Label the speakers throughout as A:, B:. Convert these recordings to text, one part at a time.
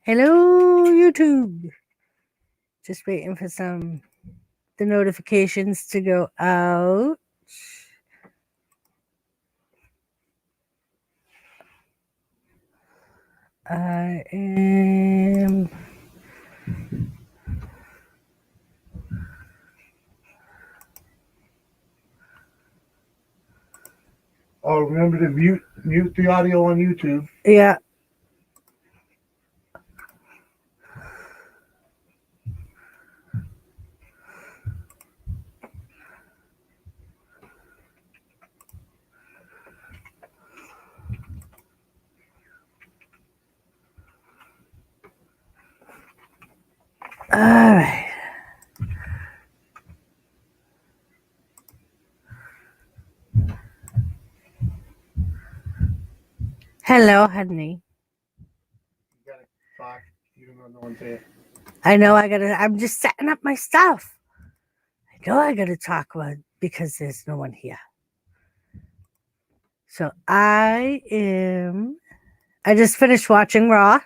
A: Hello, YouTube. Just waiting for the notifications to go out. I am
B: Oh, remember to mute the audio on YouTube.
A: Yeah. All right. Hello, honey.
B: You gotta talk even though no one's here.
A: I know I'm just setting up my stuff. I know I gotta talk because there's no one here. So I just finished watching Raw.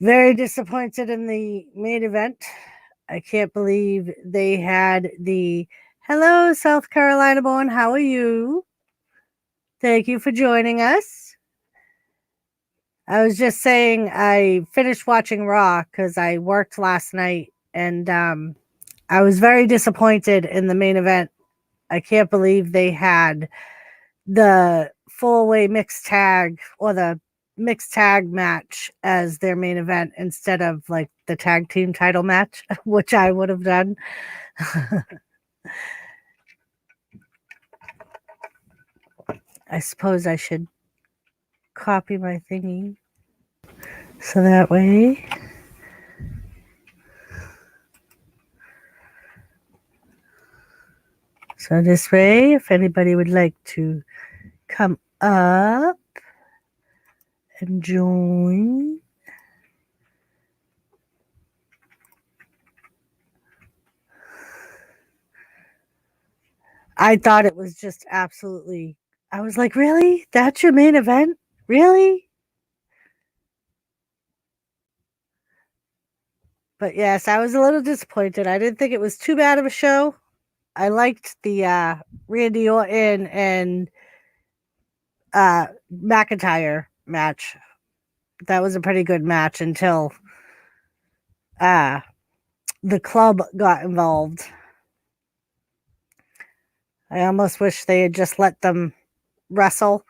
A: Very disappointed in the main event. I can't believe they had the hello, South Carolina born. How are you? Thank you for joining us. I was just saying I finished watching Raw because I worked last night and I was very disappointed in the main event. I can't believe they had the 4-way mixed tag or the mixed tag match as their main event instead of like the tag team title match, which I would have done. I suppose I should copy my thingy so that way. So this way, if anybody would like to come up and join. I thought it was just absolutely, I was like, really? That's your main event? Really? But yes, I was a little disappointed. I didn't think it was too bad of a show. I liked the Randy Orton and McIntyre match. That was a pretty good match until the club got involved. I almost wish they had just let them wrestle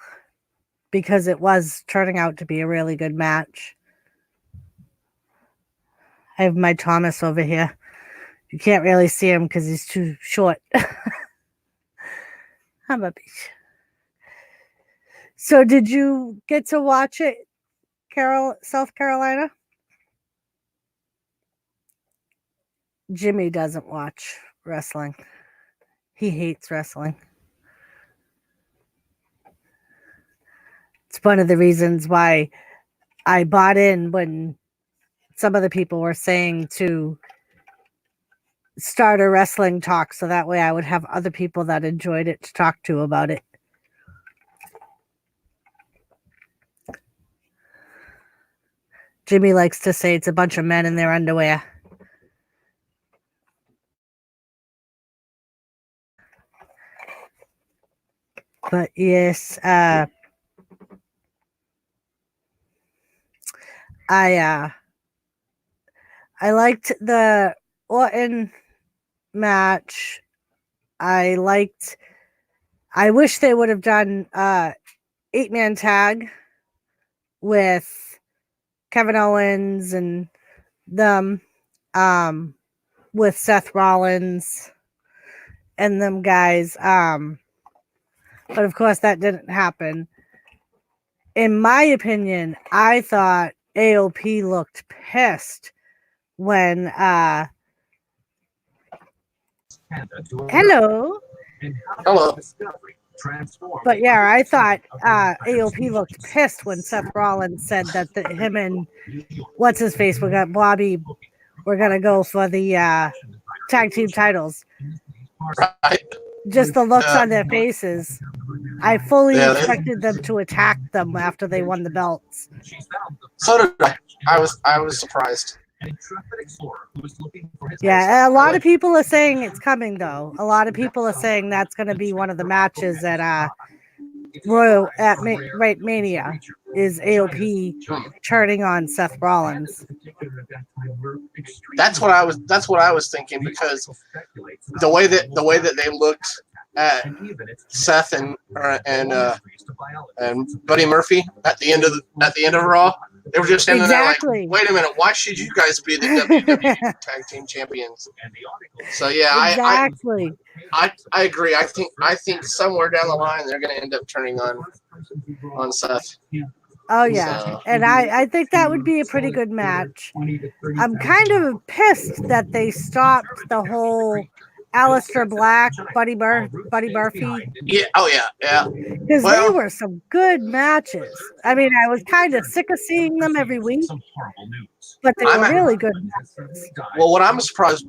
A: because it was turning out to be a really good match. I have my Thomas over here. You can't really see him because he's too short. How about beach? So did you get to watch it, South Carolina? Jimmy doesn't watch wrestling. He hates wrestling. It's one of the reasons why I bought in when some of the people were saying to start a wrestling talk so that way I would have other people that enjoyed it to talk to about it. Jimmy likes to say it's a bunch of men in their underwear. But yes, I liked the Orton match. I wish they would have done 8-man tag with Kevin Owens and them with Seth Rollins and them guys. But of course that didn't happen. In my opinion, I thought AOP looked pissed when hello. But yeah, I thought AOP looked pissed when Seth Rollins said that him and what's his face, we got Bobby, we're gonna go for the tag team titles.
C: Right.
A: Just the looks on their faces. I fully
C: Yeah,
A: expected them to attack them after they won the belts.
C: So did I. I was surprised.
A: Yeah, a lot of people are saying it's coming though. A lot of people are saying that's going to be one of the matches at Royal at Mania is AOP turning on Seth Rollins.
C: That's what I was thinking, because the way that they looked at Seth and Buddy Murphy at the end of Raw, they were just standing there like, wait a minute, why should you guys be the WWE Tag Team Champions? So yeah,
A: exactly.
C: I agree. I think somewhere down the line they're going to end up turning on Seth.
A: Oh yeah,
C: So.
A: and I think that would be a pretty good match. I'm kind of pissed that they stopped the whole Aleister Black, Buddy Murphy.
C: Yeah. Oh yeah.
A: Because they were some good matches. I mean, I was kind of sick of seeing them every week, but they were really good matches.
C: Well, what I'm surprised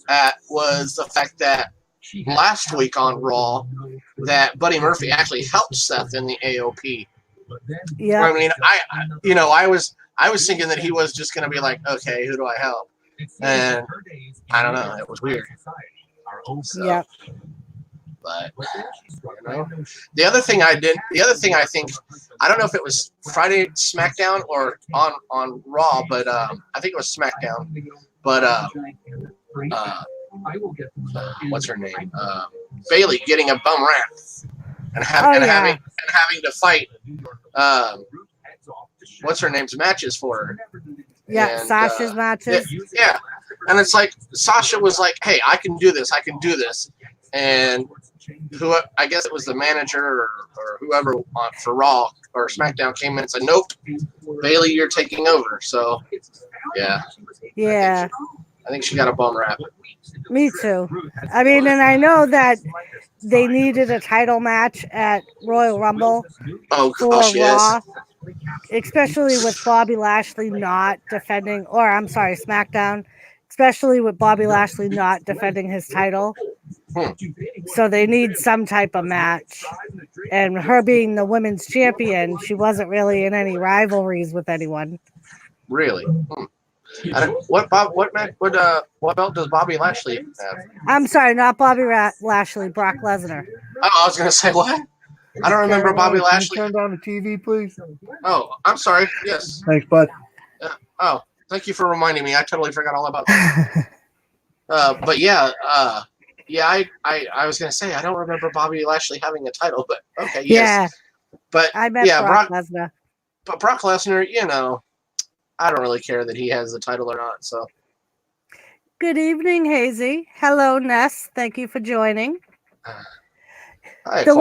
C: at was the fact that last week on Raw, that Buddy Murphy actually helped Seth in the AOP.
A: Yeah.
C: I mean, I was thinking that he was just going to be like, okay, who do I help? And I don't know. It was weird. So,
A: yeah.
C: But the other thing I think, I don't know if it was Friday SmackDown or on Raw, but I think it was SmackDown. But what's her name? Bailey getting a bum rap and having to fight what's her name's matches for her.
A: Yeah, and, Sasha's matches.
C: Yeah. And it's like Sasha was like, hey, I can do this. And I guess it was the manager or whoever for Raw or SmackDown came in and said, nope, Bailey, you're taking over. So, yeah.
A: Yeah.
C: I think she got a bum rap.
A: Me too. I mean, and I know that they needed a title match at Royal Rumble for Raw, yes. Especially with Bobby Lashley not defending, or I'm sorry, SmackDown, especially with Bobby Lashley not defending his title. So they need some type of match. And her being the women's champion, she wasn't really in any rivalries with anyone.
C: Really? What belt does Bobby Lashley have?
A: I'm sorry, not Bobby Lashley, Brock Lesnar.
C: Oh, I was going to say, what? I don't remember Bobby Lashley.
B: Turn down the TV, please.
C: Oh, I'm sorry. Yes.
B: Thanks, bud.
C: Oh, thank you for reminding me. I totally forgot all about that. But yeah, I was going to say, I don't remember Bobby Lashley having a title, but okay, yes.
A: Yeah.
C: But
A: I met Brock Lesnar.
C: But Brock Lesnar, I don't really care that he has the title or not. So.
A: Good evening, Hazy. Hello, Ness. Thank you for joining.
C: Hi,
A: the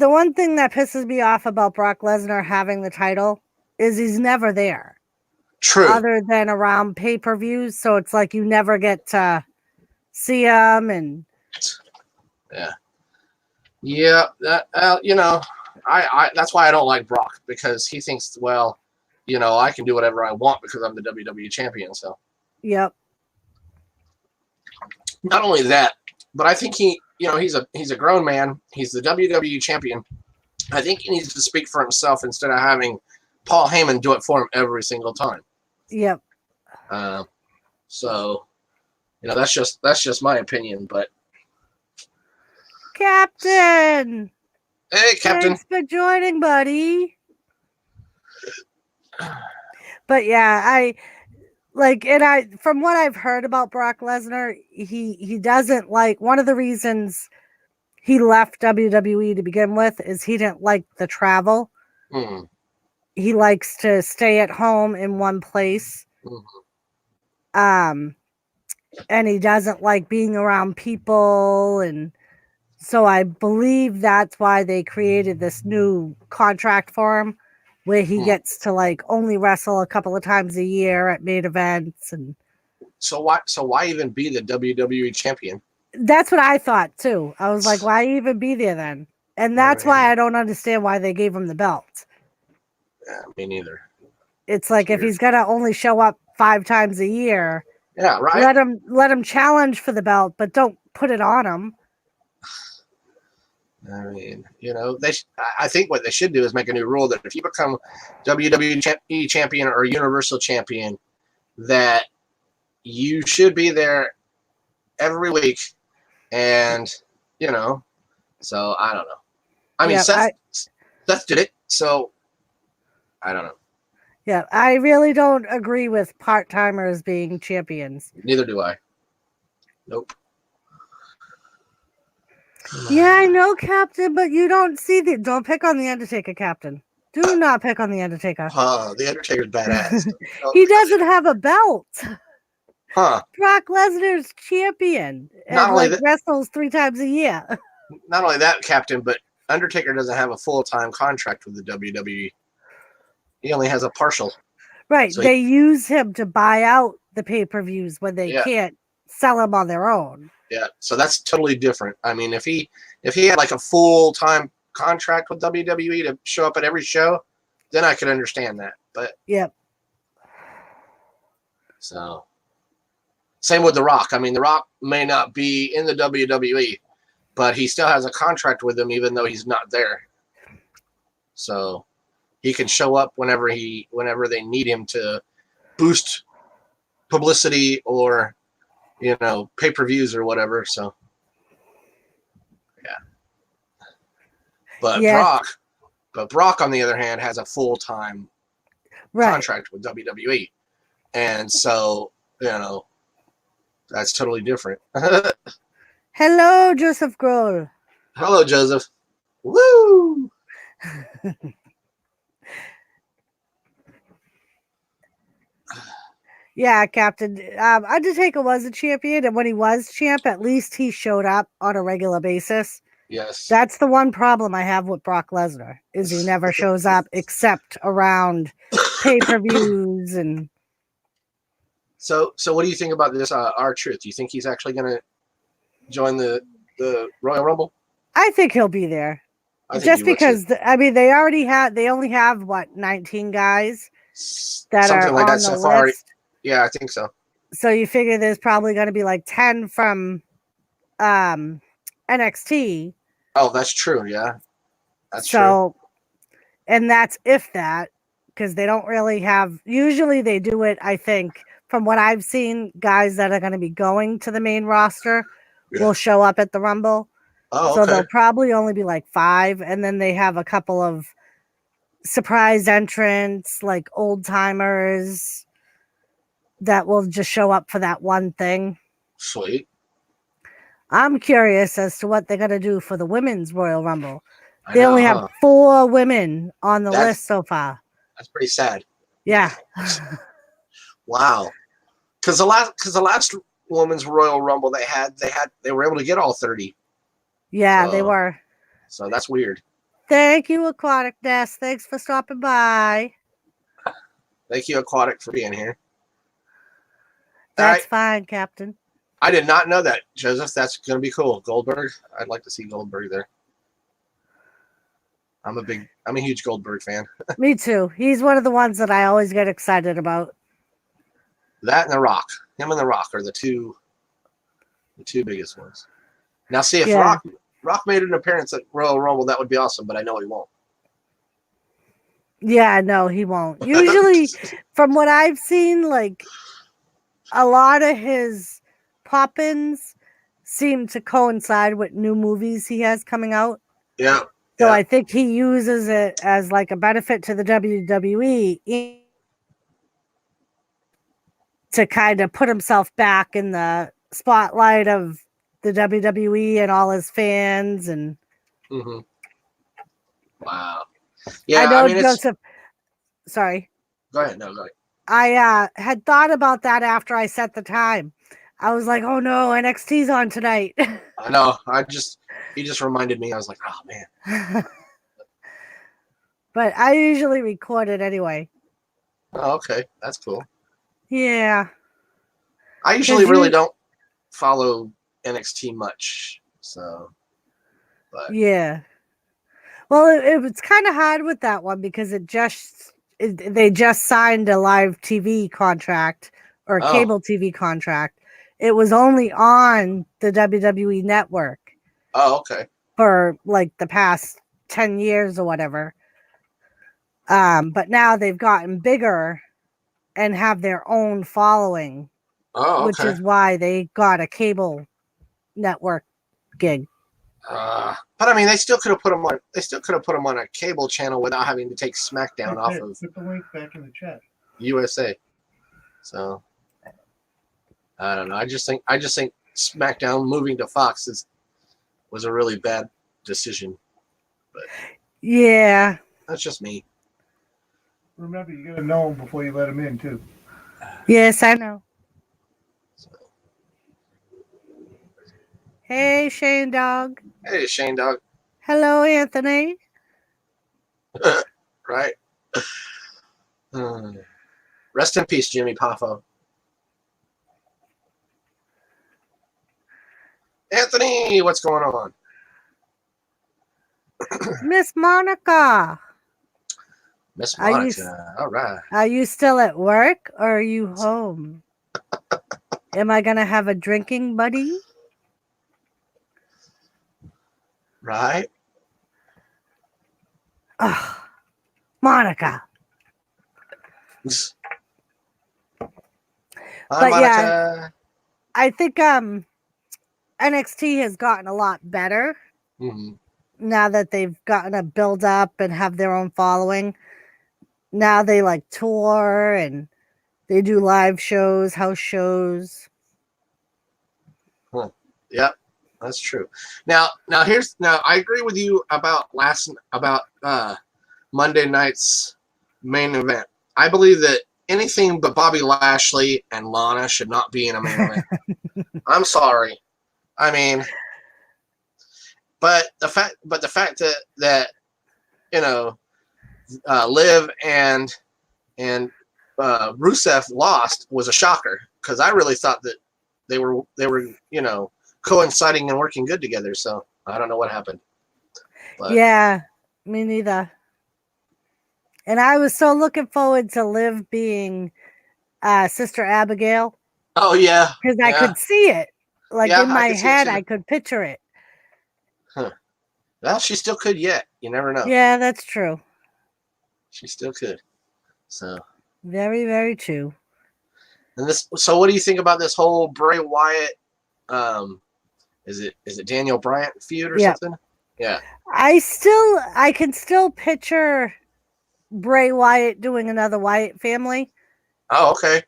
C: one
A: thing that pisses me off about Brock Lesnar having the title is he's never there.
C: True.
A: Other than around pay-per-views, so it's like you never get to see him and.
C: Yeah. I that's why I don't like Brock, because he thinks, well, I can do whatever I want because I'm the WWE champion. So.
A: Yep.
C: Not only that, but I think he's a grown man. He's the WWE champion. I think he needs to speak for himself instead of having Paul Heyman do it for him every single time.
A: Yep.
C: So, that's just my opinion, but.
A: Captain.
C: Hey, Captain.
A: Thanks for joining, buddy. But yeah, from what I've heard about Brock Lesnar, he doesn't like, one of the reasons he left WWE to begin with is he didn't like the travel.
C: Mm.
A: He likes to stay at home in one place.
C: Mm-hmm.
A: And he doesn't like being around people, and so I believe that's why they created this new contract for him, where he gets to only wrestle a couple of times a year at main events. And
C: so why even be the WWE champion?
A: That's what I thought too. I was like, why even be there then? And that's why I don't understand why they gave him the belt.
C: Yeah, me neither.
A: It's like, if he's gonna only show up 5 times a year,
C: yeah, right.
A: Let him challenge for the belt, but don't put it on him.
C: I mean, I think what they should do is make a new rule that if you become WWE champion or Universal champion, that you should be there every week. And, so I don't know. I mean, Seth did it, so I don't know.
A: Yeah, I really don't agree with part-timers being champions.
C: Neither do I. Nope.
A: Yeah, I know, Captain, but you don't see don't pick on the Undertaker, Captain. Do not pick on the Undertaker.
C: The Undertaker's badass.
A: He doesn't have a belt.
C: Huh.
A: Brock Lesnar's champion and wrestles 3 times a year.
C: Not only that, Captain, but Undertaker doesn't have a full-time contract with the WWE. He only has a partial.
A: Right.
C: So
A: they use him to buy out the pay-per-views when they can't sell them on their own.
C: Yeah, so that's totally different. I mean, if he had like a full-time contract with WWE to show up at every show, then I could understand that. But
A: yep.
C: So same with The Rock. I mean, The Rock may not be in the WWE, but he still has a contract with them even though he's not there. So he can show up whenever they need him to boost publicity or pay-per-views or whatever. So yeah. But Brock on the other hand has a full-time contract with WWE. And so, that's totally different.
A: Hello, Joseph Grohl.
C: Hello, Joseph. Woo!
A: Yeah, Captain. Undertaker was a champion, and when he was champ, at least he showed up on a regular basis.
C: Yes.
A: That's the one problem I have with Brock Lesnar, is he never shows up except around pay-per-views and...
C: So what do you think about this R-Truth? Do you think he's actually going to join the Royal Rumble?
A: I think he'll be there. Just because, they only have, 19 guys that
C: Something
A: are
C: like
A: on
C: that
A: the
C: so far.
A: list.
C: Yeah, I think so.
A: So you figure there's probably going to be like 10 from NXT.
C: Oh, that's true. Yeah, that's true.
A: So, and that's if that, because they don't really have, usually they do it, I think, from what I've seen, guys that are going to be going to the main roster will show up at the Rumble.
C: Oh,
A: so
C: okay.
A: They'll probably only be like 5, and then they have a couple of surprise entrants, like old timers, that will just show up for that one thing.
C: Sweet.
A: I'm curious as to what they're going to do for the women's Royal Rumble. They only have 4 women on the list so far.
C: That's pretty sad.
A: Yeah.
C: Wow. Because the last women's Royal Rumble they were able to get all 30.
A: Yeah, they were.
C: So that's weird.
A: Thank you, Aquatic Nest. Thanks for stopping by.
C: Thank you, Aquatic, for being here.
A: That's fine, Captain.
C: I did not know that, Joseph. That's going to be cool. Goldberg. I'd like to see Goldberg there. I'm a huge Goldberg fan.
A: Me too. He's one of the ones that I always get excited about.
C: That and The Rock. Him and The Rock are the two biggest ones. Now, see, if Rock made an appearance at Royal Rumble, that would be awesome, but I know he won't.
A: Yeah, no, he won't. Usually, from what I've seen, like, a lot of his pop-ins seem to coincide with new movies he has coming out.
C: Yeah.
A: So I think he uses it as like a benefit to the WWE to kind of put himself back in the spotlight of the WWE and all his fans. And
C: wow. Yeah,
A: I know Joseph. Sorry.
C: Go ahead. No, go ahead.
A: I had thought about that after I set the time. I was like, oh no, NXT's on tonight.
C: I know. He just reminded me. I was like, oh man.
A: But I usually record it anyway.
C: Oh, okay. That's cool.
A: Yeah.
C: I usually really don't follow NXT much. So, but
A: yeah. Well, it was kind of hard with that one because they just signed a live TV contract or a cable TV contract. It was only on the WWE network.
C: Oh, okay.
A: for like the past 10 years or whatever. But now they've gotten bigger and have their own following,
C: Oh,
A: which
C: okay.
A: is why they got a cable network gig.
C: But I mean, they still could have put them on. They still could have put them on a cable channel without having to take SmackDown off of
B: Put the link back in the chat.
C: USA. So I don't know. I just think SmackDown moving to Fox was a really bad decision. But
A: Yeah.
C: that's just me.
B: Remember, you gotta know them before you let them in too.
A: Yes, I know. Hey, Shane Dog.
C: Hey, Shane Dog.
A: Hello, Anthony.
C: Right. Rest in peace, Jimmy Poffo. Anthony, what's going on?
A: Miss Monica.
C: Miss
A: Are you-
C: Monica. All right.
A: Are you still at work or are you home? Am I going to have a drinking buddy?
C: Right.
A: Oh, Monica.
C: Hi,
A: But
C: Monica.
A: yeah, I think NXT has gotten a lot better
C: Mhm.
A: now that they've gotten a build up and have their own following. Now they like tour and they do live shows, house shows.
C: Yep, that's true. Now I agree with you about Monday night's main event. I believe that anything but Bobby Lashley and Lana should not be in a main event. I'm sorry. I mean, but the fact that you know, Liv and Rusev lost was a shocker because I really thought that they were coinciding and working good together. So I don't know what happened. But
A: Yeah, me neither. And I was so looking forward to Liv being Sister Abigail
C: oh yeah,
A: because I could see it. Like
C: Yeah,
A: in
C: I
A: my
C: could see it
A: head,
C: too.
A: I could picture it.
C: Well, she still could yet. You never know.
A: Yeah, that's true.
C: She still could. So
A: Very, very true.
C: and this. So what do you think about this whole Bray Wyatt? Is it Daniel Bryant feud or
A: Yeah.
C: something? Yeah.
A: I can still picture Bray Wyatt doing another Wyatt family.
C: Oh, okay.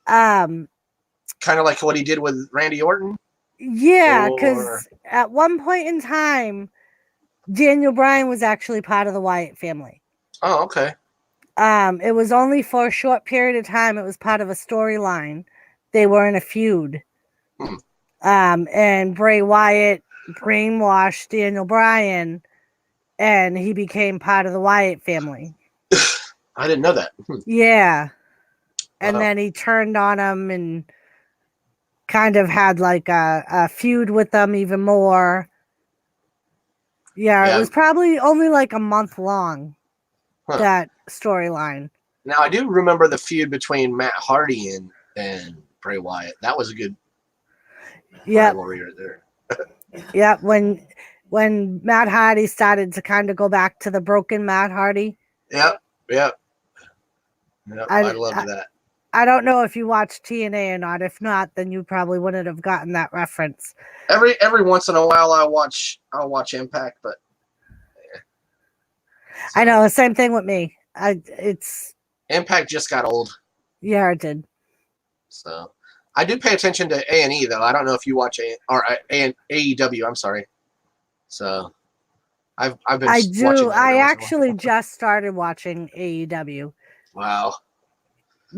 A: Um,
C: Kind of like what he did with Randy Orton.
A: yeah,
C: Or-
A: because at one point in time, Daniel Bryan was actually part of the Wyatt family.
C: Oh, okay.
A: It was only for a short period of time. It was part of a storyline. They were in a feud.
C: Hmm.
A: And Bray Wyatt brainwashed Daniel Bryan, and he became part of the Wyatt family.
C: I didn't know that.
A: Yeah. And
C: Wow.
A: then he turned on him and kind of had like a feud with them even more. Yeah, it was probably only like a month long, that storyline.
C: Now I do remember the feud between Matt Hardy and Bray Wyatt. That was a good rivalry right there.
A: Yeah, when Matt Hardy started to kind of go back to the broken Matt Hardy.
C: Yep. I loved that.
A: I don't know if you watch TNA or not. If not, then you probably wouldn't have gotten that reference.
C: Every once in a while I'll watch Impact, but yeah.
A: I know, same thing with me. It's
C: Impact just got old.
A: Yeah, it did.
C: So I do pay attention to A&E though. I don't know if you watch AEW. I'm sorry. So I've been.
A: I
C: watching
A: do.
C: that
A: I
C: every once in a
A: actually
C: while.
A: just started watching AEW.
C: Wow.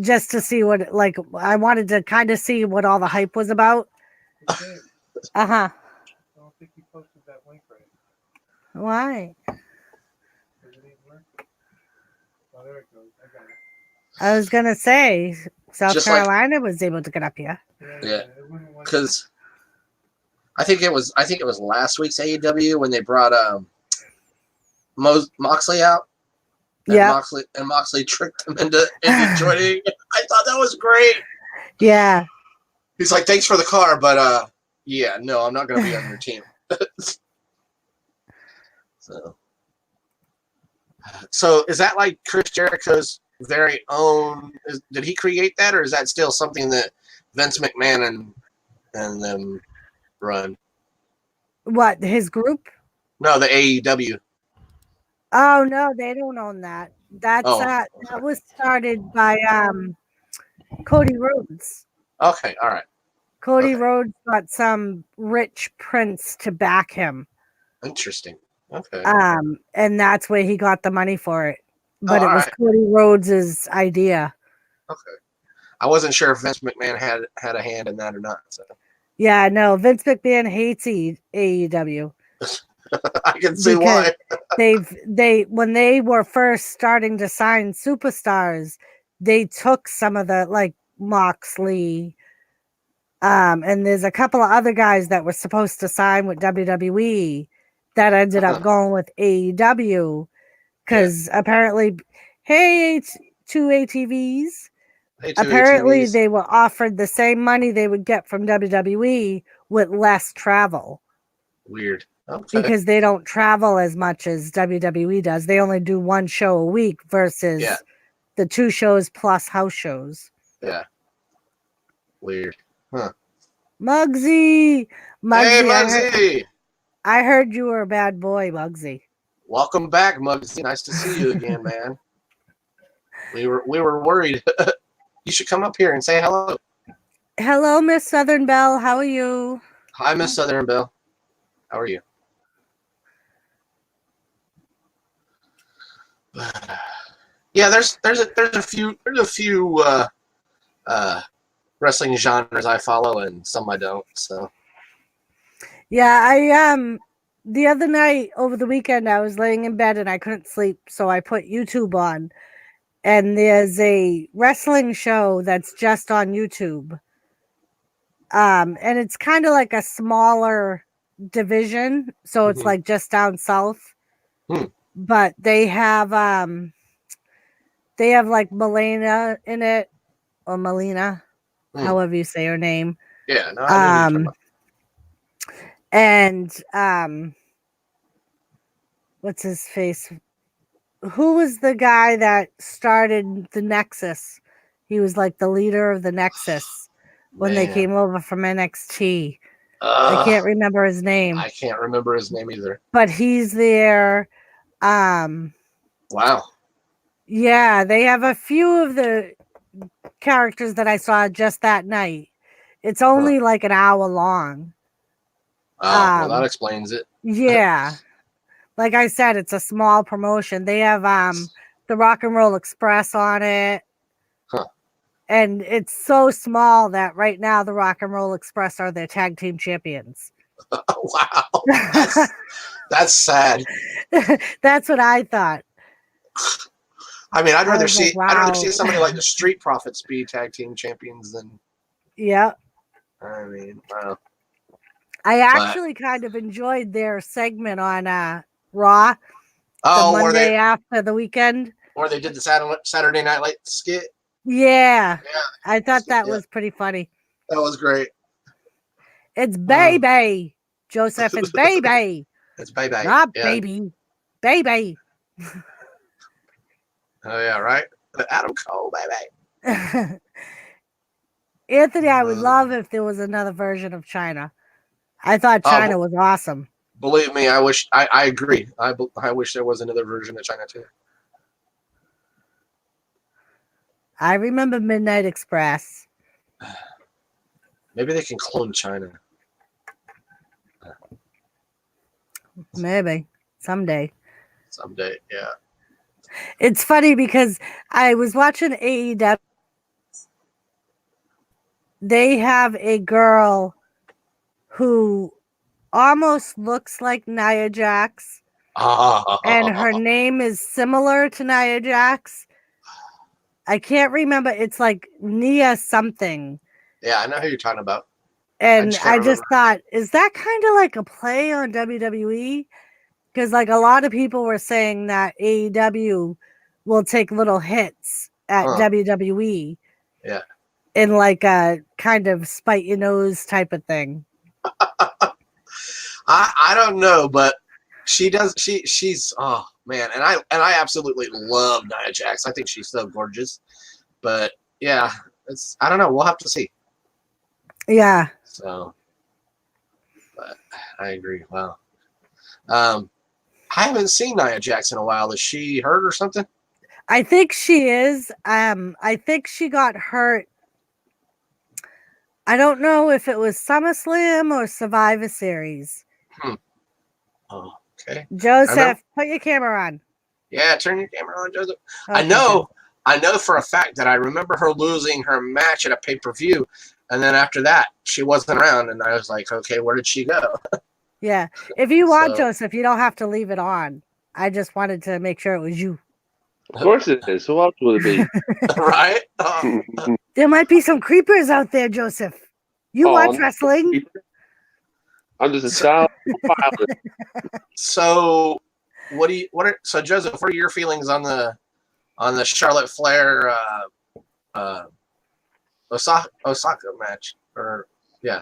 A: Just to see what, like, I wanted to kind of see what all the hype was about.
B: Okay.
A: Uh-huh.
B: I don't think you posted that link right.
A: Why?
B: Does it even work? Oh, there it goes. I got it.
A: I was going to say, South
C: Just like-
A: Carolina was able to get up here.
C: Yeah.
B: It wouldn't like-
C: Because I think it was last week's AEW when they brought Moxley out. And
A: Yeah.
C: Moxley tricked him into joining. I thought that was great.
A: Yeah.
C: He's like, "Thanks for the car, but yeah, no, I'm not going to be on your team." So is that like Chris Jericho's very own? Did he create that, or is that still something that Vince McMahon and them run?
A: What, his group?
C: No, the AEW.
A: Oh no, they don't own that. That's
C: Oh,
A: that was started by Cody Rhodes.
C: okay, all right,
A: Cody
C: Okay.
A: Rhodes got some rich prince to back him.
C: interesting. Okay,
A: And that's where he got the money for it. But
C: all
A: it was
C: right.
A: Cody Rhodes's idea.
C: Okay, I wasn't sure if Vince McMahon had a hand in that or not. So
A: Yeah, no, Vince McMahon hates AEW
C: I can see
A: because
C: why.
A: when they were first starting to sign superstars, they took some of the like Moxley, and there's a couple of other guys that were supposed to sign with WWE that ended up going with AEW because apparently, hey, two ATVs.
C: Hey, two
A: Apparently,
C: ATVs.
A: they were offered the same money they would get from WWE with less travel
C: Weird. Okay.
A: because they don't travel as much as WWE does. They only do one show a week versus the 2 shows plus house shows.
C: Yeah. Weird. Huh.
A: Muggsy!
C: Hey, Muggsy!
A: I heard you were a bad boy, Muggsy.
C: Welcome back, Muggsy. Nice to see you again, man. We were worried. You should come up here and say hello.
A: Hello, Miss Southern Belle. How are you?
C: Hi, Miss Southern Belle. How are you? Yeah, there's a few wrestling genres I follow and some I don't. So
A: yeah, I the other night over the weekend I was laying in bed and I couldn't sleep, so I put YouTube on, and there's a wrestling show that's just on YouTube. And it's kind of like a smaller division, so it's like just down south. But they have like Melina in it, or Melina, however you say her name.
C: Yeah, no, I know
A: and what's his face? Who was the guy that started the Nexus? He was like the leader of the Nexus when they came over from NXT. I can't remember his name.
C: I can't remember his name either.
A: But he's there.
C: Wow.
A: Yeah, they have a few of the characters that I saw just that night. It's only like an hour long.
C: Oh, well, that explains it.
A: Yeah. Like I said, it's a small promotion. They have the Rock and Roll Express on it. And it's so small that right now the Rock and Roll Express are their tag team champions.
C: Wow. That's sad.
A: That's what I thought.
C: I mean, I'd rather see somebody like the
A: the
C: Street Profits be tag team champions than.
A: Yeah.
C: I mean, wow.
A: I actually kind of enjoyed their segment on Raw. The Monday after the weekend.
C: Or they did the Saturday Night Light skit.
A: Yeah. I thought that was pretty funny.
C: That was great.
A: It's baby. Joseph, it's baby.
C: It's baby.
A: Not baby. Baby.
C: Oh, yeah, right? Adam Cole, baby.
A: Anthony, I would love if there was another version of China. I thought China was awesome.
C: Believe me, I agree. I wish there was another version of China, too.
A: I remember Midnight Express.
C: Maybe they can clone China.
A: Maybe. Someday,
C: yeah.
A: It's funny because I was watching AEW. They have a girl who almost looks like Nia Jax. And her name is similar to Nia Jax. I can't remember. It's like Nia something.
C: Yeah, I know who you're talking about.
A: And I just thought, is that kind of like a play on WWE? Because like a lot of people were saying that AEW will take little hits at WWE.
C: Yeah.
A: In like a kind of spite your nose type of thing.
C: I don't know, but She does. She's oh man, and I absolutely love Nia Jax. I think she's so gorgeous. But yeah, it's I don't know. We'll have to see.
A: Yeah.
C: So, but I agree. Wow. I haven't seen Nia Jax in a while. Is she hurt or something?
A: I think she is. I think she got hurt. I don't know if it was SummerSlam or Survivor Series.
C: Oh, okay.
A: Joseph, put your camera on.
C: Yeah, turn your camera on, Joseph.
A: Okay,
C: I know for a fact that I remember her losing her match at a pay-per-view, and then after that, she wasn't around, and I was like, okay, where did she go?
A: Yeah. If you want,
C: So-
A: Joseph, you don't have to leave it on. I just wanted to make sure it was you.
D: Of course it is. Who else would it be?
C: Right?
A: There might be some creepers out there, Joseph. You
D: Oh,
A: watch
D: I'm-
A: wrestling?
D: I'm just a child pilot.
C: So, so Joseph, what are your feelings on the Charlotte Flair Osaka match? Or yeah,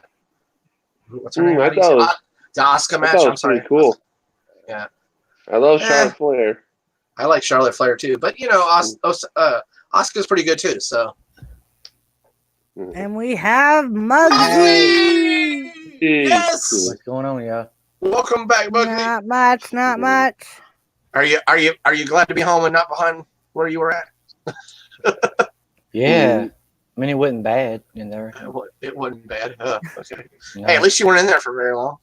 C: what's her name?
D: I
C: How do you say
D: thought
C: the Asuka
D: I
C: match?
D: thought it
C: I'm
D: was
C: sorry.
D: pretty cool.
C: Yeah.
D: I love
C: Eh.
D: Charlotte Flair.
C: I like Charlotte Flair too, but you know, Asuka's pretty good too. So.
A: And we have Muggsy.
C: Yes.
E: What's going on, y'all?
C: Welcome back, Bugsy.
A: Not much, not much.
C: Are you glad to be home and not behind where you were at?
E: Yeah. I mean, it wasn't bad in there.
C: It wasn't bad. Okay.
E: You know?
C: Hey, at least you weren't in there for very long.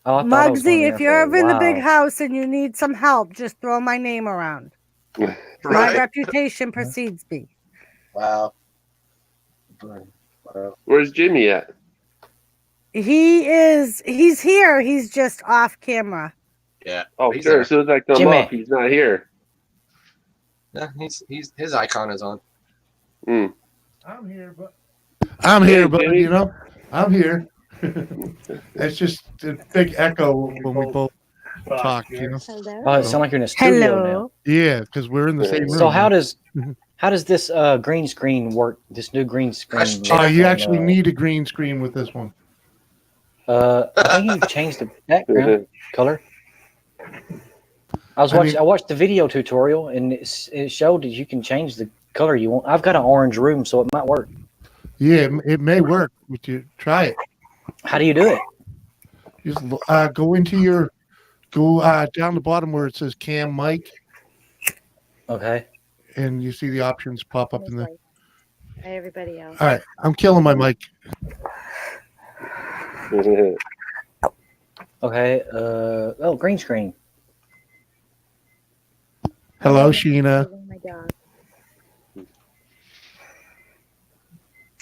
E: Oh, I thought I was gonna be
A: Muggsy,
E: there
A: if
E: for
A: you're
E: a
A: ever in the big
E: while.
A: house and you need some help, just throw my name around. My
C: Right.
A: reputation precedes me.
C: Wow.
D: Where's Jimmy at?
A: He's here. He's just off camera.
C: Yeah.
D: Oh,
C: He's
D: sure.
C: there.
D: As soon as I come
E: Jimmy.
D: up, he's not here.
C: Yeah, he's his icon is on.
D: Mm.
B: I'm here, but
D: Jimmy.
B: you know, I'm here. It's just a big echo when we both talk, you know.
F: Hello.
E: Oh, it sounds like you're in a studio now.
A: Hello.
B: Yeah, because we're in the same room.
E: So how does this green screen work? This new green screen.
C: Gosh,
E: work
B: You
E: on,
B: actually need a green screen with this one.
E: I think you changed the background color. I watched the video tutorial and it showed that you can change the color you want. I've got an orange room, so it might work.
B: Yeah, it may work. Would you try it?
E: How do you do it?
B: Just go down the bottom where it says Cam Mic,
E: Okay.
B: and you see the options pop up in there.
F: Hey, everybody else.
B: All right, I'm killing my mic.
E: Okay. Green screen.
B: Hello, Sheena.
F: My dog.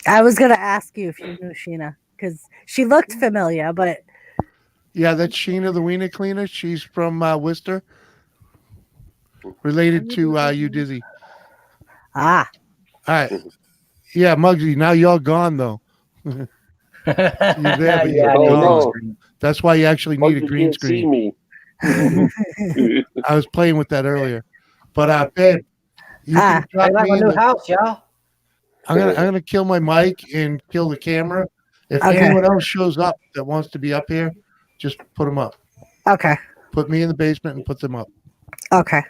A: I was gonna ask you if you knew Sheena because she looked familiar, but
B: Yeah, that's Sheena the Wiener Cleaner. She's from Worcester, related to you, Dizzy.
A: ah,
B: All right. Yeah, Muggsy, now you're gone, though. You're there, but you're
E: I need a green
D: no.
E: screen.
B: That's why you actually need a
D: You
B: green
D: can't see
B: screen.
D: me.
B: I was playing with that earlier. But, babe, you can
E: I
B: drop
E: like
B: me
E: my
B: in
E: new
B: the-
E: house, y'all.
B: I'm gonna kill my mic and kill the camera. If
A: Okay.
B: anyone else shows up that wants to be up here, just put them up.
A: okay,
B: Put me in the basement and put them up.
A: okay.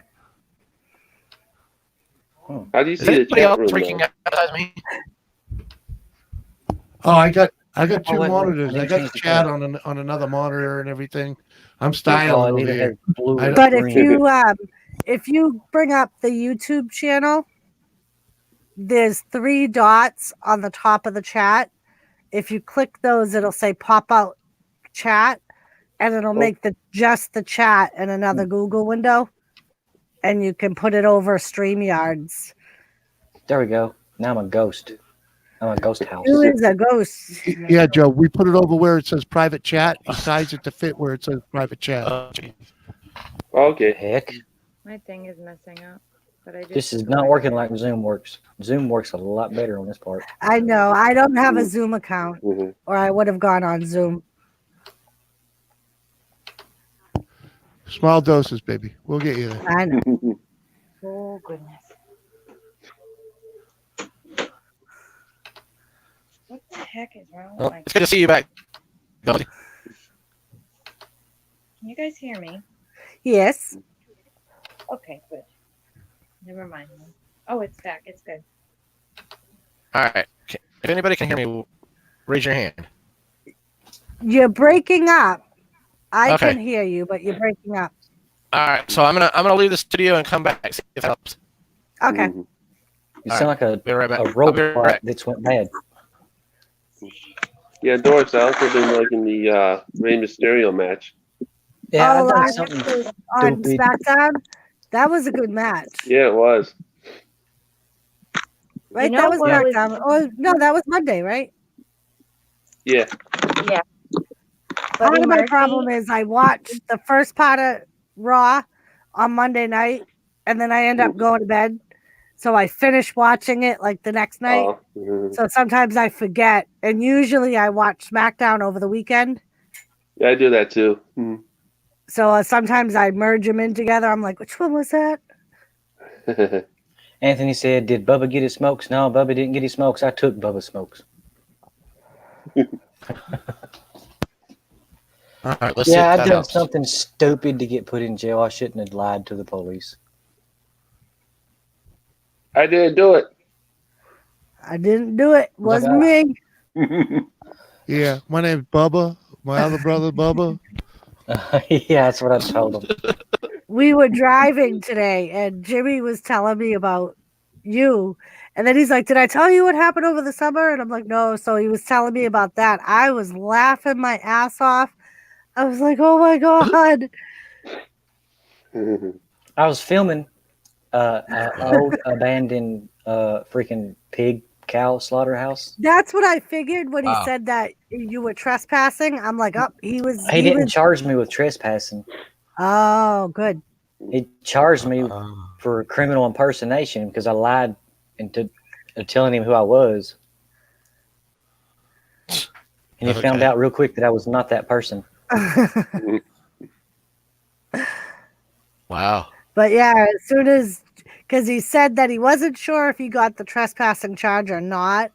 D: How do you
C: Is
D: see the
C: anybody
D: chat
C: else
D: room?
C: freaking
D: though?
C: out besides me?
B: Oh, I got two
E: wait,
B: monitors.
E: I
B: I
E: need to
B: got
E: change
B: the
E: the
B: chat
E: color.
B: on another monitor and everything. I'm
E: Oh, I
B: styling
E: need
B: over
E: to
B: here.
E: have blue. and
A: But
E: green.
A: if you bring up the YouTube channel, there's 3 dots on the top of the chat. If you click those, it'll say pop out chat, and it'll make just the chat in another Google window, and you can put it over StreamYards.
E: There we go. Now I'm a ghost. I'm a ghost house.
A: Who is a ghost?
B: Yeah, Joe, we put it over where it says private chat. He size it to fit where it says private chat.
D: Okay.
E: Heck,
F: My thing is messing up. But I just
E: this is not working like Zoom works. Zoom works a lot better on this part.
A: I know. I don't have a Zoom account,
D: Mhm.
A: or I would have gone on Zoom.
B: Small doses, baby. We'll get you there.
A: I know.
F: Oh, goodness. What the heck is wrong with
C: Well,
F: my
C: it's good to see you back. Billy.
F: Can you guys hear me?
A: Yes.
F: Okay, good. Never mind. Oh, it's back. It's good.
C: All right. If anybody can hear me, raise your hand.
A: You're breaking up. I
C: Okay.
A: can hear you, but you're breaking up.
C: All right. So I'm gonna leave the studio and come back. See if that helps.
A: Okay.
D: Mhm.
E: You
C: All
E: sound like
C: Be right back.
E: a
C: I'll be right
E: robot
C: back.
E: that's went bad.
D: Yeah, Doris, I also been liking the Rey Mysterio match.
E: Yeah,
A: Oh,
E: I've done
A: I-
E: something
A: On
E: stupid.
A: SmackDown, that was a good match.
D: Yeah, it was.
A: Right?
F: You know
A: that was
F: what was-
A: SmackDown. Oh, no, that was Monday, right?
D: Yeah.
F: Yeah.
A: Part
F: Buddy
A: of my
F: Murphy,
A: problem is I watched the first part of Raw on Monday night, and then I end up going to bed. So I finish watching it like the next night.
D: Oh, mhm.
A: So sometimes I forget, and usually I watch SmackDown over the weekend.
D: Yeah, I do that too. Mhm.
A: So sometimes I merge them in together. I'm like, which one was that?
E: Anthony said, "Did Bubba get his smokes?" No, Bubba didn't get his smokes. I took Bubba's smokes.
C: All right. Let's see
E: Yeah,
C: if
E: I've
C: that
E: done
C: helps.
E: something stupid to get put in jail. I shouldn't have lied to the police.
D: I didn't do it.
A: I didn't do it. Wasn't
E: Like,
A: me.
B: Yeah, my name's Bubba. My other brother, Bubba.
E: yeah, that's what I told him.
A: We were driving today, and Jimmy was telling me about you. And then he's like, "Did I tell you what happened over the summer?" And I'm like, "No." So he was telling me about that. I was laughing my ass off. I was like, "Oh my God."
E: I was filming an old abandoned freaking pig cow slaughterhouse.
A: That's what I figured when he
C: Wow.
A: said that you were trespassing. I'm like, "Oh, he was."
E: He didn't charge me with trespassing.
A: Oh, good.
E: He charged me
C: Uh,
E: for criminal impersonation because I lied into telling him who I was. And he found
C: Okay.
E: out real quick that I was not that person.
C: wow.
A: But yeah, as soon as, because he said that he wasn't sure if he got the trespassing charge or not.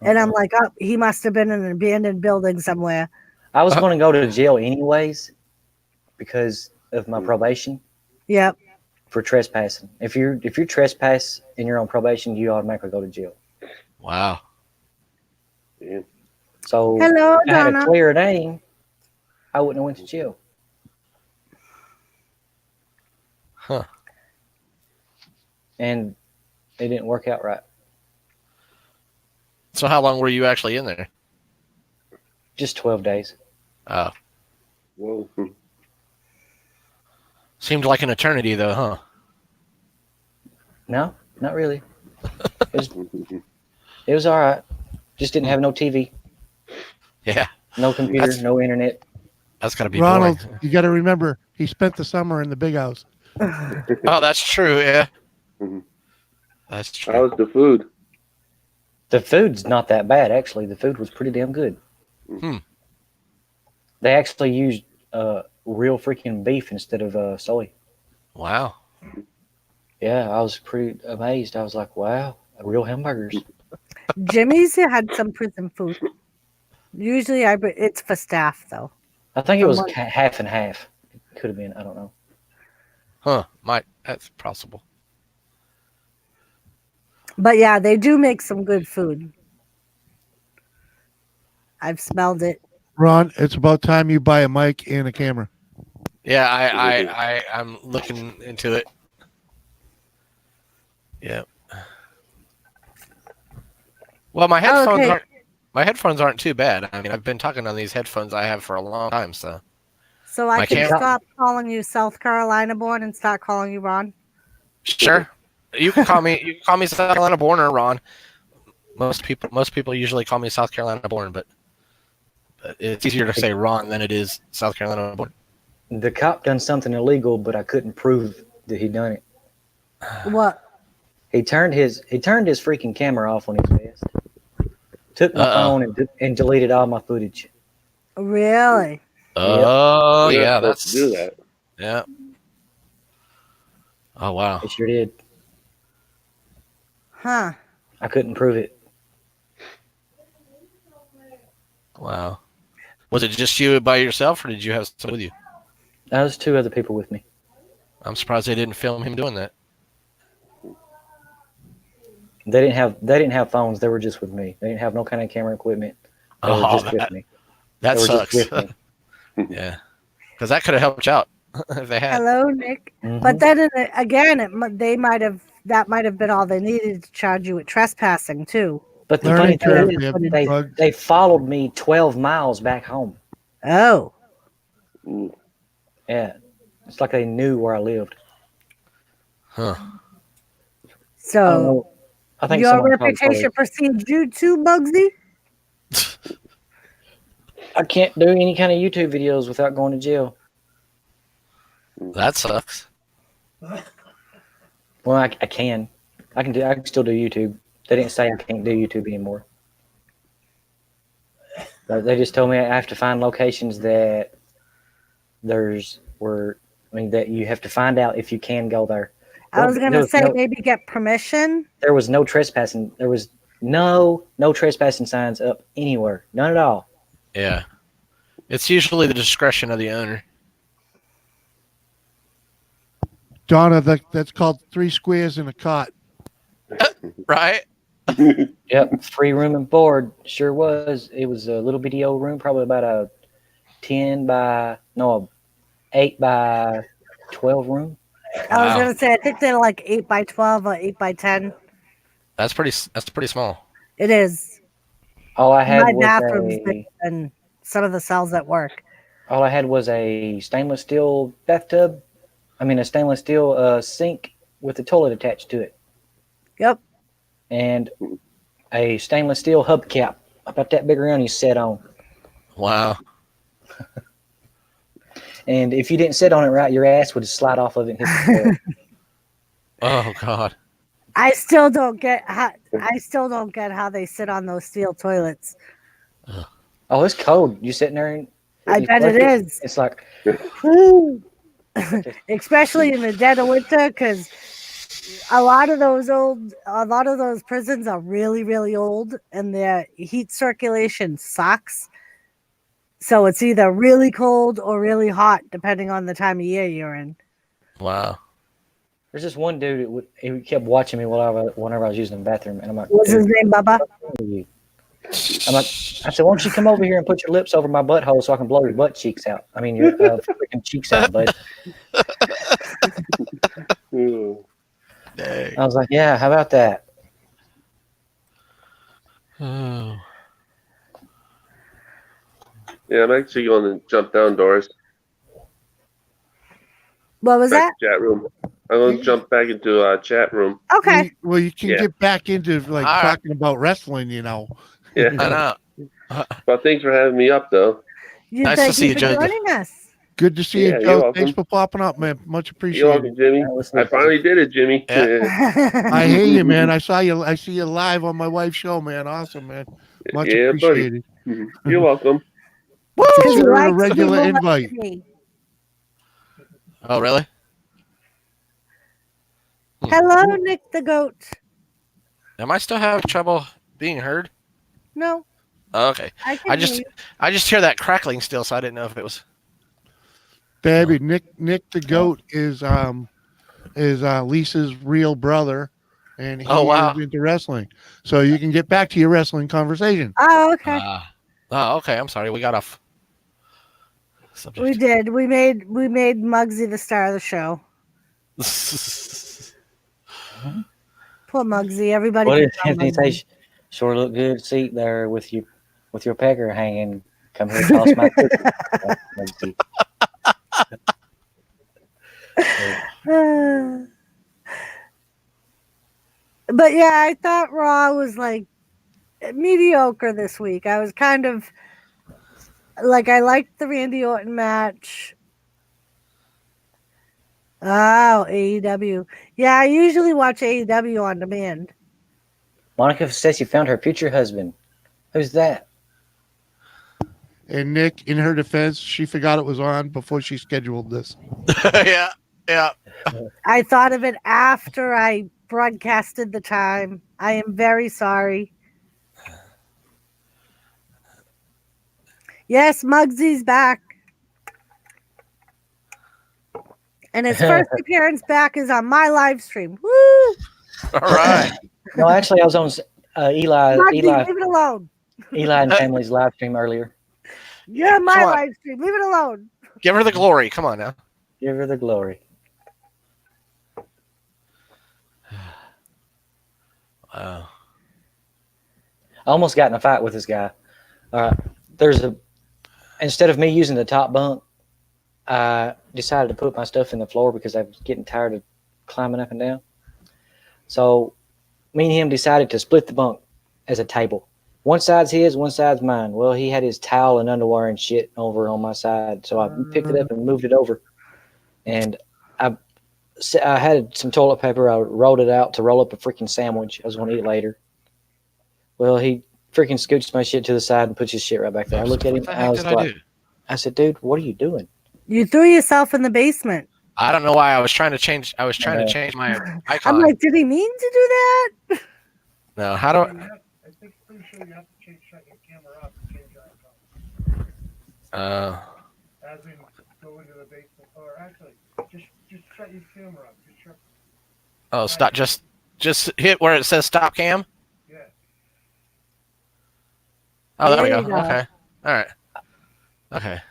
A: And I'm like, oh, he must have been in an abandoned building somewhere.
E: I was going to go to jail anyways because of my probation
A: Yep.
E: for trespassing. If you trespass and you're on probation, you automatically go to jail.
C: Wow.
D: Yeah.
E: So
A: Hello,
E: if I had a
A: Donna.
E: clear name, I wouldn't have went to jail.
C: Huh.
E: And it didn't work out right.
C: So how long were you actually in there?
E: Just 12 days.
C: Oh,
D: Whoa.
C: seemed like an eternity though, huh?
E: No, not really. It was all right. Just didn't have no TV,
C: Yeah.
E: no computer,
C: That's-
E: no internet.
C: That's gotta be
B: Ronald,
C: boring.
B: you got to remember, he spent the summer in the big house.
C: Oh, that's true. Yeah.
D: Mhm.
C: That's true.
D: How was the food?
E: The food's not that bad, actually. The food was pretty damn good.
C: Hmm.
E: They actually used real freaking beef instead of soy.
C: Wow.
E: Yeah, I was pretty amazed. I was like, wow, real hamburgers.
A: Jimmy's had some prison food. Usually it's for staff, though.
E: I think it was
A: From what-
E: half and half. It could have been. I don't know.
C: Huh. That's possible.
A: But yeah, they do make some good food. I've smelled it.
B: Ron, it's about time you buy a mic and a camera.
C: Yeah, I'm looking into it. Yeah. Well, my headphones aren't too bad. I mean, I've been talking on these headphones I have for a long time, so.
A: So I
C: My
A: can
C: camera-
A: stop calling you South Carolina born and start calling you Ron.
C: Sure. You can call me South Carolina born or Ron. Most people usually call me South Carolina born, but it's easier to say Ron than it is South Carolina born.
E: The cop done something illegal, but I couldn't prove that he done it.
A: What?
E: He turned his freaking camera off on his vest. Took my phone and deleted all my footage.
A: Really?
C: Oh,
D: You're
C: yeah,
D: not supposed to do that.
C: Yeah. Oh, wow.
E: He sure did.
A: Huh.
E: I couldn't prove it.
C: Wow. Was it just you by yourself, or did you have someone with you?
E: was 2 other people with me.
G: I'm surprised they didn't film him doing that.
E: They didn't have phones. They were just with me. They didn't have no kind of camera equipment. They were just with me.
G: That
E: They were
G: sucks.
E: just with me.
G: Yeah, because that could have helped you out if they had.
A: Hello, Nick.
E: Mhm.
A: But then again, that might have been all they needed to charge you with trespassing too.
E: But the
B: Learning
E: funny
B: curve,
E: thing is,
B: man.
E: they followed me 12 miles back home.
A: Oh,
D: Mm.
E: Yeah, it's like they knew where I lived.
G: Huh.
E: I don't
A: so
E: know. I think
A: your
E: someone called
A: reputation
E: police.
A: precedes you too, Bugsy.
E: I can't do any kind of YouTube videos without going to jail.
G: That sucks.
E: Well, I can. I can still do YouTube. They didn't say I can't do YouTube anymore. But they just told me I have to find locations that that you have to find out if you can go there.
A: I was
E: There
A: gonna
E: was
A: say
E: no-
A: maybe get permission.
E: There was no trespassing. There was no trespassing signs up anywhere. None at all.
G: Yeah, it's usually the discretion of the owner.
B: Donna, that's called 3 squares in a cot.
G: Right?
E: Yep, free room and board. Sure was. It was a little bitty old room, probably about a 8 by 12 room.
A: I was
G: Wow.
A: gonna say I think they're like 8x12 or 8x10.
G: That's pretty small.
A: It is.
E: All I had
A: My
E: was
A: bathroom's bigger than some of the cells at work.
E: all I had was a stainless steel bathtub. I mean, a stainless steel sink with a toilet attached to it,
A: Yep.
E: and a stainless steel hubcap about that big around you set on.
G: Wow.
E: And if you didn't sit on it right, your ass would slide off of it and hit the floor.
G: Oh God.
A: I still don't get how they sit on those steel toilets.
E: Oh, it's cold. You sitting there and
A: I
E: you
A: bet
E: flush
A: it is.
E: It's like
A: Especially in the dead of winter, because a lot of those prisons are really, really old, and their heat circulation sucks. So it's either really cold or really hot, depending on the time of year you're in.
G: Wow.
E: there's this one dude. He kept watching me whenever I was using the bathroom, and I'm like,
A: What's his name, Bubba?
E: "Dude, I'm like, I said, why don't you come over here and put your lips over my butthole so I can blow your butt cheeks out? I mean, your freaking cheeks out, bud.
D: Mm.
G: Dang.
E: I was like, yeah, how about that?
G: Oh.
D: Yeah, I'm actually going to jump down, Doris.
A: What was that?
D: Back to chat room. I'm going to jump back into a chat room.
A: Okay.
B: Well, you can
D: Yeah.
B: get back into like
G: All right.
B: talking about wrestling,
D: Yeah.
G: I know.
D: Well, thanks for having me up, though.
G: Nice
A: Thank
G: to see you,
A: for
G: Joe.
A: joining us.
B: Good to see
D: Yeah,
B: you,
D: you're
B: Joe.
D: welcome.
B: Thanks for popping up, man. Much
D: You're
B: appreciated.
D: welcome, Jimmy.
E: That was
D: I finally did it, Jimmy.
G: Yeah.
B: I hear you, man. I see you live on my wife's show, man. Awesome, man. Much
D: Yeah, buddy.
B: appreciated.
D: You're welcome.
B: Consider it a
A: Likes
B: regular
A: people like
B: invite.
A: me.
G: Oh, really?
A: Hello, Nick the Goat.
G: Am I still having trouble being heard?
A: No,
G: Oh, okay.
A: I can
G: I
A: hear
G: just
A: you.
G: hear that crackling still, so I didn't know if it was.
B: Baby, Nick the Goat is Lisa's real brother, and he
G: Oh, wow.
B: is into wrestling. So you can get back to your wrestling conversation.
A: Oh, okay.
G: Oh, okay. I'm sorry. We got off subject.
A: We did. We made Muggsy the star of the show. Poor Muggsy. Everybody.
E: What
A: can
E: did
A: tell
E: Anthony
A: Muggsy.
E: say? Sure look good seat there with your pecker hanging. Come here, toss my cookie.
A: But yeah, I thought Raw was like mediocre this week. I was kind of like, I liked the Randy Orton match. Oh, AEW. Yeah, I usually watch AEW on demand.
E: Monica says she found her future husband. Who's that?
B: And Nick, in her defense, she forgot it was on before she scheduled this.
G: Yeah.
A: I thought of it after I broadcasted the time. I am very sorry. Yes, Muggsy's back. And his first appearance back is on my live stream. Woo!
G: All right.
E: No, actually, I was on Eli
A: Muggsy, leave it alone.
E: and family's live stream earlier.
A: You're on my
G: Come on.
A: live stream. Leave it alone.
G: Give her the glory. Come on now.
E: Give her the glory.
G: Wow.
E: I almost got in a fight with this guy. Instead of me using the top bunk, I decided to put my stuff in the floor because I was getting tired of climbing up and down. So me and him decided to split the bunk as a table. One side's his, one side's mine. Well, he had his towel and underwear and shit over on my side. So I picked it up and moved it over. And I had some toilet paper. I rolled it out to roll up a freaking sandwich I was going to eat later. Well, he freaking scoots my shit to the side and puts his shit right back there. I looked at him and I was like, I said, dude, what are you doing?
A: You threw yourself in the basement.
G: I don't know why I was trying to change. I was trying to change my icon.
A: I'm like, did he mean to do that?
G: No, how do I?
B: I think pretty sure you have to shut your camera off to change your icon. As in go into the basement, or actually, just shut your camera off. Just shut.
G: Oh, stop! Just hit where it says stop cam.
B: Yeah.
G: Oh, there we
A: There
G: go.
A: you go.
G: Okay. All right. Okay.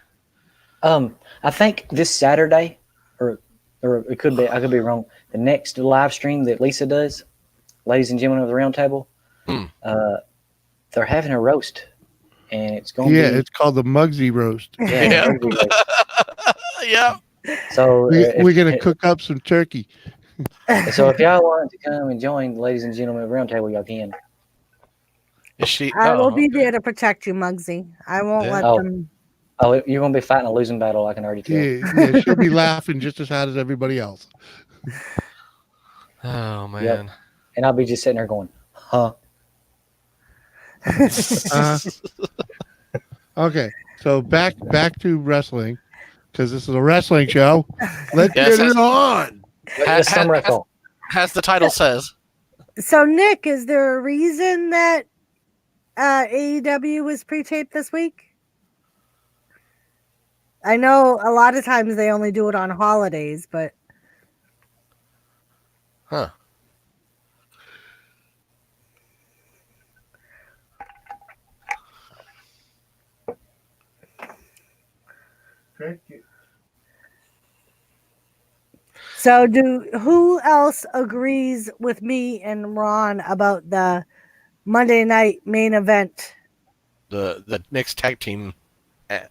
E: I think this Saturday, or it could be, I could be wrong. The next live stream that Lisa does, ladies and gentlemen of the round table, they're having a roast, and it's going to be.
B: Yeah, it's called the Muggsy roast.
E: Yeah.
G: Yeah.
E: So
B: We're gonna cook up some turkey.
E: so if y'all want to come and join, ladies and gentlemen of the round table, y'all can.
G: Is she?
A: I will be
G: okay.
A: there to protect you, Muggsy. I won't
G: Yeah.
A: let
E: Oh.
A: them.
E: Oh, you're going to be fighting a losing battle. I can already tell.
B: Yeah, she'll be laughing just as hard as everybody else.
G: Oh man.
E: And I'll be just sitting there going, huh?
B: Okay, so back to wrestling because this is a wrestling show. Let's
G: Yes,
B: get it on.
E: It's some wrestle.
G: As the title says.
A: So, Nick, is there a reason that AEW was pre-taped this week? I know a lot of times they only do it on holidays, but
G: Huh.
A: so who else agrees with me and Ron about the Monday night main event?
G: The next tag team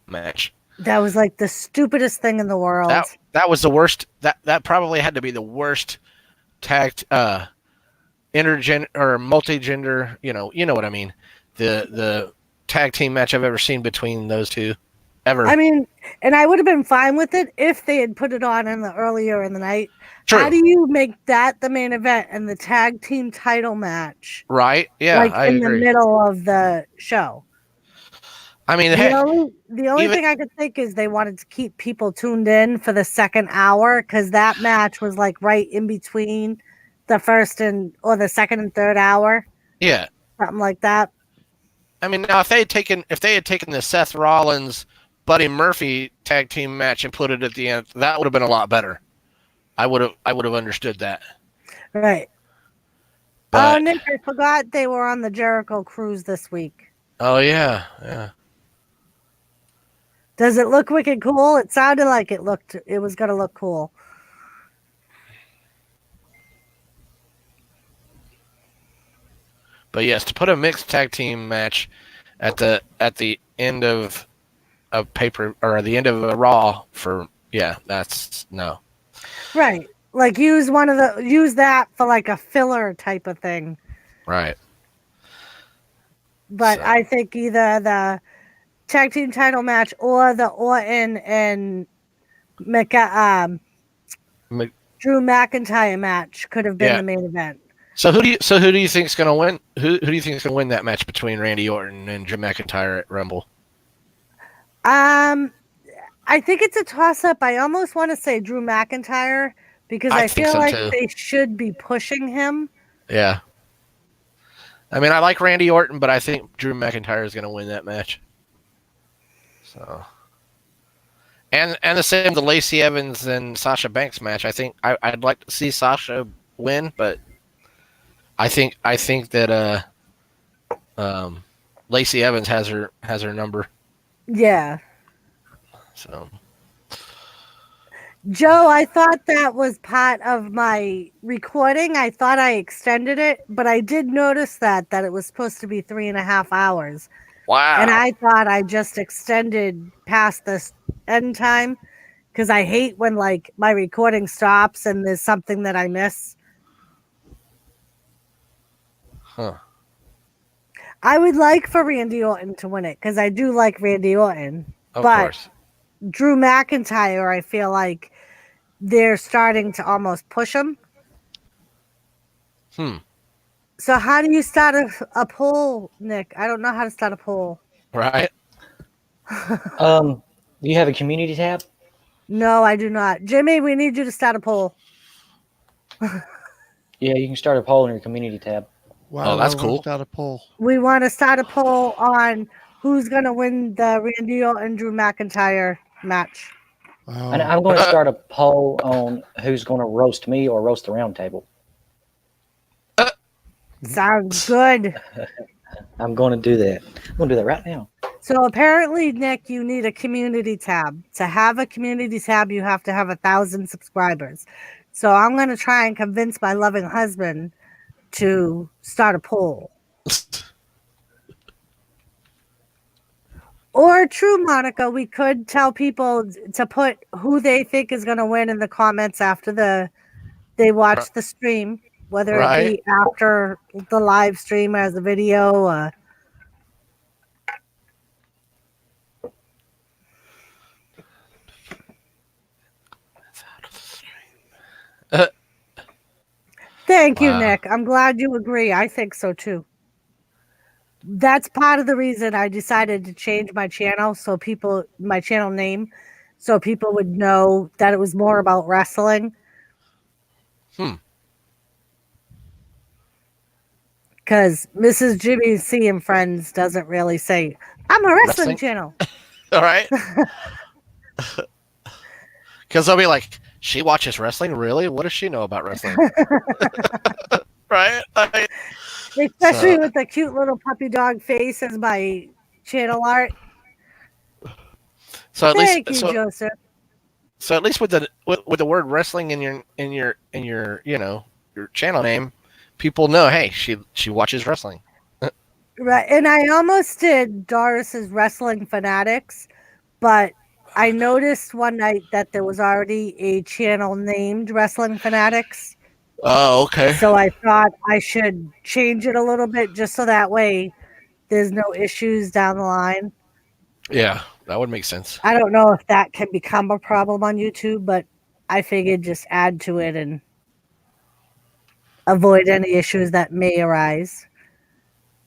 G: match.
A: That was like the stupidest thing in the world.
G: That was the worst. That probably had to be the worst tag intergender or multi-gender. You know what I mean. The tag team match I've ever seen between those two, ever.
A: I mean, and I would have been fine with it if they had put it on earlier in the night.
G: True.
A: How do you make that the main event and the tag team title match?
G: Right? Yeah,
A: like
G: I
A: in
G: agree.
A: the middle of the show.
G: I mean,
A: The only thing I could think is they wanted to keep people tuned in for the second hour because that match was like right in between the the second and third hour.
G: Yeah.
A: Something like that.
G: I mean, now if they had taken the Seth Rollins Buddy Murphy tag team match and put it at the end, that would have been a lot better. I would have understood that.
A: Right.
G: But,
A: oh, Nick, I forgot they were on the Jericho cruise this week.
G: Oh yeah, yeah.
A: Does it look wicked cool? It sounded like it was going to look cool.
G: But yes, to put a mixed tag team match at the end of a paper or the end of a Raw that's no.
A: Right. Like use that for like a filler type of thing.
G: Right.
A: But
G: So.
A: I think either the tag team title match or the Orton and Drew McIntyre match could have been the main event.
G: So who do you think's going to win? Who do you think's going to win that match between Randy Orton and Drew McIntyre at Rumble?
A: I think it's a toss up. I almost want to say Drew McIntyre because I
G: think
A: feel
G: so,
A: like
G: too.
A: they should be pushing him.
G: Yeah. I mean, I like Randy Orton, but I think Drew McIntyre is going to win that match. So, And the same the Lacey Evans and Sasha Banks match. I think I'd like to see Sasha win, but I think that Lacey Evans has her number.
A: Yeah.
G: So
A: Joe, I thought that was part of my recording. I thought I extended it, but I did notice that it was supposed to be 3.5 hours.
G: wow.
A: And I thought I just extended past this end time because I hate when like my recording stops and there's something that I miss.
G: Huh.
A: I would like for Randy Orton to win it because I do like Randy Orton.
G: Of
A: But
G: course.
A: Drew McIntyre, I feel like they're starting to almost push him. So how do you start a poll, Nick? I don't know how to start a poll.
G: Right.
E: Do you have a community tab?
A: No, I do not. Jimmy, we need you to start a poll.
E: Yeah, you can start a poll in your community tab.
B: Wow,
G: Oh, that's
B: I
G: cool.
B: lost out a poll.
A: We want to start a poll on who's going to win the Randy Orton and Drew McIntyre match.
B: Wow.
E: And I'm going to start a poll on who's going to roast me or roast the round table.
A: Sounds good.
E: I'm going to do that. I'm going to do that right now.
A: So apparently, Nick, you need a community tab. To have a community tab, you have to have 1,000 subscribers. So I'm going to try and convince my loving husband to start a poll. Or true, Monica, we could tell people to put who they think is going to win in the comments after they watch the stream, whether it be after the live stream as a video. Thank you, Nick. I'm glad you agree. I think so too. That's part of the reason I decided to change my channel my channel name, so people would know that it was more about wrestling. Because Mrs. Jimmy C and Friends doesn't really say, I'm a wrestling channel.
G: All right. Because they'll be like, she watches wrestling? Really? What does she know about wrestling? Right?
A: Especially with the cute little puppy dog face as my channel art.
G: So at
A: Thank
G: least,
A: you, Joseph.
G: So at least with the word wrestling in your your channel name, people know, hey, she watches wrestling.
A: Right. And I almost did Doris's Wrestling Fanatics, but I noticed one night that there was already a channel named Wrestling Fanatics.
G: Oh, okay.
A: So I thought I should change it a little bit just so that way there's no issues down the line.
G: Yeah, that would make sense.
A: I don't know if that can become a problem on YouTube, but I figured just add to it and avoid any issues that may arise.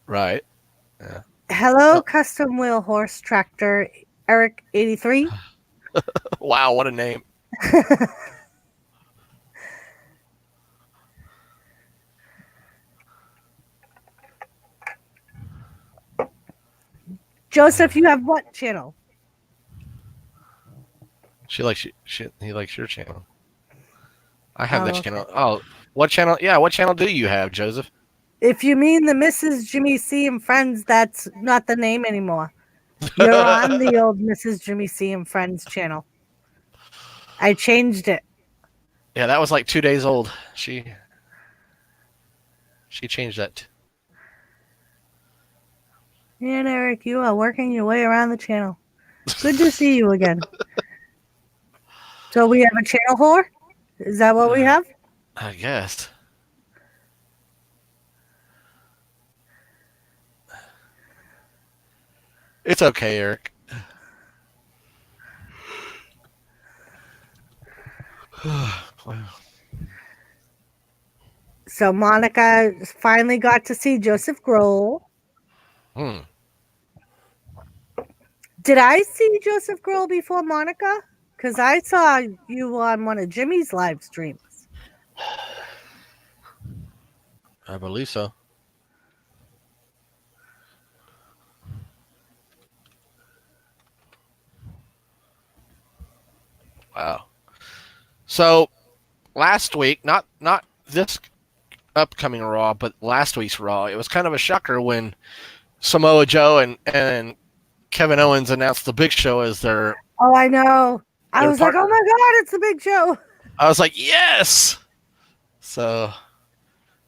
G: Right. Yeah.
A: Hello, Custom Wheel Horse Tractor Eric 83.
G: Wow, what a name.
A: Joseph, you have what channel?
G: He likes your channel. I have that
A: okay.
G: channel. Oh, what channel? Yeah, what channel do you have, Joseph?
A: If you mean the Mrs. Jimmy C and Friends, that's not the name anymore. You're on the old Mrs. Jimmy C and Friends channel. I changed it.
G: Yeah, that was like 2 days old. She changed that.
A: And Eric, you are working your way around the channel. Good to see you again. So we have a channel whore? Is that what we have?
G: I guess. It's okay, Eric. Wow.
A: So Monica finally got to see Joseph Grohl. Did I see Joseph Grohl before Monica? Because I saw you on one of Jimmy's live streams.
G: I believe so. Wow. So last week, not this upcoming Raw, but last week's Raw, it was kind of a shocker when Samoa Joe and Kevin Owens announced the Big Show as their
A: Oh, I know. I was like,
G: partner.
A: oh my God, it's the Big Show.
G: I was like, yes. So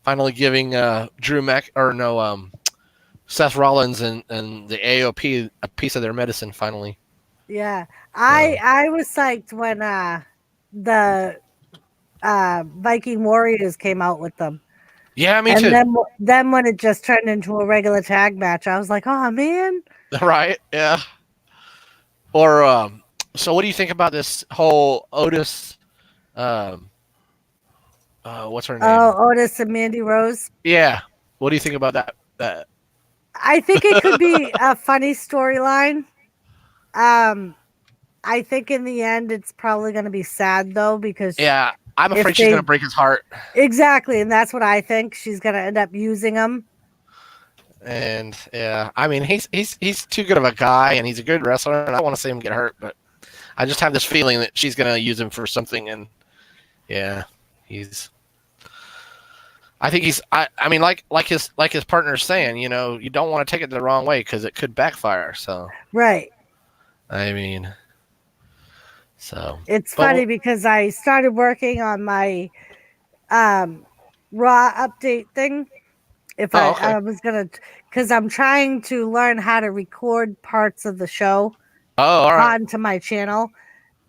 G: finally giving Seth Rollins and the AOP a piece of their medicine finally.
A: Yeah. I was psyched when the Viking Warriors came out with them.
G: Yeah, me
A: And
G: too.
A: then when it just turned into a regular tag match, I was like, oh man.
G: Right? Yeah. Or so what do you think about this whole Otis what's her name?
A: Oh, Otis and Mandy Rose.
G: Yeah. What do you think about that?
A: I think it could be a funny storyline. I think in the end it's probably going to be sad though because
G: Yeah, I'm afraid she's going to break his heart.
A: Exactly, and that's what I think. She's going to end up using him.
G: And yeah, I mean he's too good of a guy and he's a good wrestler and I don't want to see him get hurt, but I just have this feeling that she's going to use him for something and yeah, I think I mean like his partner's saying, you know, you don't want to take it the wrong way cuz it could backfire, so.
A: Right.
G: I mean, so
A: it's funny because I started working on my Raw update thing. I was gonna, because I'm trying to learn how to record parts of the show
G: all right.
A: onto my channel,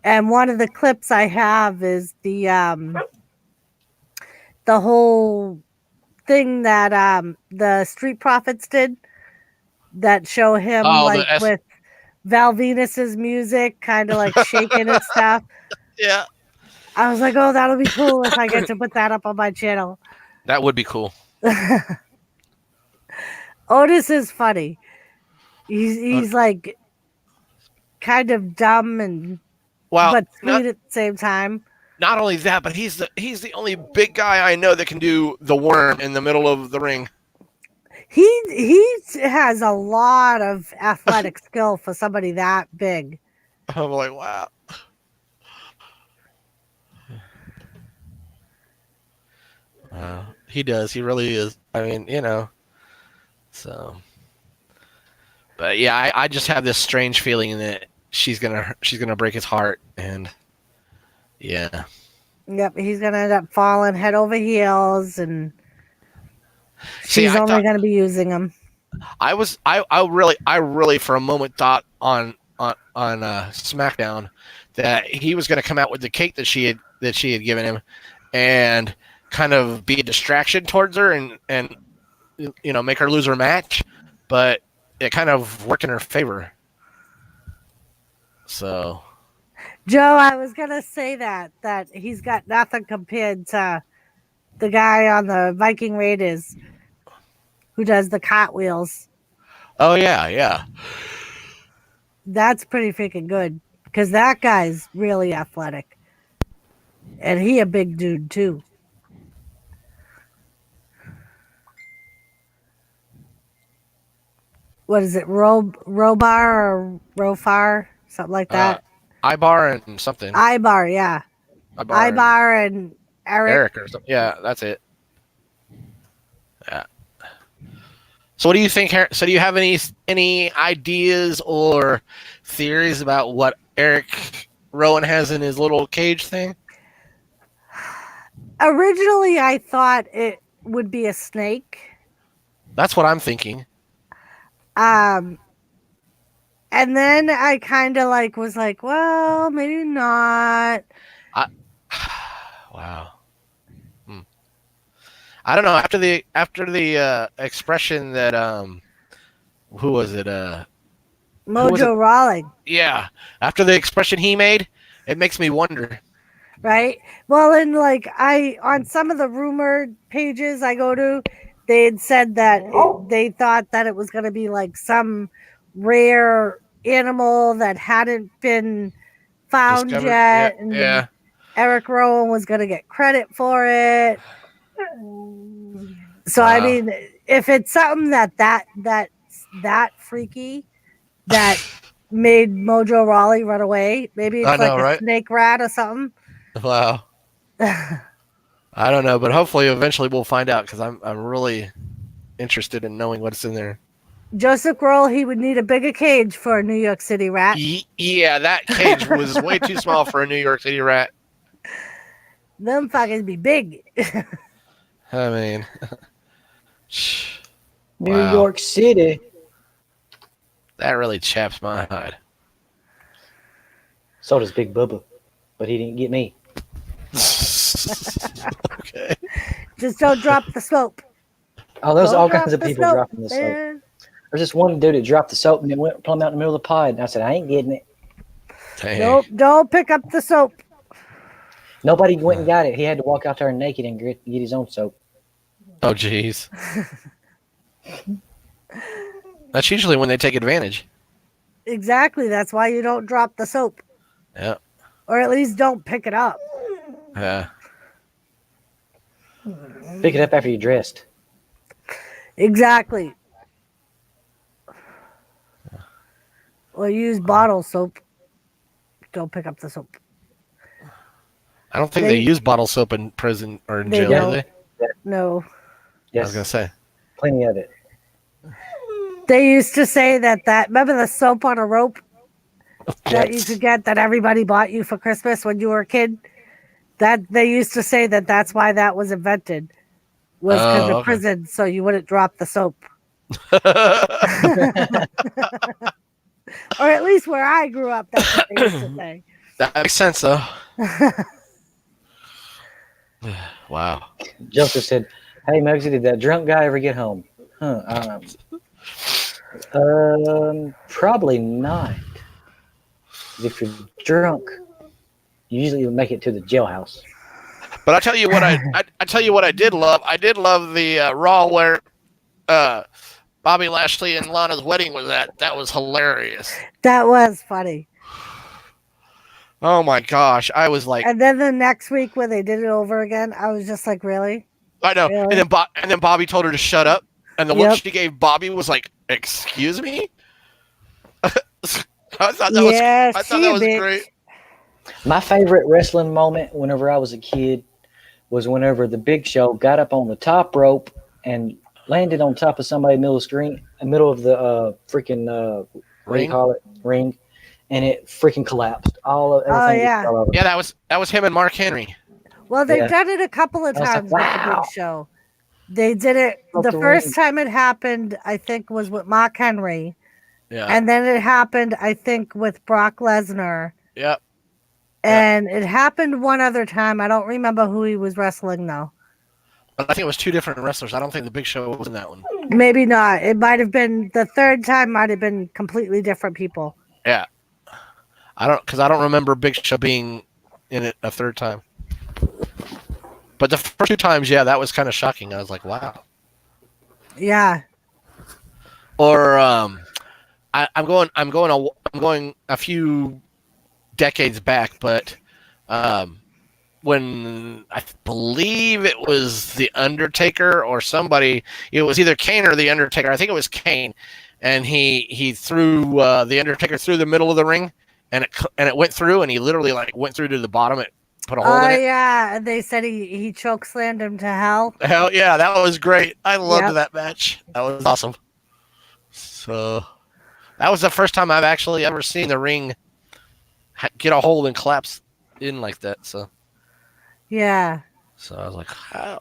A: and one of the clips I have is the whole thing that the Street Profits did that show him with Val Venus's music, kind of like shaking and stuff.
G: Yeah.
A: I was like, oh, that'll be cool if I get to put that up on my channel.
G: That would be cool.
A: Otis is funny. He's like kind of dumb but sweet at the same time.
G: Not only that, but he's the only big guy I know that can do the worm in the middle of the ring.
A: He has a lot of athletic skill for somebody that big.
G: I'm like, wow. He does. He really is. I mean, you know. So, but yeah, I just have this strange feeling that she's gonna break his heart, and yeah.
A: Yep, he's gonna end up falling head over heels, and she's only gonna be using him.
G: I really for a moment thought on SmackDown that he was gonna come out with the cake that she had given him, and kind of be a distraction towards her and you know, make her lose her match, but it kind of worked in her favor. So,
A: Joe, I was gonna say that he's got nothing compared to the guy on the Viking Raiders who does the cartwheels.
G: Oh yeah.
A: That's pretty freaking good because that guy's really athletic, and he a big dude too. What is it, Robar or Rofar, something like that?
G: Ibar and something.
A: Ibar, yeah. Ibar and Eric
G: or something. Yeah, that's it. Yeah. So what do you think? So do you have any ideas or theories about what Eric Rowan has in his little cage thing?
A: Originally, I thought it would be a snake.
G: That's what I'm thinking.
A: And then I kind of was like, well, maybe not.
G: Wow. I don't know. After the expression that who was it?
A: Mojo Rawling.
G: Yeah. After the expression he made, it makes me wonder.
A: Right. Well, and on some of the rumored pages I go to, they had said that they thought that it was going to be like some rare animal that hadn't been found
G: Discovered
A: yet.
G: Yeah.
A: And Eric Rowan was going to get credit for it. So, I mean, if it's something that's that freaky, that made Mojo Rawley run away. Maybe it's
G: I
A: like
G: know,
A: a
G: right?
A: snake rat or something.
G: Wow. I don't know, but hopefully eventually we'll find out because I'm really interested in knowing what's in there.
A: Joseph Grohl, he would need a bigger cage for a New York City rat.
G: Yeah, that cage was way too small for a New York City rat.
A: Them fuckers be big.
G: I mean,
E: New
G: wow.
E: York City.
G: That really chaps my hide.
E: So does Big Bubba, but he didn't get me.
G: Okay.
A: Just don't drop the soap.
E: Oh, there's
A: Don't
E: all
A: drop
E: kinds of
A: the
E: people
A: soap,
E: dropping the soap.
A: man.
E: There's this one dude that dropped the soap and it went plumb out in the middle of the pod. And I said, I ain't getting it.
G: Dang.
A: Nope, don't pick up the soap.
E: Nobody went and got it. He had to walk out there naked and get his own soap.
G: Oh, jeez. That's usually when they take advantage.
A: Exactly. That's why you don't drop the soap.
G: Yeah.
A: Or at least don't pick it up.
G: Yeah.
E: Pick it up after you're dressed.
A: Exactly. Or use bottle soap. Don't pick up the soap.
G: I don't think they use bottle soap in prison or in
A: They
G: jail,
A: don't.
G: do they?
A: No.
E: Yes.
G: I was going to say.
E: Plenty of it.
A: They used to say that remember the soap on a rope that you could get that everybody bought you for Christmas when you were a kid? That they used to say that that's why that was invented. Was because of
G: okay.
A: prison, so you wouldn't drop the soap. Or at least where I grew up, that's what they used to say.
G: That makes sense, though. Wow.
E: Joseph said, hey, Muggsy, did that drunk guy ever get home? Probably not. If you're drunk, you usually make it to the jailhouse.
G: But I tell you what, I tell you what I did love. I did love the Raw where Bobby Lashley and Lana's wedding was at. That was hilarious.
A: That was funny.
G: Oh my gosh, I was like,
A: And then the next week when they did it over again, I was just like, really?
G: I know.
A: Really?
G: And then Bobby told her to shut up, and the look
A: Yep.
G: she gave Bobby was like, "Excuse me." I thought that
A: Yeah,
G: was
A: bitch.
G: great.
E: My favorite wrestling moment whenever I was a kid was whenever the Big Show got up on the top rope and landed on top of somebody in the middle of the freaking what do you
G: Ring?
E: call it? Ring. And it freaking collapsed. Everything just
A: yeah.
E: fell over.
G: Yeah, that was him and Mark Henry.
A: Well, they've
E: Yeah.
A: done it a couple of
E: I was like,
A: times with the
E: wow.
A: Big Show. They did it
E: Broke
A: the
E: the
A: first
E: ring.
A: time it happened, I think, was with Mark Henry.
G: Yeah.
A: And then it happened, I think, with Brock Lesnar.
G: Yep.
A: And it happened one other time. I don't remember who he was wrestling, though.
G: But I think it was two different wrestlers. I don't think the Big Show was in that one.
A: Maybe not. It might have been the third time, might have been completely different people.
G: Yeah. I don't remember Big Show being in it a third time. But the first two times, yeah, that was kind of shocking. I was like, wow.
A: Yeah.
G: Or I'm going a few decades back, but when I believe it was the Undertaker or somebody, it was either Kane or the Undertaker. I think it was Kane, and he threw the Undertaker through the middle of the ring, and it went through, and he literally like went through to the bottom. It put a hole in it.
A: Yeah. And they said he choke slammed him to hell.
G: Hell yeah, that was great. I loved
A: Yep.
G: that match. That was awesome. So that was the first time I've actually ever seen the ring get a hold and collapse in like that. So
A: Yeah.
G: I was like, how?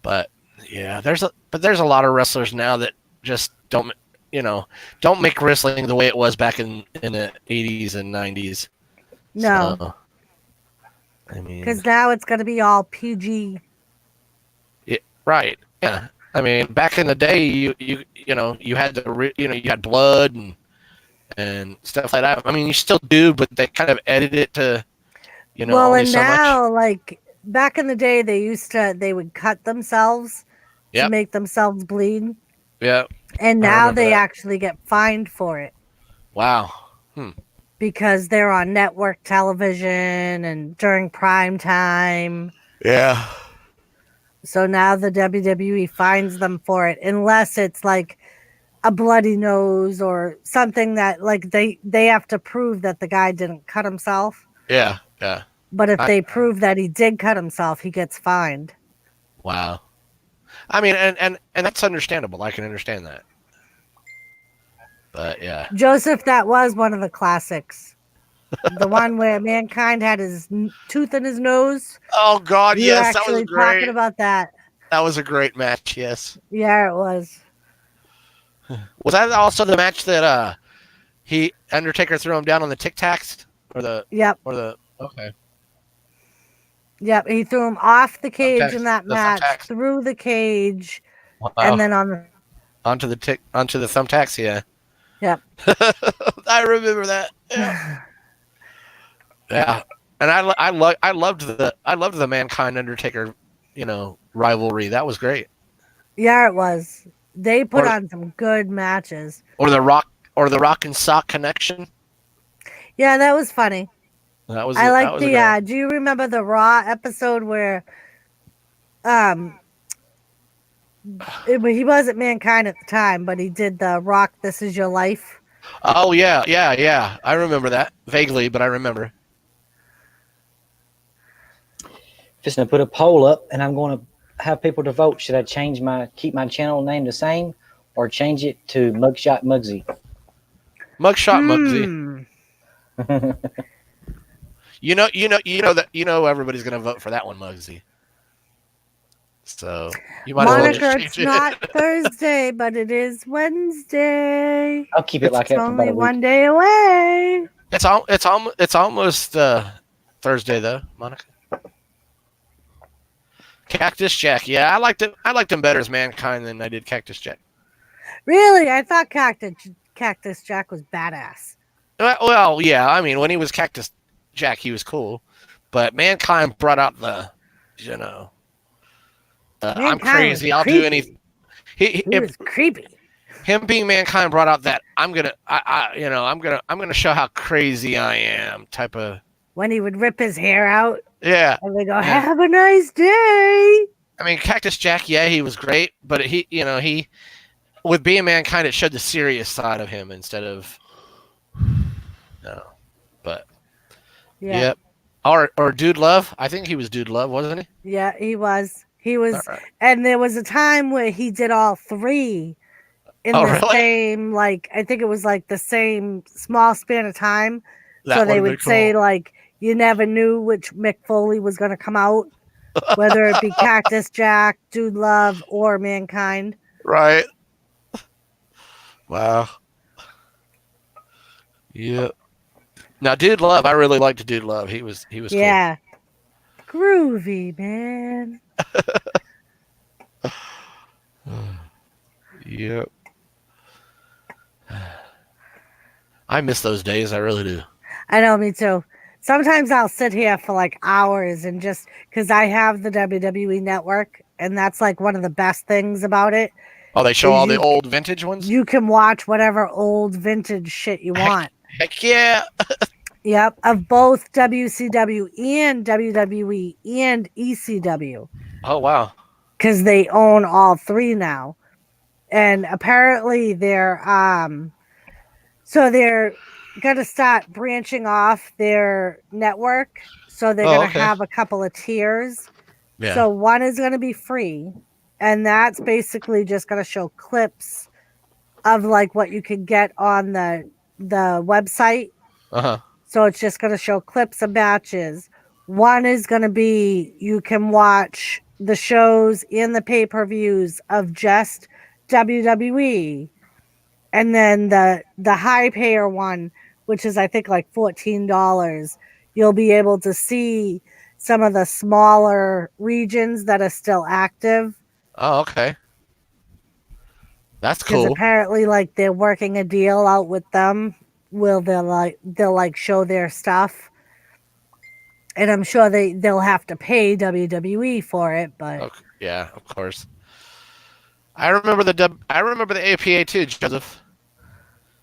G: But yeah, there's a lot of wrestlers now that just don't make wrestling the way it was back in the 80s and 90s.
A: No.
G: So, I mean,
A: Because now it's going to be all PG.
G: right. Yeah. I mean, back in the day, you had you had blood and stuff like that. I mean, you still do, but they kind of edit it to,
A: Well,
G: only
A: and
G: so much.
A: now, like back in the day, they would cut themselves to
G: Yep.
A: make themselves bleed,
G: Yeah.
A: and
G: I
A: now
G: remember
A: they
G: that.
A: actually get fined for it
G: Wow.
A: because they're on network television and during prime time.
G: Yeah.
A: So now the WWE fines them for it, unless it's like a bloody nose or something that like they have to prove that the guy didn't cut himself.
G: Yeah.
A: But if they prove that he did cut himself, he gets fined.
G: Wow. I mean, and that's understandable. I can understand that. But yeah.
A: Joseph, that was one of the classics. The one where Mankind had his tooth in his nose.
G: Oh God,
A: We were
G: yes, that was
A: actually
G: great.
A: talking about that.
G: That was a great match. Yes.
A: Yeah, it was.
G: Was that also the match that Undertaker threw him down on the Tic Tacs
A: Yep.
G: okay.
A: Yep, he threw him off the cage
G: Thumbtacks,
A: in that
G: the
A: match,
G: thumbtacks.
A: through the cage,
G: Wow.
A: and then on the
G: onto the thumbtacks. Yeah.
A: Yep.
G: I remember that. Yeah. Yeah. And I loved the Mankind Undertaker, rivalry. That was great.
A: Yeah, it was. They put on some good matches.
G: Or the Rock and Sock connection.
A: Yeah, that was funny.
G: That was.
A: I like
G: great.
A: do you remember the Raw episode where he wasn't Mankind at the time, but he did the Rock This Is Your Life?
G: Oh yeah. I remember that vaguely, but I remember.
E: Just gonna put a poll up, and I'm going to have people to vote. Should I keep my channel name the same, or change it to Mugshot Mugsy?
G: Muggsy. Everybody's gonna vote for that one, Muggsy. So you might
A: Monica,
G: as
A: it's not Thursday, but it is Wednesday.
E: I'll keep it like that
A: It's
E: for about
A: only
E: a week.
A: one day away.
G: It's almost Thursday though, Monica. Cactus Jack, yeah, I liked him better as Mankind than I did Cactus Jack.
A: Really? I thought Cactus Jack was badass.
G: Well, yeah, I mean, when he was Cactus Jack, he was cool, but Mankind brought out the, I'm crazy, I'll do anything.
A: He was creepy.
G: Him being Mankind brought out that I'm gonna show how crazy I am type of.
A: When he would rip his hair out.
G: Yeah.
A: And they go, have a nice day.
G: I mean, Cactus Jack, yeah, he was great, but he with being Mankind, it showed the serious side of him instead of but
A: yeah.
G: Or Dude Love. I think he was Dude Love, wasn't he?
A: Yeah, he was. He was,
G: right.
A: And there was a time where he did all three in the same, like, I think it was like the same small span of time. So they would say, like, you never knew which Mick Foley was going to come out, whether it be Cactus Jack, Dude Love, or Mankind.
G: Right. Wow. Yep. Now, Dude Love, I really liked Dude Love. He was
A: yeah. Cool. Groovy, man.
G: Yep. I miss those days. I really do.
A: I know, me too. Sometimes I'll sit here for like hours and just because I have the WWE network, and that's like one of the best things about it.
G: Oh, they show all the old vintage ones?
A: You can watch whatever old vintage shit you want.
G: Heck yeah.
A: Yep, of both WCW and WWE and ECW.
G: Oh, wow.
A: Because they own all three now. And apparently they're going to start branching off their network. So they're going to have a couple of tiers. Yeah. So one is going to be free. And that's basically just going to show clips of like what you can get on the website.
G: Uh-huh.
A: So it's just going to show clips of matches. One is going to be you can watch the shows and the pay-per-views of just WWE. And then the high payer one, which is I think like $14, you'll be able to see some of the smaller regions that are still active.
G: Oh, okay. That's cool.
A: Because apparently, like, they're working a deal out with them. They'll show their stuff, and I'm sure they'll have to pay WWE for it. But
G: okay. Yeah, of course. I remember the APA too, Joseph.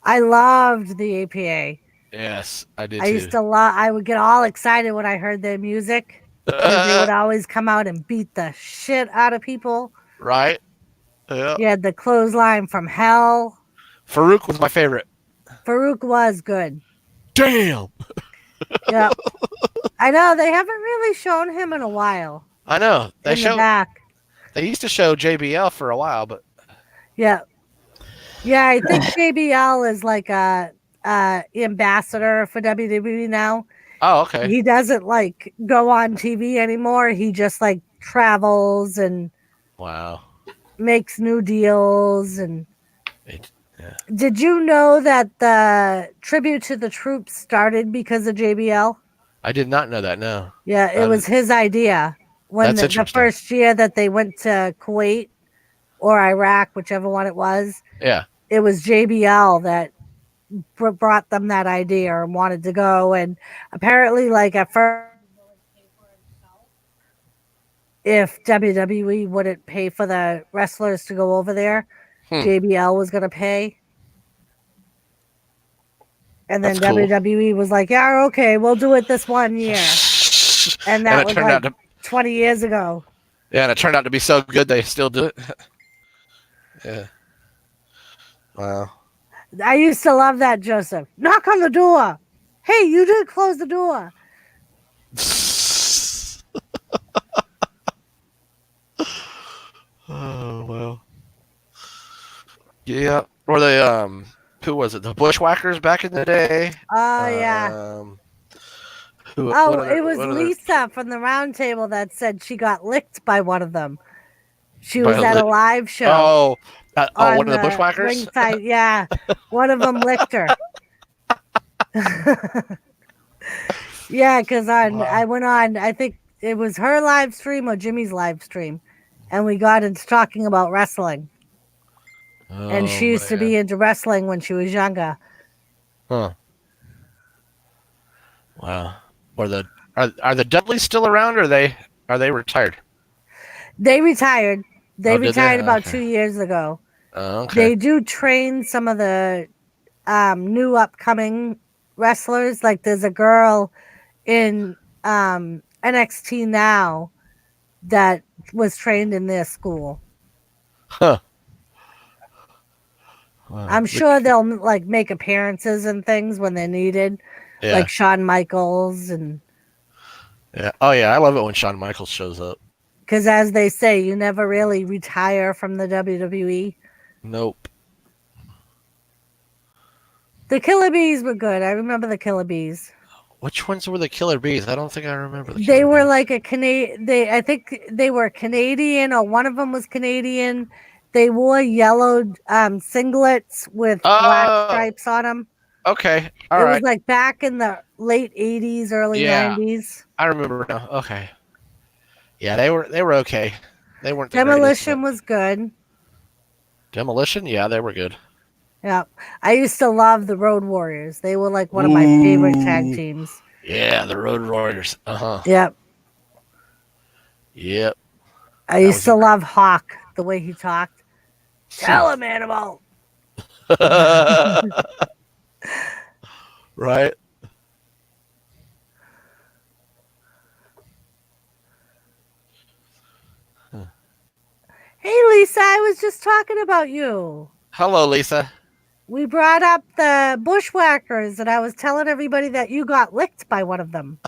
A: I loved the APA.
G: Yes, I did.
A: I used to I would get all excited when I heard their music because they would always come out and beat the shit out of people.
G: Right. Yeah.
A: You had the clothesline from hell.
G: Farouk was my favorite.
A: Farouk was good.
G: Damn.
A: Yeah. I know they haven't really shown him in a while.
G: I know.
A: In the back.
G: They used to show JBL for a while, but
A: Yeah. Yeah, I think JBL is like a ambassador for WWE now.
G: oh, okay.
A: He doesn't like go on TV anymore. He just like travels and
G: Wow.
A: makes new deals. And
G: Yeah.
A: did you know that the tribute to the troops started because of JBL?
G: I did not know that. No.
A: Yeah, it was his idea when
G: That's
A: the
G: interesting.
A: first year that they went to Kuwait or Iraq, whichever one it was.
G: Yeah.
A: It was JBL that brought them that idea and wanted to go. And apparently, like at first, if WWE wouldn't pay for the wrestlers to go over there, JBL was going to pay. And then
G: That's cool.
A: WWE was like, yeah, okay, we'll do it this one year. And that was like 20 years ago.
G: Yeah, and it turned out to be so good they still do it. Yeah. Wow.
A: I used to love that, Joseph. Knock on the door. Hey, you did close the door.
G: Oh well. Yeah. Or the who was it? The Bushwhackers back in the day.
A: Oh yeah. It was Lisa from the round table that said she got licked by one of them. She was at a live show.
G: One of the Bushwhackers?
A: Ringside, yeah. One of them licked her. Yeah, because I went on, I think it was her live stream or Jimmy's live stream, and we got into talking about wrestling. And she used to be into wrestling when she was younger.
G: Huh. Wow. Are the Dudleys still around, or are they retired?
A: They retired. They retired about
G: Okay.
A: 2 years ago.
G: Okay.
A: They do train some of the new upcoming wrestlers. Like there's a girl in NXT now that was trained in their school.
G: Huh. Wow.
A: I'm sure they'll like make appearances and things when they're needed.
G: Yeah.
A: Like Shawn Michaels and
G: Yeah. Oh yeah, I love it when Shawn Michaels shows up.
A: because as they say, you never really retire from the WWE.
G: Nope.
A: The Killer Bees were good. I remember the Killer Bees.
G: Which ones were the Killer Bees? I don't think I remember.
A: They were like a Canadian. I think they were Canadian, or one of them was Canadian. They wore yellow singlets with black stripes on them.
G: Okay.
A: It was like back in the late 80s, early 90s.
G: I remember now. Okay. Yeah, they were okay. They weren't.
A: Demolition was good.
G: Demolition? Yeah, they were good.
A: Yeah. I used to love the Road Warriors. They were like one of my favorite tag teams.
G: Yeah, the Road Warriors. Uh-huh.
A: Yep.
G: Yep.
A: I used to love Hawk, the way he talked. Tell him, animal.
G: Right.
A: Hey, Lisa, I was just talking about you.
G: Hello, Lisa.
A: We brought up the Bushwhackers, and I was telling everybody that you got licked by one of them.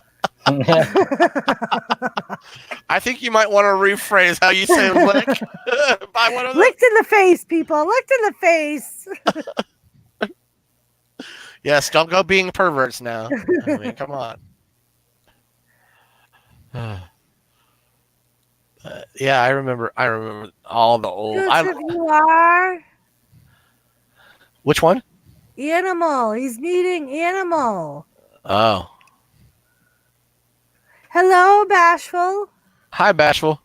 G: I think you might want to rephrase how you say lick. By one of them.
A: Licked in the face, people. Licked in the face.
G: Yes, don't go being perverts now. I mean, come on. Yeah, I remember all the old.
A: Joseph, you are
G: Which one?
A: Animal. He's meeting Animal.
G: Oh.
A: Hello, Bashful.
G: Hi, Bashful.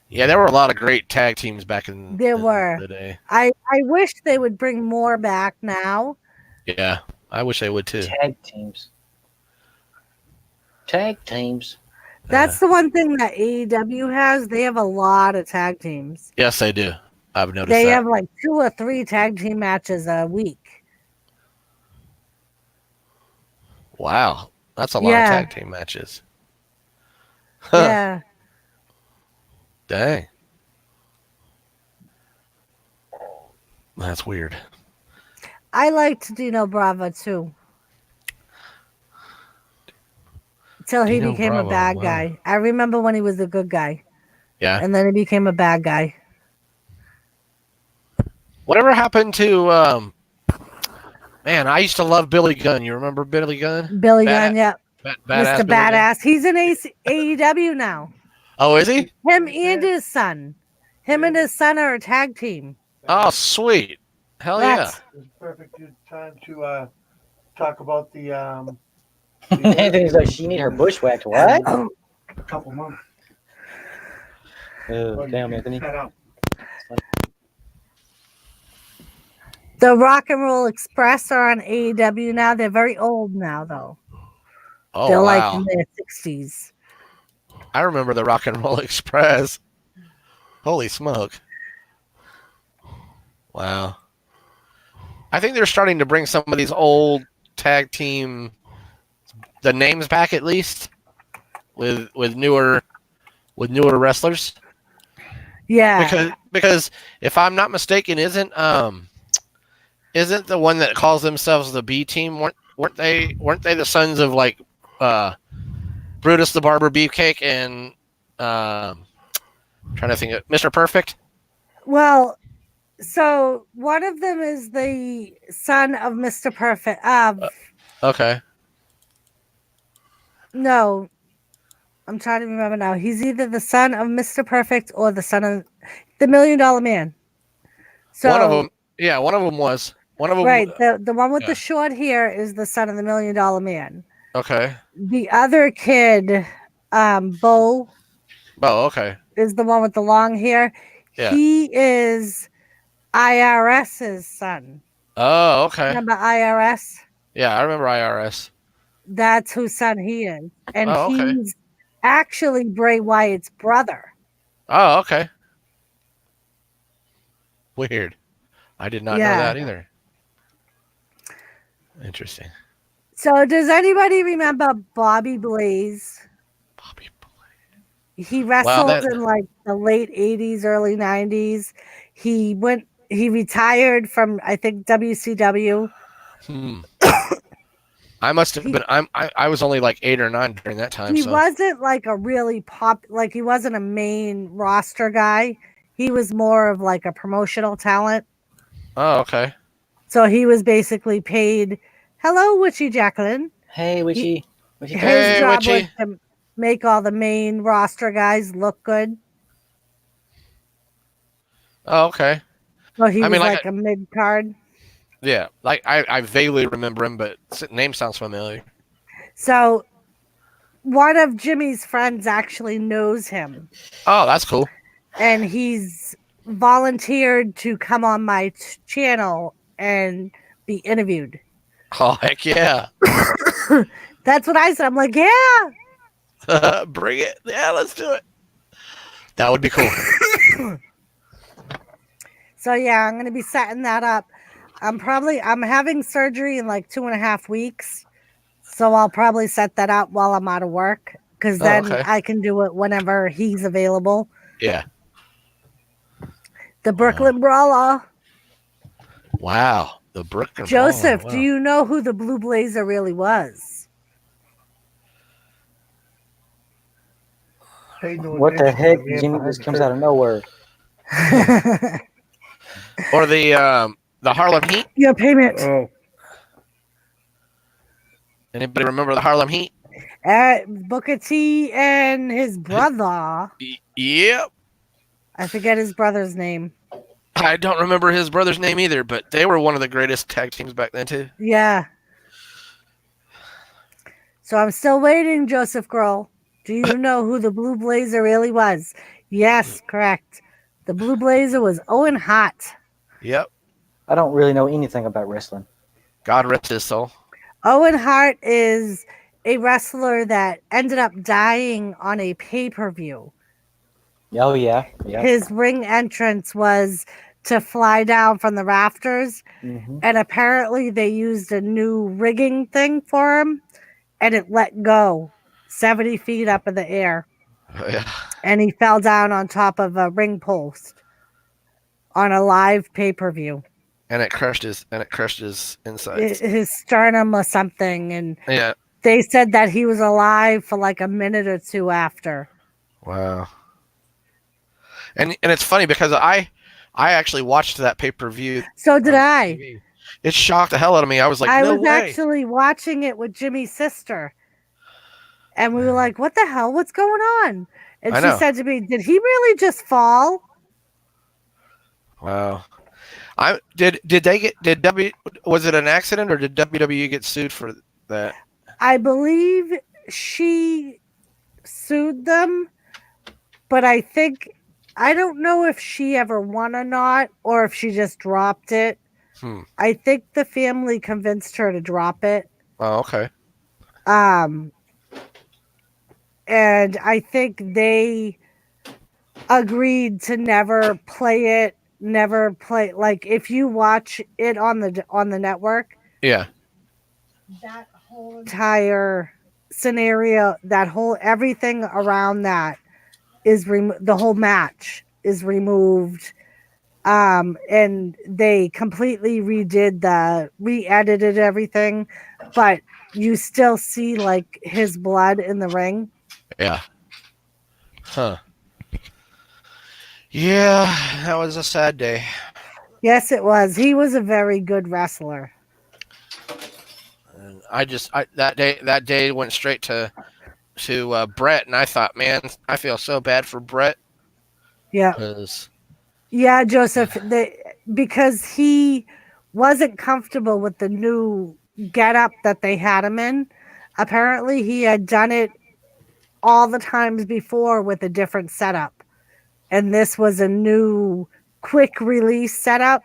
G: Yeah, there were a lot of great tag teams back in the day.
A: I wish they would bring more back now.
G: Yeah, I wish they would too.
E: Tag teams.
A: That's the one thing that AEW has. They have a lot of tag teams.
G: Yes, they do. I've noticed
A: They
G: that.
A: have like 2 or 3 tag team matches a week.
G: Wow, that's a lot of tag team matches.
A: Yeah.
G: Dang. That's weird.
A: I liked Dino Bravo too. Till he
G: Dino
A: became
G: Bravo,
A: a bad
G: wow.
A: guy. I remember when he was a good guy.
G: Yeah.
A: And then he became a bad guy.
G: Whatever happened to man? I used to love Billy Gunn. You remember Billy Gunn?
A: Billy Gunn, yeah.
G: Badass
A: Mr.
G: Billy Gunn.
A: Badass. He's in AEW now.
G: Oh, is he?
A: Him and his son. Him and his son are a tag team.
G: Oh, sweet. Hell yeah.
A: That's-
B: It's a perfect good time to talk about the
E: Anthony's like, she need her bushwhacked. What?
A: Oh,
B: a couple months.
E: Oh, damn, Anthony.
B: Set up.
A: the Rock and Roll Express are on AEW now. They're very old now, though.
G: Oh,
A: They're
G: wow.
A: like in their 60s.
G: I remember the Rock and Roll Express. Holy smoke. Wow. I think they're starting to bring some of these old tag team the names back at least with newer wrestlers.
A: Yeah.
G: Because if I'm not mistaken, isn't the one that calls themselves the B team weren't they the sons of like Brutus the Barber Beefcake and trying to think of Mr. Perfect?
A: Well, so one of them is the son of Mr. Perfect.
G: Okay.
A: No, I'm trying to remember now. He's either the son of Mr. Perfect or the son of the $1 Million Man. So
G: One of them, yeah, one of them was. One of them,
A: right. The one with
G: yeah.
A: the short hair is the son of the $1 Million Man.
G: Okay.
A: The other kid, Bo,
G: Oh, okay.
A: is the one with the long hair.
G: Yeah.
A: He is IRS's son.
G: Oh, okay.
A: Remember IRS?
G: Yeah, I remember IRS.
A: That's whose son he is. And
G: Oh, okay.
A: he's actually Bray Wyatt's brother.
G: Oh, okay. Weird. I did not know
A: Yeah.
G: that either. Interesting.
A: So does anybody remember Bobby Blaze?
G: Bobby Blaze.
A: He wrestled
G: that-
A: in like the late 80s, early 90s. He retired from, I think, WCW.
G: I must have been. I was only like 8 or 9 during that time.
A: He
G: So
A: wasn't like a really he wasn't a main roster guy. He was more of like a promotional talent.
G: oh, okay.
A: So he was basically paid. Hello, Witchy Jacqueline.
E: Hey, Witchy. Witchy.
A: His
G: Hey,
A: job
G: Witchy.
A: was to make all the main roster guys look good.
G: Oh, okay.
A: So he
G: I
A: was
G: mean,
A: like a mid card.
G: Yeah, like I vaguely remember him, but name sounds familiar.
A: So one of Jimmy's friends actually knows him,
G: Oh, that's cool.
A: and he's volunteered to come on my channel and be interviewed.
G: Oh, heck yeah.
A: That's what I said. I'm like, yeah.
G: Bring it. Yeah, let's do it. That would be cool.
A: So yeah, I'm gonna be setting that up. I'm having surgery in like 2.5 weeks. So I'll probably set that up while I'm out of work. Because then
G: okay.
A: I can do it whenever he's available.
G: Yeah.
A: The Brooklyn Brawler.
G: Wow. The Brooklyn
A: Joseph,
G: Brawler,
A: do you know who the Blue Blazer really was?
B: Paid no
E: What the
B: attention
E: heck?
B: to the man
E: Jimmy
B: behind
E: just
B: the
E: comes
B: curtain.
E: out of nowhere.
G: Or the Harlem Heat?
A: Your payment.
B: Oh,
G: Anybody remember the Harlem Heat?
A: Booker T and his brother.
G: Yep.
A: I forget his brother's name.
G: I don't remember his brother's name either, but they were one of the greatest tag teams back then too.
A: Yeah. So I'm still waiting, Joseph Grohl. Do you know who the Blue Blazer really was? Yes, correct. The Blue Blazer was Owen Hart.
G: Yep.
E: I don't really know anything about wrestling.
G: God rest his soul.
A: Owen Hart is a wrestler that ended up dying on a pay-per-view.
E: Oh, yeah. Yeah.
A: His ring entrance was to fly down from the rafters,
E: Mm-hmm.
A: and apparently they used a new rigging thing for him, and it let go 70 feet up in the air.
G: Yeah.
A: and he fell down on top of a ring post on a live pay-per-view.
G: And it crushed his insides.
A: His sternum or something, and
G: Yeah.
A: they said that he was alive for like a minute or two after.
G: Wow. And it's funny because I actually watched that pay-per-view.
A: So did I.
G: TV. It shocked the hell out of me. I was like,
A: I
G: no
A: was
G: way.
A: actually watching it with Jimmy's sister. And we were like, what the hell? What's going on? And
G: I
A: she
G: know.
A: said to me, did he really just fall?
G: Wow. Was it an accident or did WWE get sued for that?
A: I believe she sued them, but I don't know if she ever won or not, or if she just dropped it. I think the family convinced her to drop it.
G: Oh, okay.
A: And I think they agreed to never play like if you watch it on the network.
G: Yeah.
A: That whole entire scenario, everything around that is the whole match is removed. And they completely re-edited everything, but you still see like his blood in the ring.
G: Yeah. Huh. Yeah, that was a sad day.
A: Yes, it was. He was a very good wrestler.
G: And that day went straight to Brett, and I thought, man, I feel so bad for Brett.
A: Yeah. Yeah, Joseph, because he wasn't comfortable with the new getup that they had him in. Apparently, he had done it all the times before with a different setup. And this was a new quick release setup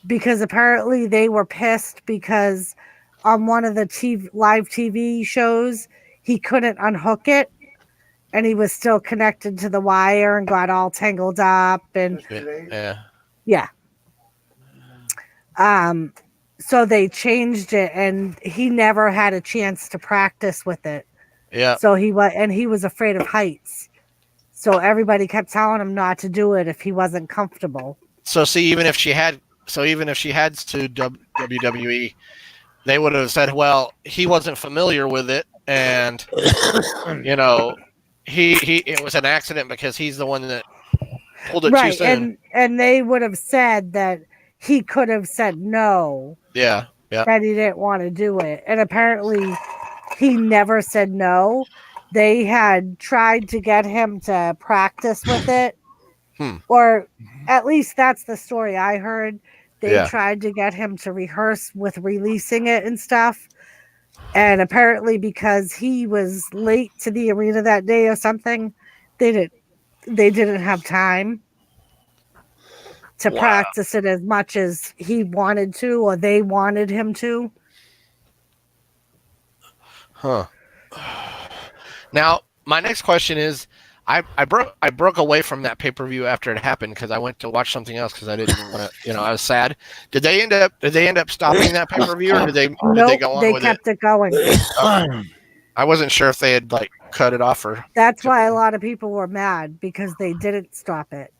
A: because apparently they were pissed because on one of the live TV shows, he couldn't unhook it. And he was still connected to the wire and got all tangled up. And yeah. So they changed it, and he never had a chance to practice with it.
G: Yeah.
A: So he was afraid of heights. So everybody kept telling him not to do it if he wasn't comfortable.
G: So see, even if she had sued WWE, they would have said, well, he wasn't familiar with it, and it was an accident because he's the one that pulled it too soon.
A: And they would have said that he could have said no.
G: Yeah.
A: That he didn't want to do it. And apparently he never said no. They had tried to get him to practice with it. Or at least that's the story I heard. They tried to get him to rehearse with releasing it and stuff. And apparently because he was late to the arena that day or something, they didn't have time to practice it as much as he wanted to, or they wanted him to.
G: Huh. Now, my next question is, I broke away from that pay-per-view after it happened because I went to watch something else because I didn't want to, I was sad. Did they end up stopping that pay-per-view, or did they go on
A: they
G: with
A: kept it going.
G: I wasn't sure if they had like cut it off or.
A: That's why a lot of people were mad because they didn't stop it.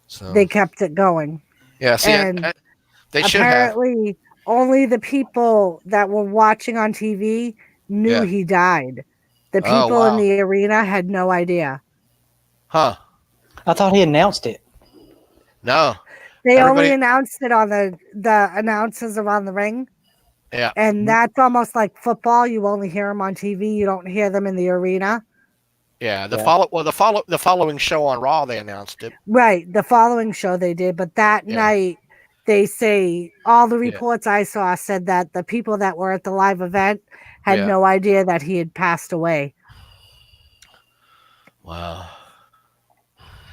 G: So
A: they kept it going.
G: Yeah, see,
A: and
G: they should have.
A: Apparently, only the people that were watching on TV knew he died. The people in the arena had no idea.
G: Huh.
E: I thought he announced it.
G: No.
A: They only announced it on the announcers around the ring.
G: Yeah.
A: And that's almost like football. You only hear them on TV. You don't hear them in the arena.
G: Yeah. The following show on Raw, they announced it.
A: Right. The following show they did. But that night, they say all the reports I saw said that the people that were at the live event had no idea that he had passed away.
G: Wow.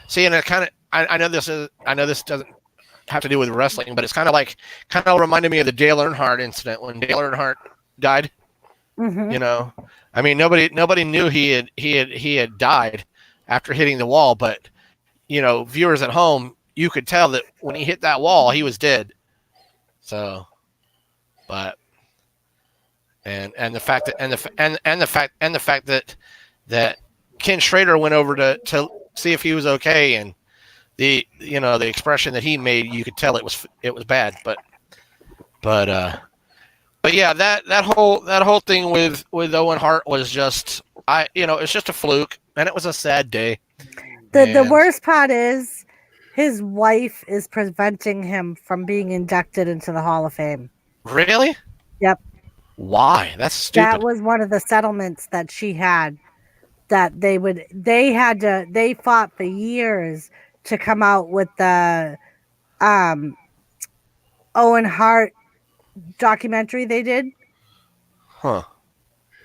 G: See, and it kind of, I know this doesn't have to do with wrestling, but it's kind of reminded me of the Dale Earnhardt incident when Dale Earnhardt died.
A: Mm-hmm.
G: I mean, nobody knew he had died after hitting the wall, but viewers at home, you could tell that when he hit that wall, he was dead. So, but and the fact that Ken Schrader went over to see if he was okay, and the expression that he made, you could tell it was bad. But yeah, that whole thing with Owen Hart was just it's just a fluke, and it was a sad day.
A: The worst part is his wife is preventing him from being inducted into the Hall of Fame.
G: Really?
A: Yep.
G: Why? That's stupid.
A: That was one of the settlements that she had, that they fought for years to come out with the Owen Hart documentary they did.
G: Huh.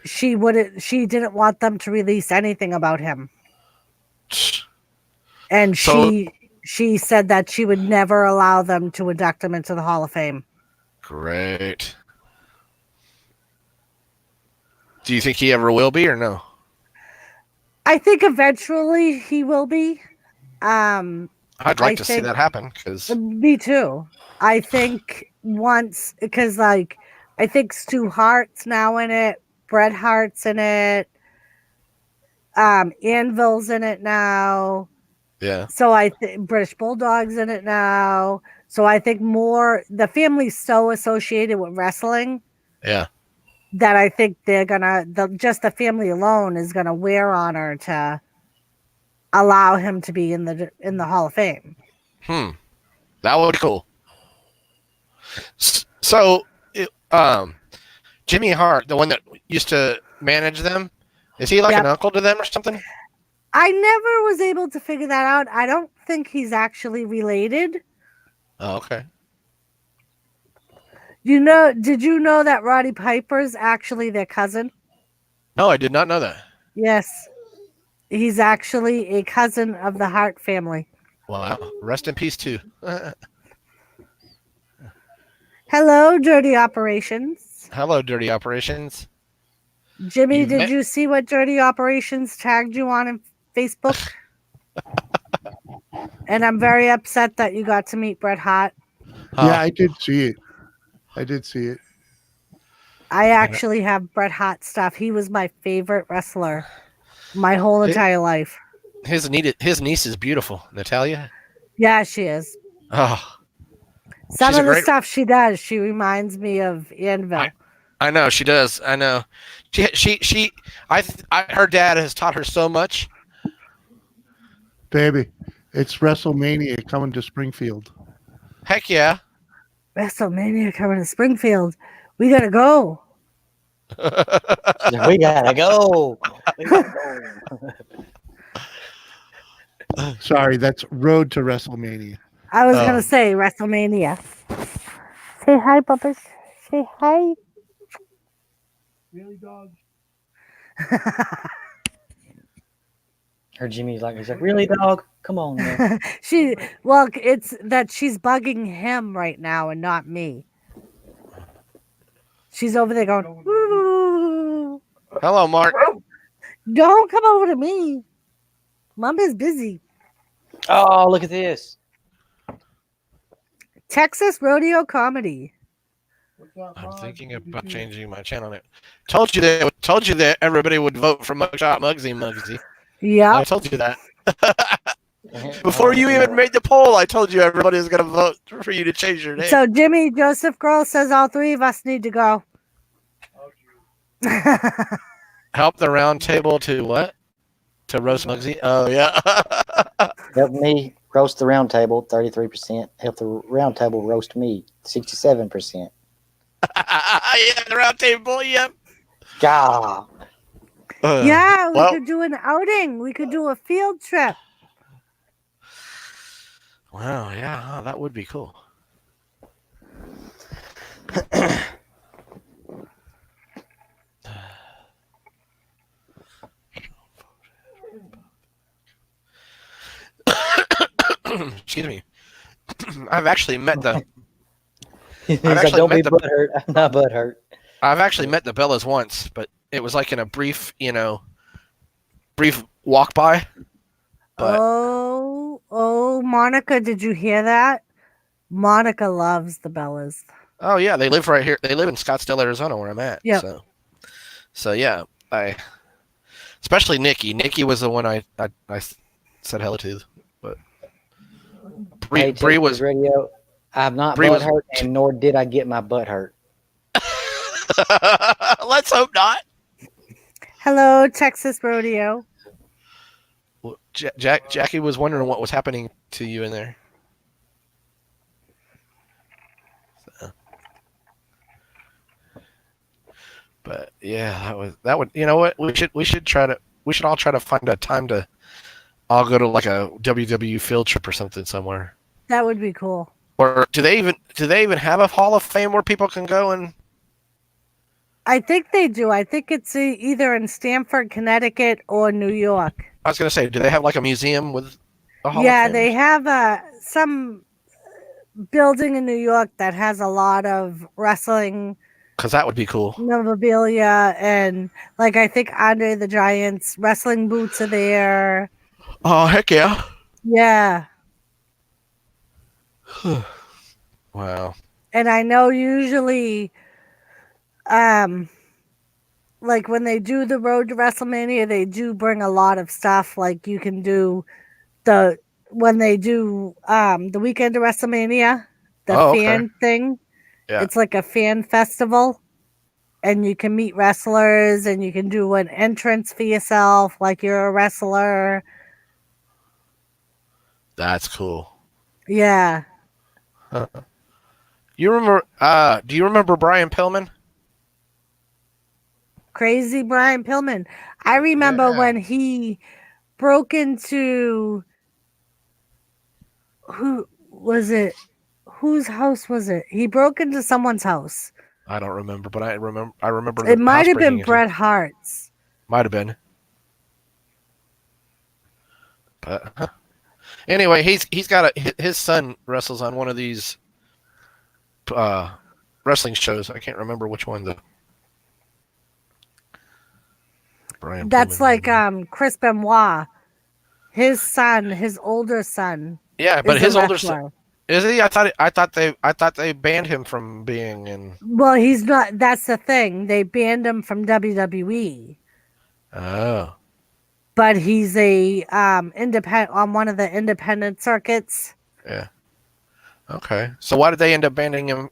A: She didn't want them to release anything about him. And she said that she would never allow them to induct him into the Hall of Fame.
G: Great. Do you think he ever will be or no?
A: I think eventually he will be.
G: I'd like to see that happen, because
A: me too. I think because I think Stu Hart's now in it, Bret Hart's in it, Anvil's in it now.
G: Yeah.
A: So I think British Bulldog's in it now. So I think the family's so associated with wrestling.
G: Yeah.
A: That I think they're just the family alone is gonna wear honor to allow him to be in the Hall of Fame.
G: That would be cool. So, Jimmy Hart, the one that used to manage them, is he like an uncle to them or something?
A: I never was able to figure that out. I don't think he's actually related.
G: Oh, okay.
A: Did you know that Roddy Piper's actually their cousin?
G: No, I did not know that.
A: Yes. He's actually a cousin of the Hart family.
G: Wow. Rest in peace, too.
A: Hello, Dirty Operations.
G: Hello, Dirty Operations.
A: Jimmy, did you see what Dirty Operations tagged you on in Facebook? And I'm very upset that you got to meet Bret Hart.
B: Yeah, I did see it.
A: I actually have Bret Hart stuff. He was my favorite wrestler my whole entire life.
G: His niece is beautiful, Natalia.
A: Yeah, she is.
G: Oh,
A: some of the stuff she does, she reminds me of Anvil.
G: I know she does. I know. Her dad has taught her so much.
B: Baby, it's WrestleMania coming to Springfield.
G: Heck yeah.
A: WrestleMania coming to Springfield. We gotta go.
E: We gotta go.
B: Sorry, that's Road to WrestleMania.
A: I was gonna say WrestleMania. Say hi, Bubba. Say hi.
B: Really, dog?
E: Her Jimmy's like, he's like, really, dog? Come on, man.
A: It's that she's bugging him right now and not me. She's over there going, "Woo."
G: Hello, Mark.
A: Don't come over to me. Mom is busy.
E: Oh, look at this.
A: Texas Rodeo Comedy.
G: I'm thinking about changing my channel name. Told you that everybody would vote for Mugshot Muggsy.
A: Yeah.
G: I told you that. Before you even made the poll, I told you everybody was going to vote for you to change your name.
A: So Jimmy Joseph Girl says all three of us need to go.
G: Help the round table to what? To roast Muggsy? Oh, yeah.
E: Help me roast the round table, 33%. Help the round table roast me, 67%.
G: Yeah, the round table, yep.
E: God.
A: Yeah, we could do an outing. We could do a field trip.
G: Wow, yeah, that would be cool. Excuse me. I've actually met the.
E: He's like, don't be butthurt. I'm not butthurt.
G: I've actually met the Bellas once, but it was like in a brief walk by. But
A: Oh, Monica, did you hear that? Monica loves the Bellas.
G: oh yeah, they live right here. They live in Scottsdale, Arizona, where I'm at.
A: Yep.
G: So yeah, especially Nikki. Nikki was the one I said hello to, but
E: Hey,
G: Bree was
E: Texas Radio. I'm not
G: Bree
E: butt
G: was.
E: hurt, and nor did I get my butt hurt.
G: Let's hope not.
A: Hello, Texas Rodeo.
G: Well, Jackie was wondering what was happening to you in there. So. But yeah, that would. You know what? We should all try to find a time to all go to like a WWE field trip or something somewhere.
A: That would be cool.
G: Or do they even have a Hall of Fame where people can go and?
A: I think they do. I think it's either in Stamford, Connecticut, or New York.
G: I was gonna say, do they have like a museum with a Hall of
A: Yeah,
G: Fame?
A: they have some building in New York that has a lot of wrestling
G: Because that would be cool.
A: memorabilia, and like I think Andre the Giant's wrestling boots are there.
G: Oh heck yeah!
A: Yeah.
G: Wow.
A: And I know usually like when they do the road to WrestleMania, they do bring a lot of stuff. Like you can do when they do the weekend of WrestleMania, the fan thing.
G: Yeah.
A: It's like a fan festival, and you can meet wrestlers, and you can do an entrance for yourself, like you're a wrestler.
G: That's cool.
A: Yeah.
G: You remember? Do you remember Brian Pillman?
A: Crazy Brian Pillman. I remember when he broke into who was it? Whose house was it? He broke into someone's house.
G: I don't remember, but I remember.
A: It might have been Bret Hart's.
G: Might have been. But anyway, he's got his son wrestles on one of these wrestling shows. I can't remember which one though. Brian
A: That's
G: Pillman.
A: like Chris Benoit. His son, his older son.
G: Yeah, but
A: is
G: his
A: a
G: older
A: wrestler.
G: son is he? I thought they banned him from being in.
A: Well, he's not. That's the thing. They banned him from WWE.
G: Oh.
A: But he's a independent on one of the independent circuits.
G: Yeah. Okay. So why did they end up banning him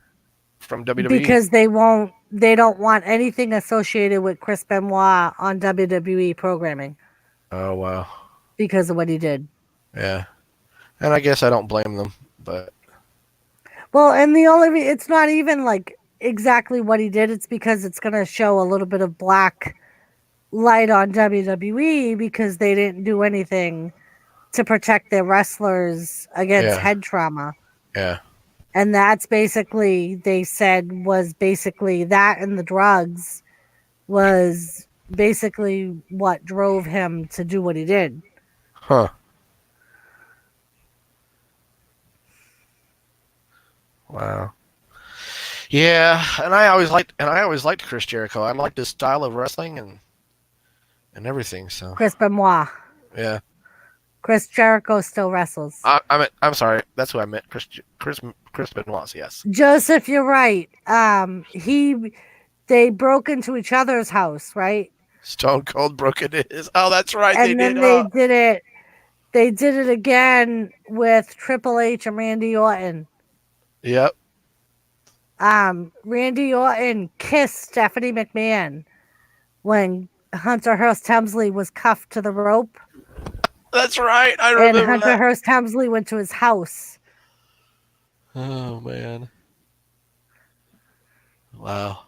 G: from WWE?
A: Because they don't want anything associated with Chris Benoit on WWE programming.
G: Oh wow.
A: Because of what he did.
G: Yeah. And I guess I don't blame them, but
A: well, and it's not even like exactly what he did. It's because it's going to show a little bit of black light on WWE because they didn't do anything to protect their wrestlers against head trauma.
G: Yeah.
A: And that's basically, they said, was basically that, and the drugs was basically what drove him to do what he did.
G: Huh. Wow. Yeah, and I always liked Chris Jericho. I liked his style of wrestling and everything. So
A: Chris Benoit.
G: Yeah.
A: Chris Jericho still wrestles.
G: I'm sorry. That's what I meant. Chris Benoit. Yes.
A: Joseph, you're right. They broke into each other's house, right?
G: Stone Cold broke into his. Oh, that's right.
A: And then they did it. They did it again with Triple H and Randy Orton.
G: Yep.
A: Randy Orton kissed Stephanie McMahon when Hunter Hearst Helmsley was cuffed to the rope.
G: That's right. I remember
A: and Hunter Hearst Helmsley went to his house.
G: Oh man! Wow.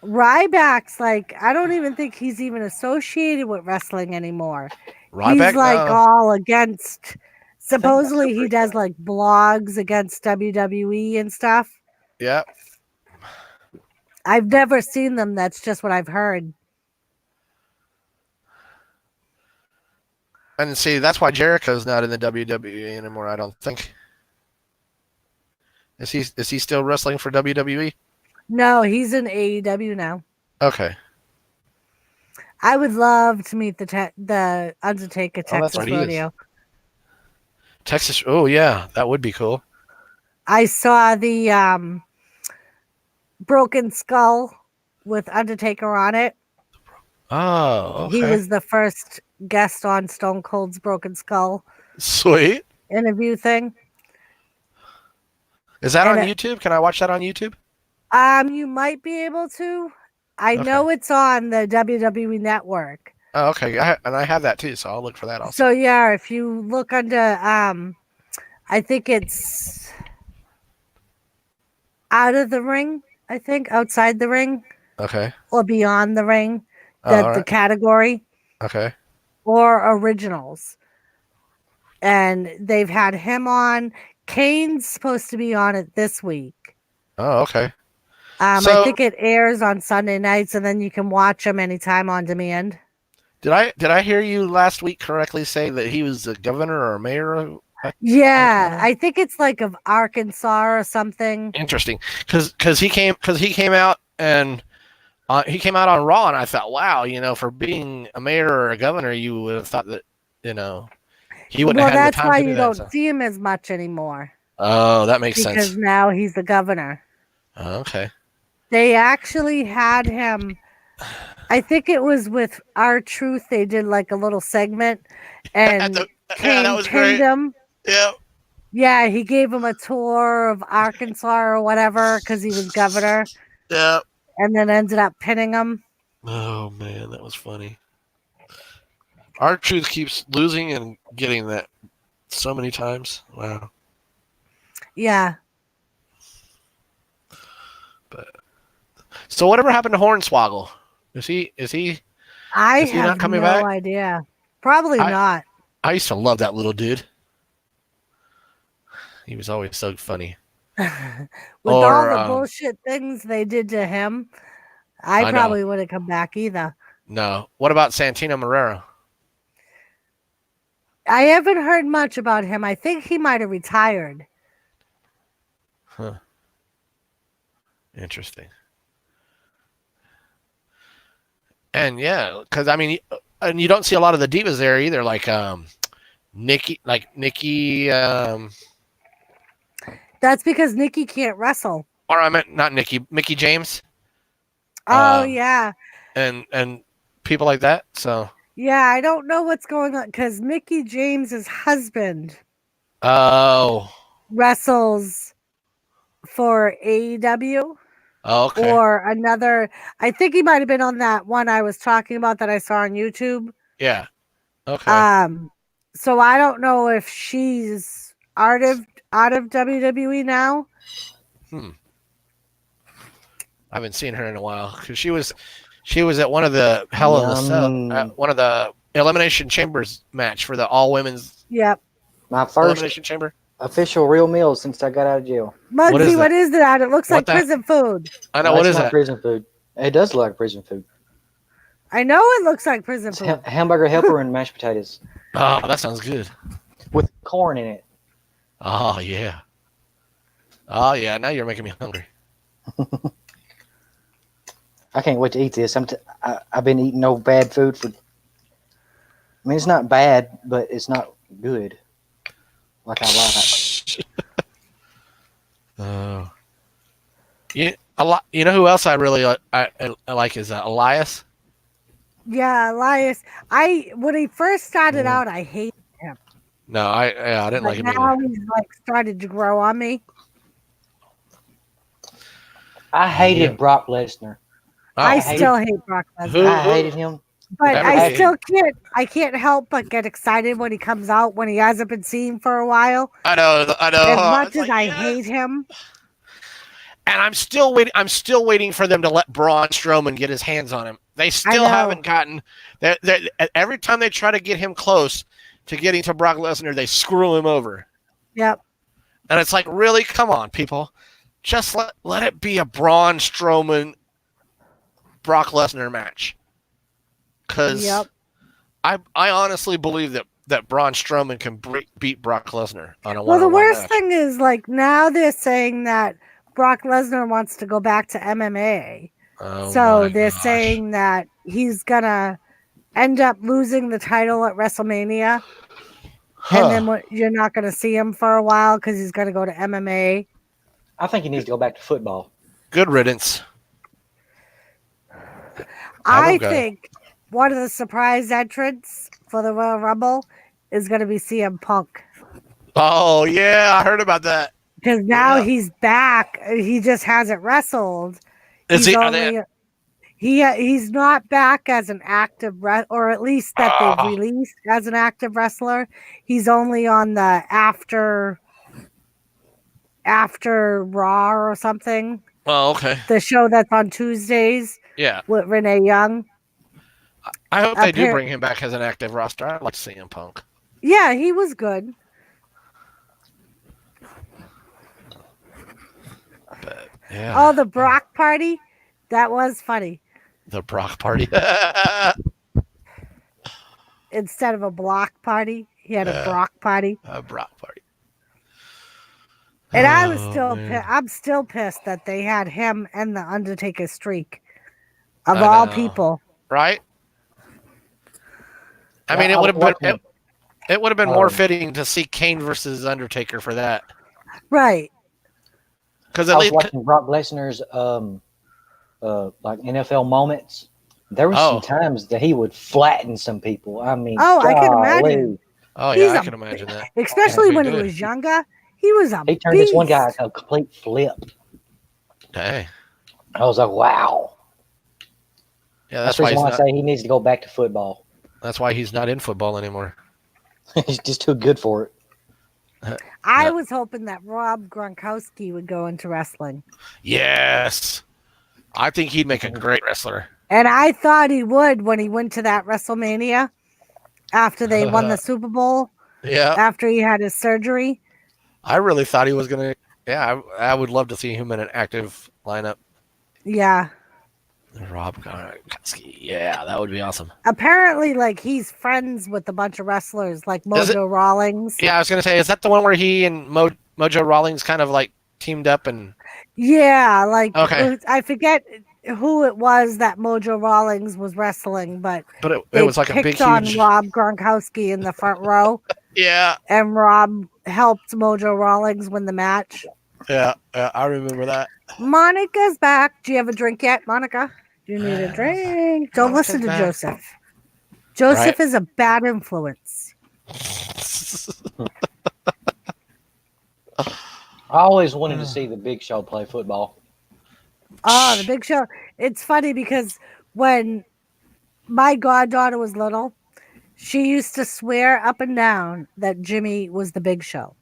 A: Ryback's like, I don't even think he's even associated with wrestling anymore.
G: Ryback,
A: he's like all against. Supposedly he does like blogs against WWE and stuff.
G: Yeah.
A: I've never seen them. That's just what I've heard.
G: And see, that's why Jericho's not in the WWE anymore. I don't think. Is he still wrestling for WWE?
A: No, he's in AEW now.
G: Okay.
A: I would love to meet the Undertaker Texas Rodeo.
G: Texas. Oh yeah, that would be cool.
A: I saw the Broken Skull with Undertaker on it.
G: Oh,
A: He
G: okay.
A: was the first guest on Stone Cold's Broken Skull
G: Sweet.
A: interview thing.
G: Is that
A: And
G: on YouTube? Can I watch that on YouTube?
A: you might be able to. I
G: Okay.
A: know it's on the WWE Network.
G: Oh, okay. And I have that too, so I'll look for that also.
A: So yeah, if you look under, I think it's out of the ring. I think outside the ring
G: Okay.
A: or beyond the ring,
G: Oh, all
A: the
G: right.
A: category
G: Okay.
A: or originals, and they've had him on. Kane's supposed to be on it this week.
G: Oh, okay.
A: I
G: So
A: think it airs on Sunday nights, and then you can watch them anytime on demand.
G: did I hear you last week correctly say that he was a governor or a mayor?
A: Yeah, I think it's like of Arkansas or something.
G: Interesting, because he came out and he came out on Raw, and I thought, wow, for being a mayor or a governor, you would have thought that he wouldn't
A: Well,
G: have had the
A: that's
G: time
A: why
G: to do
A: you
G: that.
A: don't
G: So.
A: see him as much anymore.
G: Oh, that makes
A: Because
G: sense.
A: now he's the governor.
G: Oh, okay.
A: They actually had him. I think it was with R-Truth. They did like a little segment, and
G: that
A: Kane
G: was
A: pinned
G: great.
A: him.
G: Yeah.
A: Yeah, he gave him a tour of Arkansas or whatever because he was governor,
G: Yeah.
A: and then ended up pinning him.
G: Oh man, that was funny. R-Truth keeps losing and getting that so many times. Wow.
A: Yeah.
G: So whatever happened to Hornswoggle? Is he
A: I
G: Is he not
A: have
G: coming
A: no
G: back?
A: idea. Probably not.
G: I used to love that little dude. He was always so funny.
A: With
G: Or,
A: all the bullshit things they did to him, I
G: know.
A: probably wouldn't come back either.
G: No. What about Santino Marrero?
A: I haven't heard much about him. I think he might have retired.
G: Huh. Interesting. And yeah, because I mean, and you don't see a lot of the divas there either, like Nikki.
A: That's because Nikki can't wrestle.
G: Or I meant not Nikki, Mickey James.
A: Oh, yeah.
G: And people like that. So.
A: Yeah, I don't know what's going on because Mickey James's husband
G: Oh.
A: wrestles for AEW.
G: Oh, okay.
A: Or another. I think he might have been on that one I was talking about that I saw on YouTube.
G: Yeah. Okay.
A: So I don't know if she's out of WWE now.
G: I haven't seen her in a while because she was at one of the Hell in the Cell, one of the Elimination Chambers match for the all women's.
A: Yep.
E: My first
G: Elimination Chamber.
E: official real meal since I got out of jail.
A: Muncie, what is that? It looks like
G: that?
A: prison food.
G: I know. What is
E: It's not
G: that?
E: prison food. It does look like prison food.
A: I know it looks like prison
E: It's
A: food.
E: hamburger helper and mashed potatoes
G: Oh, that sounds good.
E: with corn in it.
G: Oh yeah. Oh yeah. Now you're making me hungry.
E: I can't wait to eat this. I've been eating no bad food for. I mean, it's not bad, but it's not good. Like I like.
G: Oh. Yeah. A lot. You know who else I really I like is Elias.
A: Yeah, Elias. When he first started out, I hated him.
G: No, I didn't like him
A: now
G: either.
A: he's like started to grow on me.
E: I hated Brock Lesnar.
G: Oh.
A: I still hate Brock Lesnar.
E: I hated him.
A: But
G: Everybody
A: I still can't. I can't help but get excited when he comes out when he hasn't been seen for a while.
G: I know.
A: As much
G: It's
A: as
G: like,
A: I
G: yes.
A: hate him,
G: And I'm still waiting. I'm still waiting for them to let Braun Strowman get his hands on him. They still haven't gotten. Every time they try to get him close to getting to Brock Lesnar, they screw him over.
A: yep.
G: And it's like, really, come on, people, just let it be a Braun Strowman, Brock Lesnar match. Because
A: Yep.
G: I honestly believe that Braun Strowman can beat Brock Lesnar on a one-on-one
A: Well, the worst
G: match.
A: thing is like now they're saying that Brock Lesnar wants to go back to MMA.
G: Oh
A: So
G: my
A: they're
G: gosh.
A: saying that he's gonna end up losing the title at WrestleMania, and then you're not gonna see him for a while because he's gonna go to MMA.
E: I think he needs to go back to football.
G: Good riddance.
A: I
G: him go.
A: think one of the surprise entrants for the Royal Rumble is going to be CM Punk.
G: Oh yeah, I heard about that.
A: Because now
G: Yeah.
A: he's back. He just hasn't wrestled.
G: Is
A: He's
G: he?
A: only he's not back as an active or at least that they've
G: Oh.
A: released as an active wrestler. He's only on the after Raw or something.
G: Oh, okay.
A: The show that's on Tuesdays
G: Yeah.
A: with Renee Young.
G: I hope they do bring him back as an active roster. I'd like to see him Punk.
A: Yeah, he was good.
G: But, yeah.
A: Oh, the Brock party? That was funny.
G: The Brock party.
A: Instead of a block party, he had a Brock party.
G: A Brock party.
A: And I was I'm still pissed that they had him and the Undertaker streak. Of all people.
G: Right? I mean, it would have been more fitting to see Kane versus Undertaker for that.
A: Right.
G: Because
E: I was watching Brock Lesnar's like NFL moments. There were some times that he would flatten some people. I mean,
A: I can imagine.
G: Oh yeah, I can imagine that.
A: Especially when he was younger, he was a
E: He turned
A: beast.
E: this one guy a complete flip.
G: Dang.
E: I was like, wow.
G: Yeah,
E: that's why I say he needs to go back to football.
G: That's why he's not in football anymore.
E: He's just too good for it.
A: I was hoping that Rob Gronkowski would go into wrestling.
G: Yes. I think he'd make a great wrestler.
A: And I thought he would when he went to that WrestleMania after they won the Super Bowl.
G: Yeah.
A: After he had his surgery.
G: I really thought he was going to. Yeah, I would love to see him in an active lineup.
A: Yeah.
G: Rob Gronkowski. Yeah, that would be awesome.
A: Apparently, like, he's friends with a bunch of wrestlers, like Mojo Rawlings.
G: Yeah, I was going to say, is that the one where he and Mojo Rawlings kind of like teamed up and...
A: Yeah, like,
G: okay.
A: I forget who it was that Mojo Rawlings was wrestling, but
G: it was like a big,
A: on
G: huge...
A: Rob Gronkowski in the front row.
G: Yeah.
A: And Rob helped Mojo Rawlings win the match.
G: Yeah, I remember that.
A: Monica's back. Do you have a drink yet, Monica? Do you need a drink? Don't listen to Joseph. Joseph is a bad influence.
E: I always wanted to see the Big Show play football.
A: Oh, the Big Show. It's funny because when my goddaughter was little, she used to swear up and down that Jimmy was the Big Show.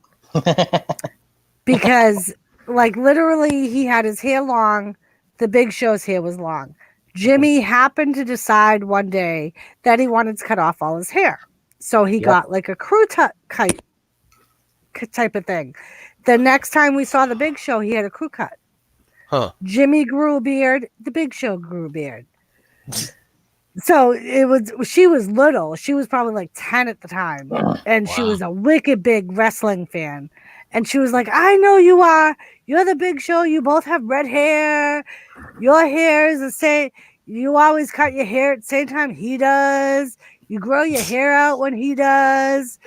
A: Because, like, literally, he had his hair long. The Big Show's hair was long. Jimmy happened to decide one day that he wanted to cut off all his hair. So he got, like, a crew cut type of thing. The next time we saw the Big Show, he had a crew cut.
G: Huh.
A: Jimmy grew a beard. The Big Show grew a beard. So she was little. She was probably like 10 at the time. And she was a wicked big wrestling fan. And she was like, I know you are. You're the Big Show. You both have red hair. Your hair is the same. You always cut your hair at the same time he does. You grow your hair out when he does.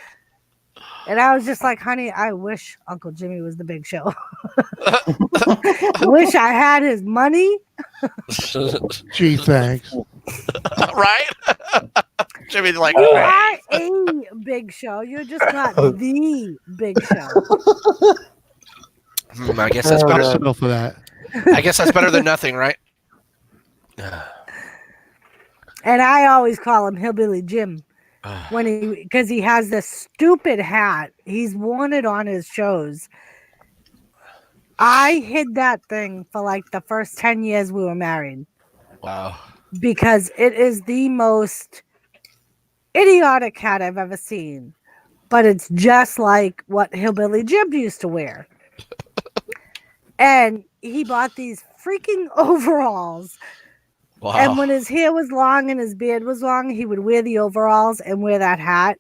A: And I was just like, honey, I wish Uncle Jimmy was the Big Show. Wish I had his money.
B: Gee, thanks.
G: Right? Jimmy's like,
A: you are a Big Show. You're just not the Big Show.
G: I guess that's better.
B: For that.
G: I guess that's better than nothing, right?
A: And I always call him Hillbilly Jim. Because he has this stupid hat. He's worn it on his shows. I hid that thing for like the first 10 years we were married.
G: Wow.
A: Because it is the most idiotic hat I've ever seen. But it's just like what Hillbilly Jim used to wear. And he bought these freaking overalls.
G: Wow.
A: And when his hair was long and his beard was long, he would wear the overalls and wear that hat.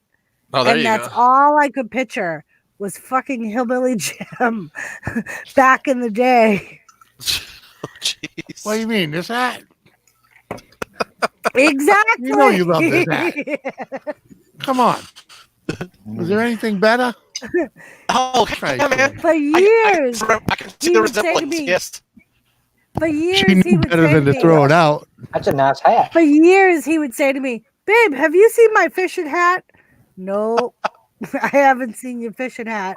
G: Oh, there
A: and
G: you
A: that's
G: go.
A: all I could picture was fucking Hillbilly Jim back in the day.
G: Jeez.
B: What do you mean? This hat?
A: Exactly.
B: You know you love this hat. Come on. Was there anything better?
G: Oh, yeah, man.
A: For years.
G: I can see
A: he
G: the
A: would say to
G: resemblance,
A: me,
G: yes.
A: For years,
B: She
A: he
B: knew
A: would
B: better
A: say
B: than
A: to
B: to
A: me,
B: throw it out.
E: That's a nice hat.
A: for years, he would say to me, "Babe, have you seen my fishing hat?" No, I haven't seen your fishing hat.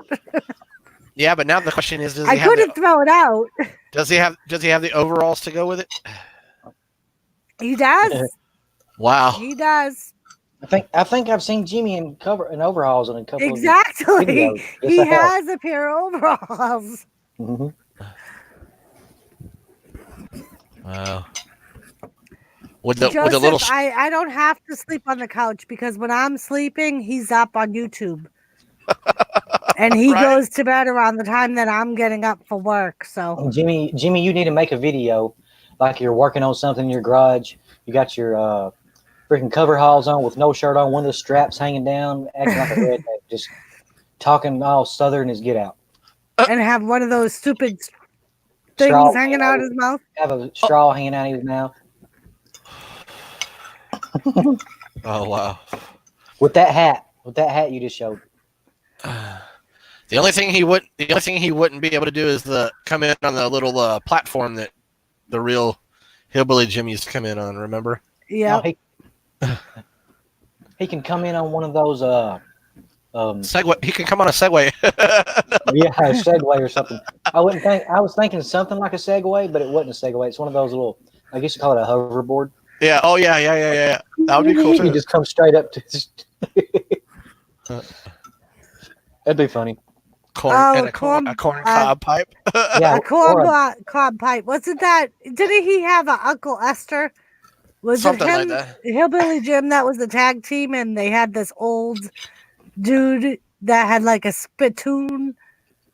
G: Yeah, but now the question is,
A: I couldn't throw it out.
G: does he have the overalls to go with it?
A: He does.
G: Wow.
A: He does.
E: I think I've seen Jimmy in overalls in a couple of
A: Exactly.
E: videos. Yes,
A: He
E: I have.
A: has a pair of overalls.
E: hmm
G: Wow. With the
A: Joseph,
G: little
A: I don't have to sleep on the couch because when I'm sleeping, he's up on YouTube. And he
G: Right.
A: goes to bed around the time that I'm getting up for work. So
E: Jimmy, you need to make a video like you're working on something in your garage. You got your freaking coveralls on with no shirt on, one of the straps hanging down, acting like a redneck, just talking all southern as get out.
A: and have one of those stupid
E: Straw
A: things hanging out his mouth.
E: Have a straw hanging out of his mouth.
G: Oh wow.
E: With that hat you just showed.
G: The only thing he wouldn't be able to do is come in on the little platform that the real hillbilly Jim used to come in on. Remember?
A: Yeah.
E: No, he can come in on one of those
G: Segway. He can come on a Segway.
E: yeah, a Segway or something. I was thinking something like a Segway, but it wasn't a Segway. It's one of those little, I guess you call it a hoverboard.
G: Yeah. Oh yeah. That would be cool too.
E: You just come straight up to. That'd be funny.
G: A corn cob pipe.
E: Yeah,
A: A corn cob pipe. Wasn't that? Didn't he have an Uncle Esther? Was
G: Something
A: it
G: like
A: him,
G: that.
A: Hillbilly Jim? That was the tag team, and they had this old dude that had like a spittoon,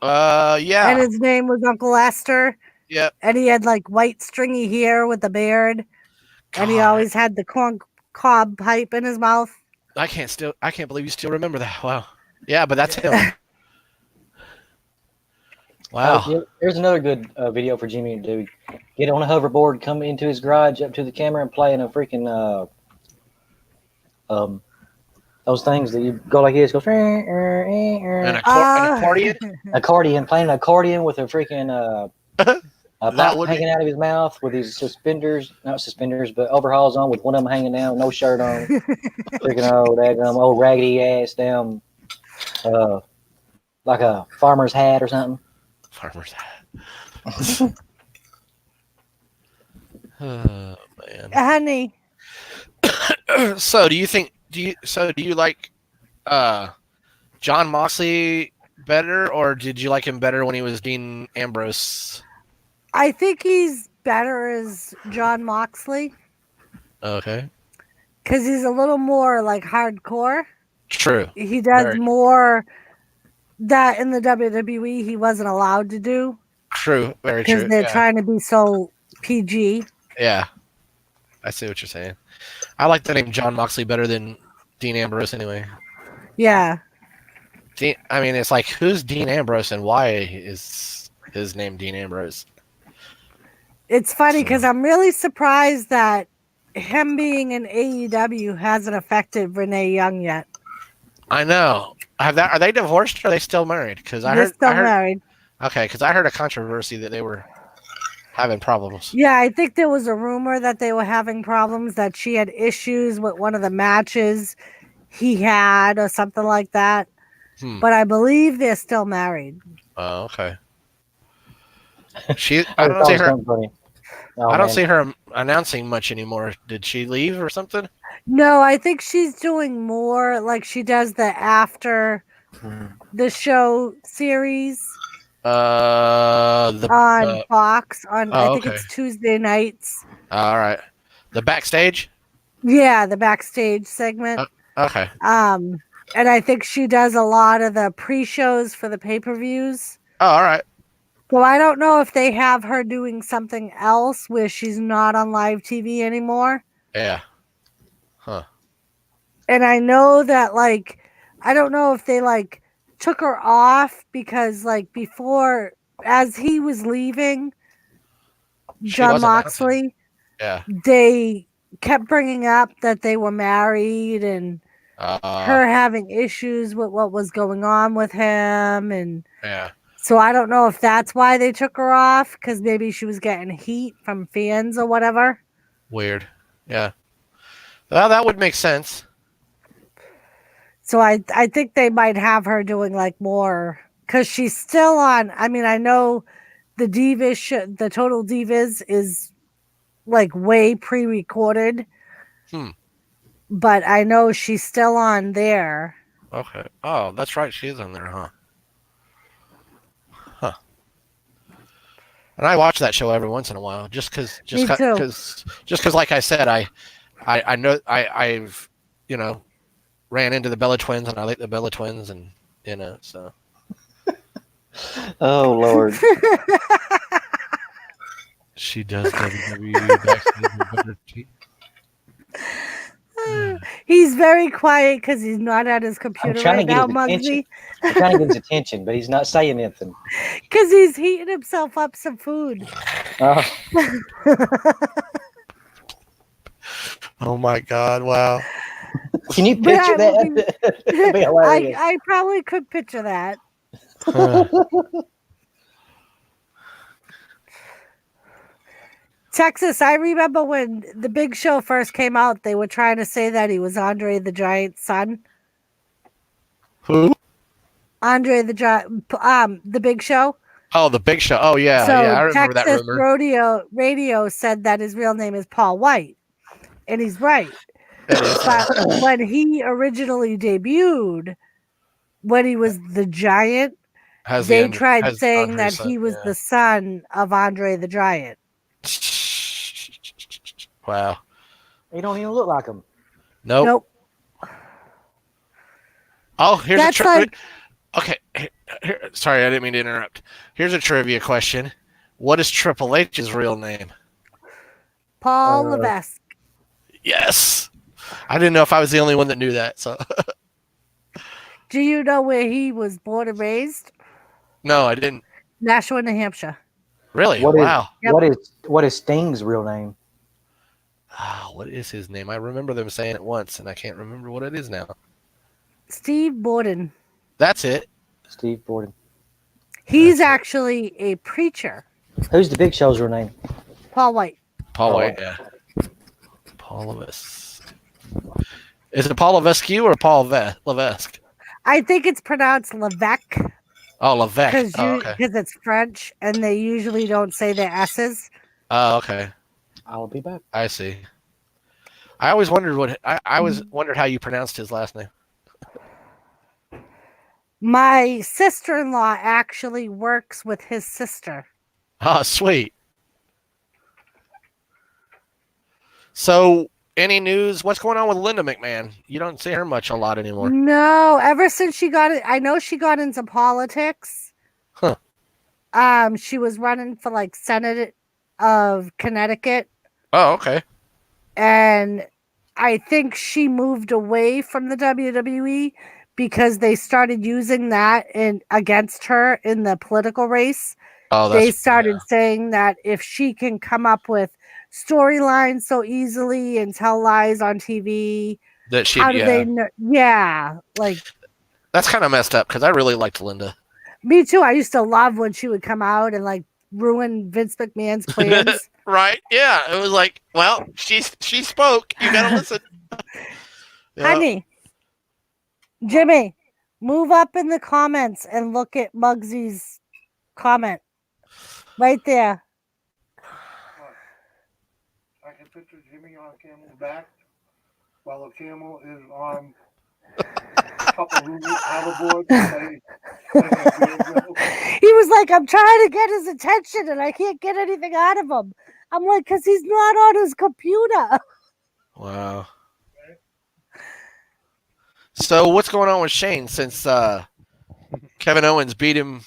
G: Yeah.
A: and his name was Uncle Esther.
G: Yep.
A: And he had like white stringy hair with a beard, and he
G: God.
A: always had the corn cob pipe in his mouth.
G: I can't believe you still remember that. Wow. Yeah, but that's him. Wow.
E: Here's another good video for Jimmy to do. Get on a hoverboard, come into his garage, up to the camera, and play in a freaking those things that you go like this, go
G: An accordion.
E: accordion, playing an accordion with a freaking pipe hanging out of his mouth with his not suspenders, but overalls on with one of them hanging down, no shirt on. Freaking old raggedy ass damn, like a farmer's hat or something.
G: Farmer's hat. Oh man.
A: Honey,
G: So do you like John Moxley better, or did you like him better when he was Dean Ambrose?
A: I think he's better as John Moxley
G: Okay.
A: because he's a little more like hardcore.
G: True.
A: He does
G: Very
A: more that in the WWE he wasn't allowed to do
G: true. Very true.
A: because they're trying to be so PG.
G: Yeah. I see what you're saying. I like the name John Moxley better than Dean Ambrose anyway.
A: Yeah.
G: I mean, it's like, who's Dean Ambrose and why is his name Dean Ambrose?
A: It's funny because I'm really surprised that him being in AEW hasn't affected Renee Young yet.
G: I know. Are they divorced or are they still married? Because
A: They're still married.
G: Okay, because I heard a controversy that they were having problems.
A: Yeah, I think there was a rumor that they were having problems, that she had issues with one of the matches he had or something like that. But I believe they're still married.
G: Oh, okay. I don't see her. I don't see her announcing much anymore. Did she leave or something?
A: No, I think she's doing more like she does the after the show series on Fox on I think it's Tuesday nights.
G: All right. The backstage?
A: Yeah, the backstage segment.
G: Okay.
A: And I think she does a lot of the pre-shows for the pay-per-views.
G: Oh, all right.
A: So I don't know if they have her doing something else where she's not on live TV anymore.
G: Yeah. Huh.
A: And I know that, like, I don't know if they, like, took her off because, like, before, as he was leaving, John Moxley, they kept bringing up that they were married and her having issues with what was going on with him. And So I don't know if that's why they took her off, because maybe she was getting heat from fans or whatever.
G: Weird. Yeah. Well, that would make sense.
A: So I think they might have her doing like more, because she's still on. I mean, I know the the Total Divas is like way pre-recorded, but I know she's still on there.
G: Okay. Oh, that's right. She is on there, huh? Huh. And I watch that show every once in a while, just because, like I said, I know I've ran into the Bella Twins, and I like the Bella Twins, and so.
E: Oh Lord.
G: She does WWE backstage.
A: He's very quiet because he's not at his computer right now, Muggsy.
E: I'm trying to get his attention, but he's not saying anything.
A: Because he's heating himself up some food.
G: Oh my God! Wow.
E: Can you picture that? That'd be hilarious.
A: I probably could picture that. Texas, I remember when the Big Show first came out, they were trying to say that he was Andre the Giant's son.
G: Who?
A: Andre the Giant, the Big Show.
G: Oh, the Big Show. Oh yeah,
A: So
G: yeah. I remember
A: Texas
G: that rumor.
A: Radio said that his real name is Paul White, and he's right. But when he originally debuted, when he was the Giant, they tried saying that he was the son of Andre the Giant.
G: Wow.
E: He don't even look like him.
G: Nope. Oh, here's a trivia. Okay. Sorry, I didn't mean to interrupt. Here's a trivia question. What is Triple H's real name?
A: Paul Levesque.
G: Yes. I didn't know if I was the only one that knew that. So.
A: Do you know where he was born and raised?
G: No, I didn't.
A: Nashua, New Hampshire.
G: Really? Wow.
E: What is Sting's real name?
G: What is his name? I remember them saying it once, and I can't remember what it is now.
A: Steve Borden.
G: That's it.
E: Steve Borden.
A: He's actually a preacher.
E: Who's the Big Show's real name?
A: Paul White.
G: Paul White, yeah. Paul Levesque. Is it Paul Levesque or Paul Levesque?
A: I think it's pronounced Levesque.
G: Oh, Levesque.
A: Because it's French, and they usually don't say their S's.
G: Oh, okay.
E: I'll be back.
G: I see. I always wondered wondered how you pronounced his last name.
A: My sister-in-law actually works with his sister.
G: Oh, sweet. So, any news? What's going on with Linda McMahon? You don't see her a lot anymore.
A: No, ever since she got it, I know she got into politics.
G: Huh.
A: She was running for like Senate of Connecticut.
G: Oh, okay.
A: And I think she moved away from the WWE because they started using that against her in the political race.
G: Oh,
A: they started saying that if she can come up with storylines so easily and tell lies on TV,
G: that she,
A: how do they know? Yeah, like
G: that's kind of messed up because I really liked Linda.
A: Me too. I used to love when she would come out and like ruin Vince McMahon's plans.
G: Right? Yeah, it was like, well, she spoke. You gotta listen. Yeah.
A: Honey, Jimmy, move up in the comments and look at Muggsy's comment right there.
B: I can picture Jimmy on Camel's back while the camel is on top of hoverboard.
A: He was like, I'm trying to get his attention and I can't get anything out of him. I'm like, because he's not on his computer.
G: Wow. So what's going on with Shane since Kevin Owens beat him?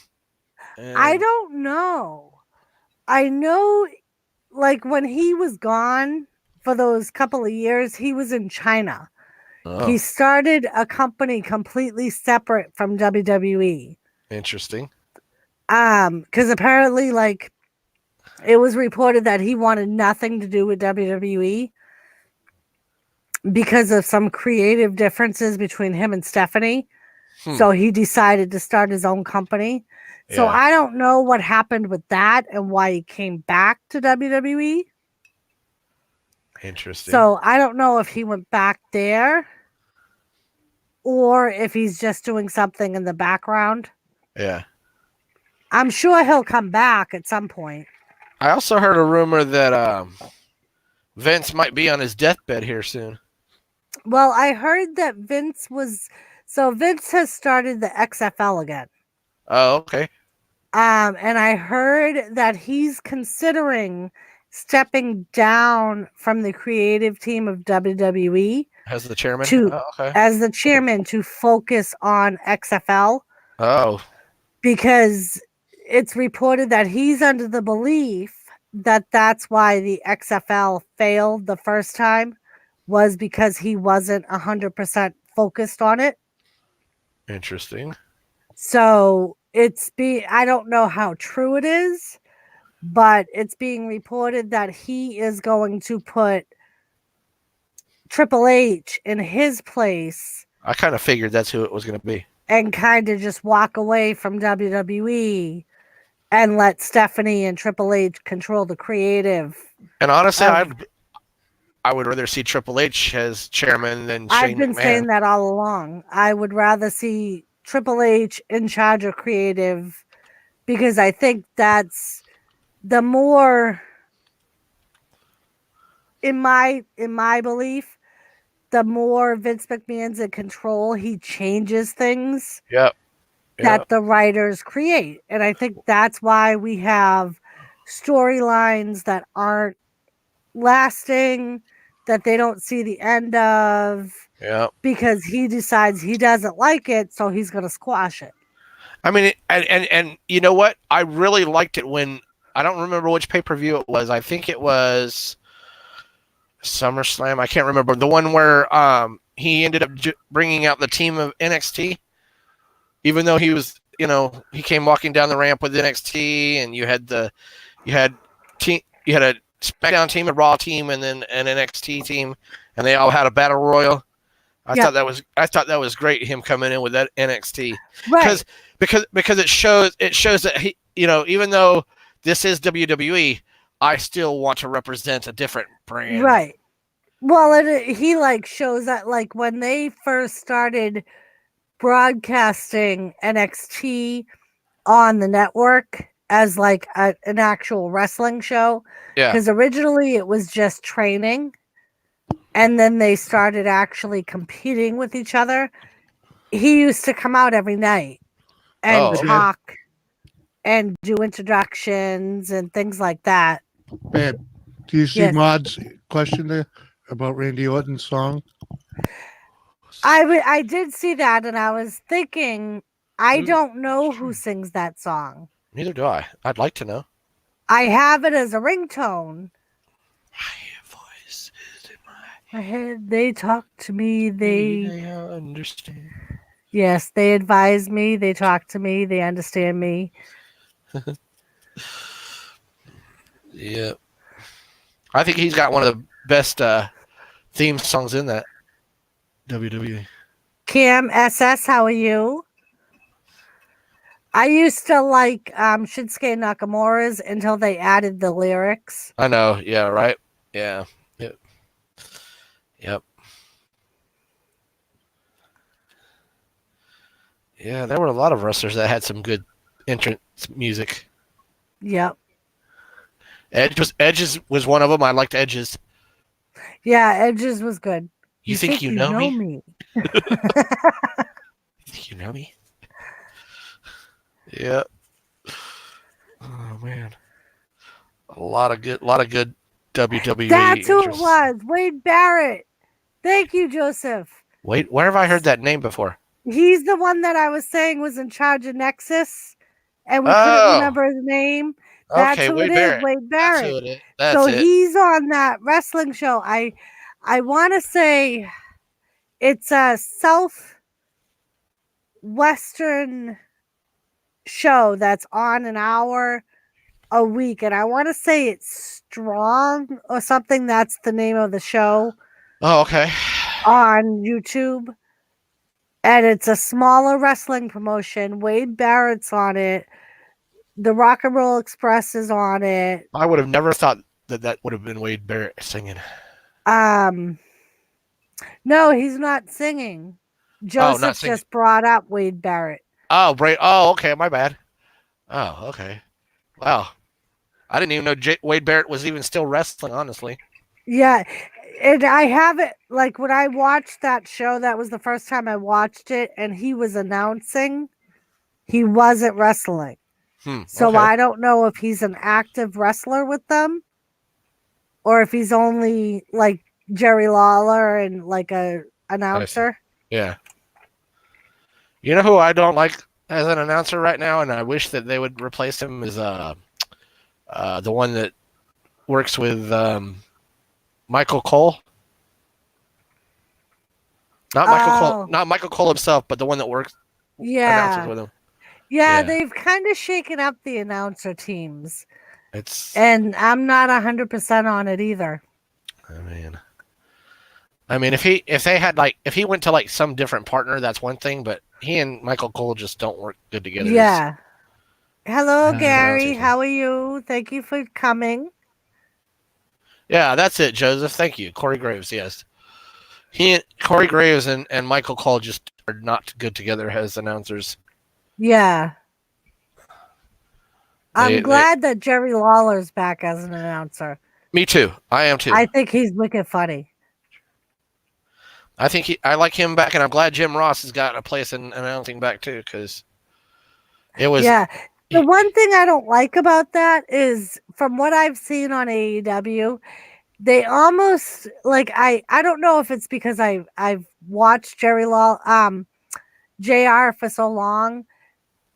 A: I don't know. I know, like, when he was gone for those couple of years, he was in China.
G: Oh.
A: He started a company completely separate from WWE.
G: Interesting.
A: Because apparently, like, it was reported that he wanted nothing to do with WWE because of some creative differences between him and Stephanie. So he decided to start his own company. So
G: Yeah.
A: I don't know what happened with that and why he came back to WWE.
G: Interesting.
A: So I don't know if he went back there or if he's just doing something in the background.
G: Yeah.
A: I'm sure he'll come back at some point.
G: I also heard a rumor that Vince might be on his deathbed here soon.
A: Well, I heard that Vince has started the XFL again.
G: Oh, okay.
A: And I heard that he's considering stepping down from the creative team of WWE
G: As the chairman.
A: to
G: Oh, okay.
A: as the chairman to focus on XFL
G: Oh,
A: because it's reported that he's under the belief that that's why the XFL failed the first time was because he wasn't 100% focused on it.
G: interesting.
A: So I don't know how true it is, but it's being reported that he is going to put Triple H in his place
G: I kind of figured that's who it was going to be.
A: and kind of just walk away from WWE and let Stephanie and Triple H control the creative.
G: And honestly,
A: Um,
G: I would rather see Triple H as chairman than
A: I've
G: Shane
A: been
G: McMahon.
A: saying that all along. I would rather see Triple H in charge of creative because I think that's the more, in my belief, the more Vince McMahon's in control, he changes things
G: Yep.
A: that the writers create. And I think that's why we have storylines that aren't lasting, that they don't see the end of,
G: Yep.
A: because he decides he doesn't like it, so he's going to squash it.
G: I mean, and you know what? I really liked it when, I don't remember which pay-per-view it was. I think it was SummerSlam. I can't remember. The one where he ended up bringing out the team of NXT, even though he was, he came walking down the ramp with NXT, and you had a SmackDown team, a Raw team, and then an NXT team, and they all had a battle royal. I thought that was great, him coming in with that NXT,
A: Right.
G: because it shows that he, even though this is WWE, I still want to represent a different brand.
A: Right. Well, and he shows that when they first started broadcasting NXT on the network as an actual wrestling show.
G: Yeah.
A: Because originally it was just training, and then they started actually competing with each other. He used to come out every night and talk and do introductions and things like that.
B: Babe, do you see
A: Yes.
B: Maud's question there about Randy Orton's song?
A: I did see that, and I was thinking, I don't know who sings that song.
G: Neither do I. I'd like to know.
A: I have it as a ringtone.
G: My voice is in
A: My head, they talk to me,
G: they understand.
A: yes, they advise me, they talk to me, they understand me.
G: Yeah. I think he's got one of the best theme songs in that WWE.
A: Cam SS, how are you? I used to like Shinsuke Nakamura's until they added the lyrics.
G: I know. Yeah. Right. Yeah. Yep. Yep. Yeah, there were a lot of wrestlers that had some good entrance music.
A: Yep.
G: Edge's was one of them. I liked Edge's.
A: Yeah, Edge's was good.
G: You think you know me? You think you know me? Yeah. Oh man, a lot of good WWE.
A: That's who it
G: interests.
A: was. Wade Barrett. Thank you, Joseph.
G: Wait, where have I heard that name before?
A: He's the one that I was saying was in charge of Nexus, and we couldn't remember his name. That's
G: Okay,
A: who
G: Wade
A: it
G: Barrett.
A: is, Wade Barrett.
G: That's who it is. That's
A: So
G: it.
A: he's on that wrestling show. I want to say it's a southwestern show that's on an hour a week, and I want to say it's Strong or something. That's the name of the show.
G: Oh, okay.
A: On YouTube, and it's a smaller wrestling promotion. Wade Barrett's on it. The Rock and Roll Express is on it.
G: I would have never thought that would have been Wade Barrett singing.
A: No, he's not singing. Joseph
G: singing.
A: just brought up Wade Barrett.
G: Oh, right. Oh, okay. My bad. Oh, okay. Wow. I didn't even know Wade Barrett was even still wrestling, honestly.
A: Yeah. And I have it, like, when I watched that show, that was the first time I watched it, and he was announcing. He wasn't wrestling. So
G: okay.
A: I don't know if he's an active wrestler with them or if he's only like Jerry Lawler and like a announcer.
G: Yeah. You know who I don't like as an announcer right now, and I wish that they would replace him is the one that works with Michael Cole. Not Michael Cole himself, but the one that works announces with him.
A: Yeah, they've kind of shaken up the announcer teams.
G: And
A: I'm not 100% on it either.
G: I mean, if he went to like some different partner, that's one thing, but he and Michael Cole just don't work good together.
A: Yeah. Hello, Gary. How are you? Thank you for coming.
G: Yeah, that's it, Joseph. Thank you. Corey Graves, yes. Corey Graves and Michael Cole just are not good together as announcers.
A: Yeah. I'm glad that Jerry Lawler's back as an announcer.
G: Me too. I am too.
A: I think he's wicked funny.
G: I like him back, and I'm glad Jim Ross has got a place in announcing back too, because it was.
A: Yeah. The one thing I don't like about that is, from what I've seen on AEW, they almost like I don't know if it's because I've watched JR for so long.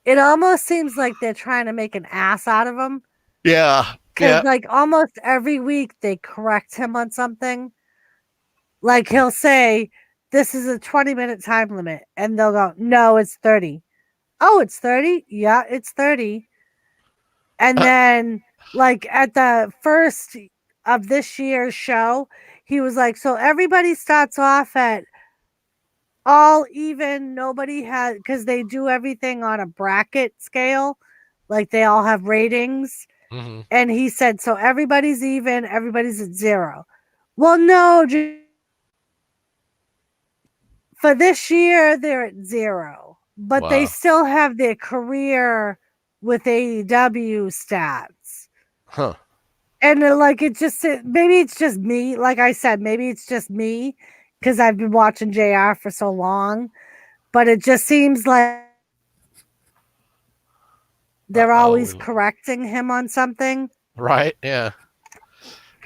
A: It almost seems like they're trying to make an ass out of him.
G: Yeah.
A: Because like almost every week they correct him on something. Like he'll say, this is a 20-minute time limit. And they'll go, no, it's 30. Oh, it's 30? Yeah, it's 30. And then like at the first of this year's show, he was like, so everybody starts off at all even, nobody has, because they do everything on a bracket scale, like they all have ratings.
G: Mm-hmm.
A: And he said, so everybody's even, everybody's at 0. Well, no, for this year they're at 0, but they still have their career with AEW stats.
G: Huh.
A: And like it just, maybe it's just me, like I said, maybe it's just me because I've been watching JR for so long, but it just seems like they're always correcting him on something.
G: Right. Yeah.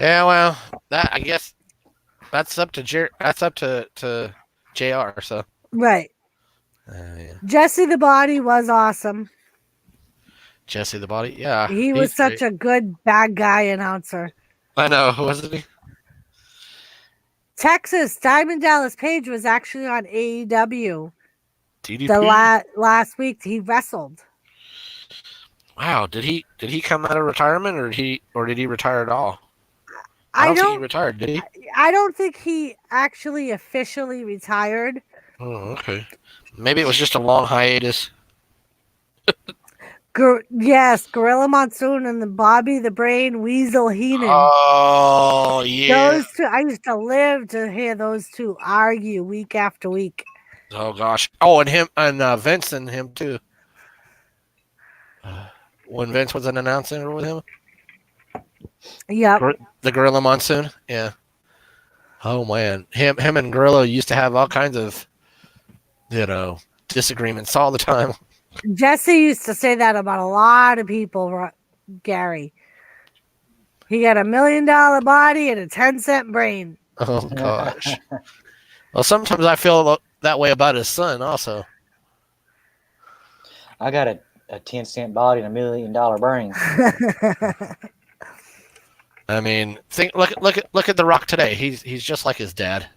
G: Yeah. Well, I guess that's up to JR. So.
A: Right.
G: Yeah.
A: Jesse the Body was awesome.
G: Jesse the Body. Yeah.
A: He was such a good bad guy announcer.
G: I know, wasn't he?
A: Texas, Diamond Dallas Page was actually on AEW.
G: DDP?
A: The last week he wrestled.
G: Wow, did he come out of retirement, or did he retire at all? I don't think he retired, did he?
A: I don't think he actually officially retired.
G: Oh, okay. Maybe it was just a long hiatus.
A: Yes, Gorilla Monsoon and the Bobby the Brain Weasel Heenan.
G: Oh, yeah.
A: Those two, I used to live to hear those two argue week after week.
G: Oh gosh. Oh, and him and Vince and him too. When Vince was an announcer with him.
A: Yep.
G: The Gorilla Monsoon. Yeah. Oh man, him and Gorilla used to have all kinds of, disagreements all the time.
A: Jesse used to say that about a lot of people, Gary. He got $1 million body and a 10-cent brain.
G: Oh gosh. Well, sometimes I feel that way about his son also.
E: I got a 10-cent body and $1 million brain.
G: I mean, look at The Rock today. He's just like his dad.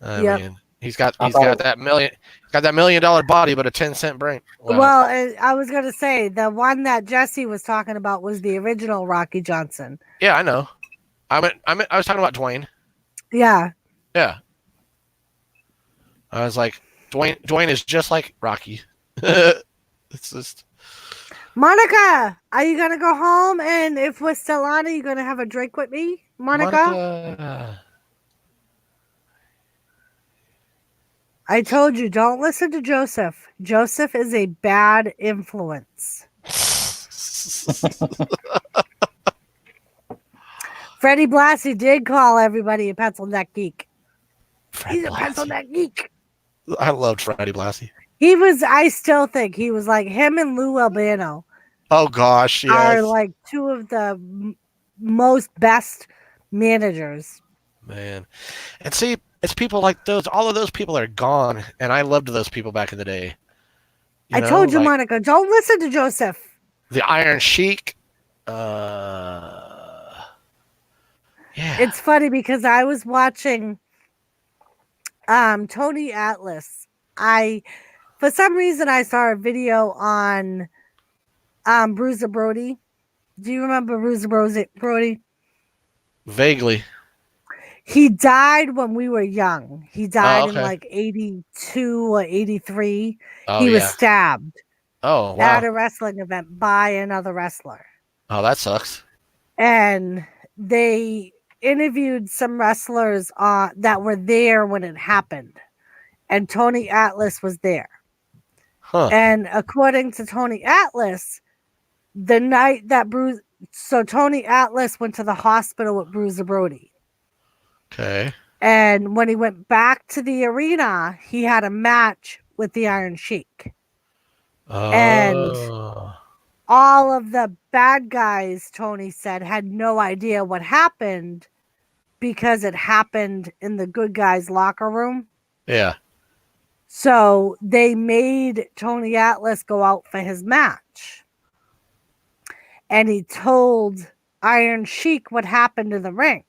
G: I mean, he's got that $1 million body, but a 10-cent brain. Wow.
A: Well, I was gonna say the one that Jesse was talking about was the original Rocky Johnson.
G: Yeah, I know. I was talking about Dwayne.
A: Yeah.
G: Yeah. I was like, Dwayne is just like Rocky. It's just.
A: Monica, are you gonna go home? And if we're still on, are you gonna have a drink with me, Monica? I told you, don't listen to Joseph. Joseph is a bad influence. Freddie Blassie did call everybody a pencil neck geek. He's a pencil neck geek.
G: I loved Freddie Blassie.
A: He was, I still think he was like him and Lou Albano
G: Oh gosh, yes.
A: are like two of the most best managers.
G: Man. And see, it's people like those. All of those people are gone, and I loved those people back in the day.
A: I told you, Monica, don't listen to Joseph.
G: The Iron Sheik. Yeah.
A: It's funny because I was watching Tony Atlas. For some reason I saw a video on Bruiser Brody. Do you remember Bruiser Brody?
G: Vaguely.
A: He died when we were young. He died in
G: okay.
A: like 82 or 83.
G: Oh,
A: he was
G: yeah.
A: stabbed
G: Oh, wow.
A: at a wrestling event by another wrestler.
G: Oh, that sucks.
A: And they interviewed some wrestlers that were there when it happened. And Tony Atlas was there.
G: Huh.
A: And according to Tony Atlas, the night that Tony Atlas went to the hospital with Bruiser Brody.
G: Okay.
A: And when he went back to the arena, he had a match with the Iron Sheik.
G: Oh.
A: And all of the bad guys, Tony said, had no idea what happened because it happened in the good guys' locker room.
G: Yeah.
A: So they made Tony Atlas go out for his match. And he told Iron Sheik what happened in the ring.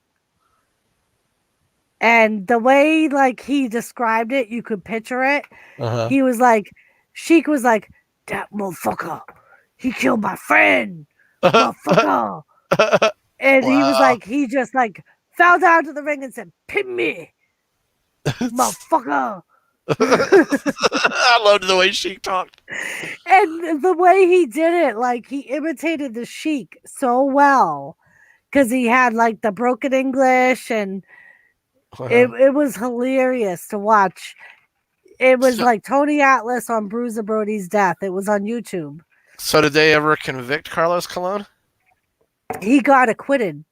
A: And the way like he described it, you could picture it.
G: Uh-huh.
A: He was like, Sheik was like, that motherfucker, he killed my friend, motherfucker. And he was like, he just like fell down to the ring and said, pin me, motherfucker.
G: I loved the way she talked.
A: And the way he did it, like he imitated the Sheik so well because he had like the broken English and it was hilarious to watch. It was like Tony Atlas on Bruiser Brody's death. It was on YouTube.
G: So did they ever convict Carlos Colon?
A: He got acquitted.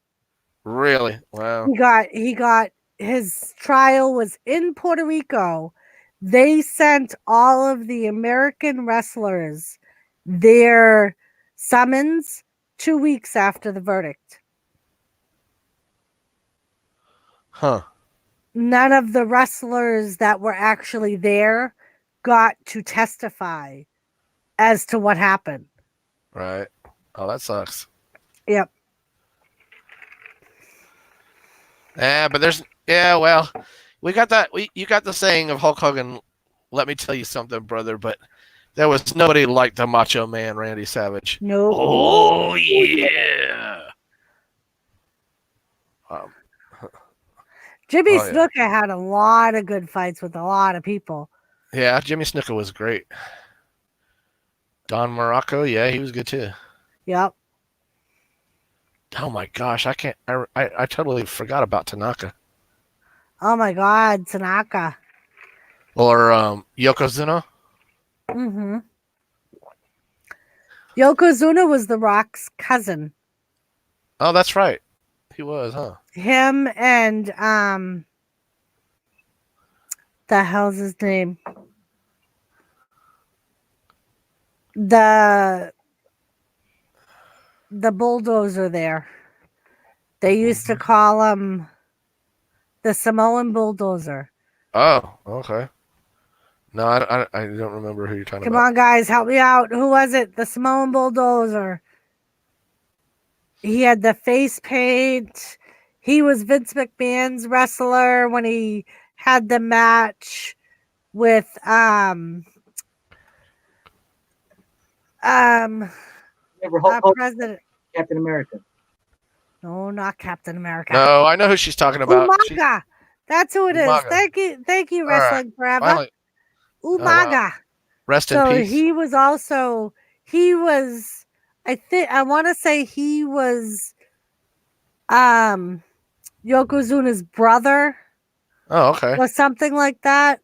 G: Really? Wow.
A: He got his trial was in Puerto Rico. They sent all of the American wrestlers their summons 2 weeks after the verdict.
G: Huh.
A: None of the wrestlers that were actually there got to testify as to what happened.
G: Right. Oh, that sucks.
A: Yep.
G: Yeah, but well, we got that. You got the saying of Hulk Hogan, let me tell you something, brother, but there was nobody like the Macho Man, Randy Savage.
A: No.
G: Oh, yeah.
A: Jimmy
G: Oh, yeah.
A: Snuka had a lot of good fights with a lot of people.
G: Yeah, Jimmy Snuka was great. Don Morocco, yeah, he was good too.
A: Yep.
G: Oh my gosh, I totally forgot about Tanaka.
A: Oh my God, Tanaka.
G: Or Yokozuna.
A: Mm-hmm. Yokozuna was The Rock's cousin.
G: Oh, that's right. He was, huh?
A: Him and the hell's his name? The bulldozer there. They used to call him the Samoan bulldozer.
G: Oh, okay. No, I don't remember who you're talking
A: Come
G: about.
A: on, guys, help me out. Who was it? The Samoan bulldozer. He had the face paint. He was Vince McMahon's wrestler when he had the match with
E: Remember
A: President
E: Captain America.
A: No, not Captain America.
G: No, I know who she's talking about.
A: Umaga. That's who it is.
G: Umaga.
A: Thank you,
G: All right.
A: Wrestling Forever.
G: Finally.
A: Umaga.
G: Rest in
A: So
G: peace.
A: he was also he was. I want to say he was Yokozuna's brother
G: Oh, okay.
A: or something like that.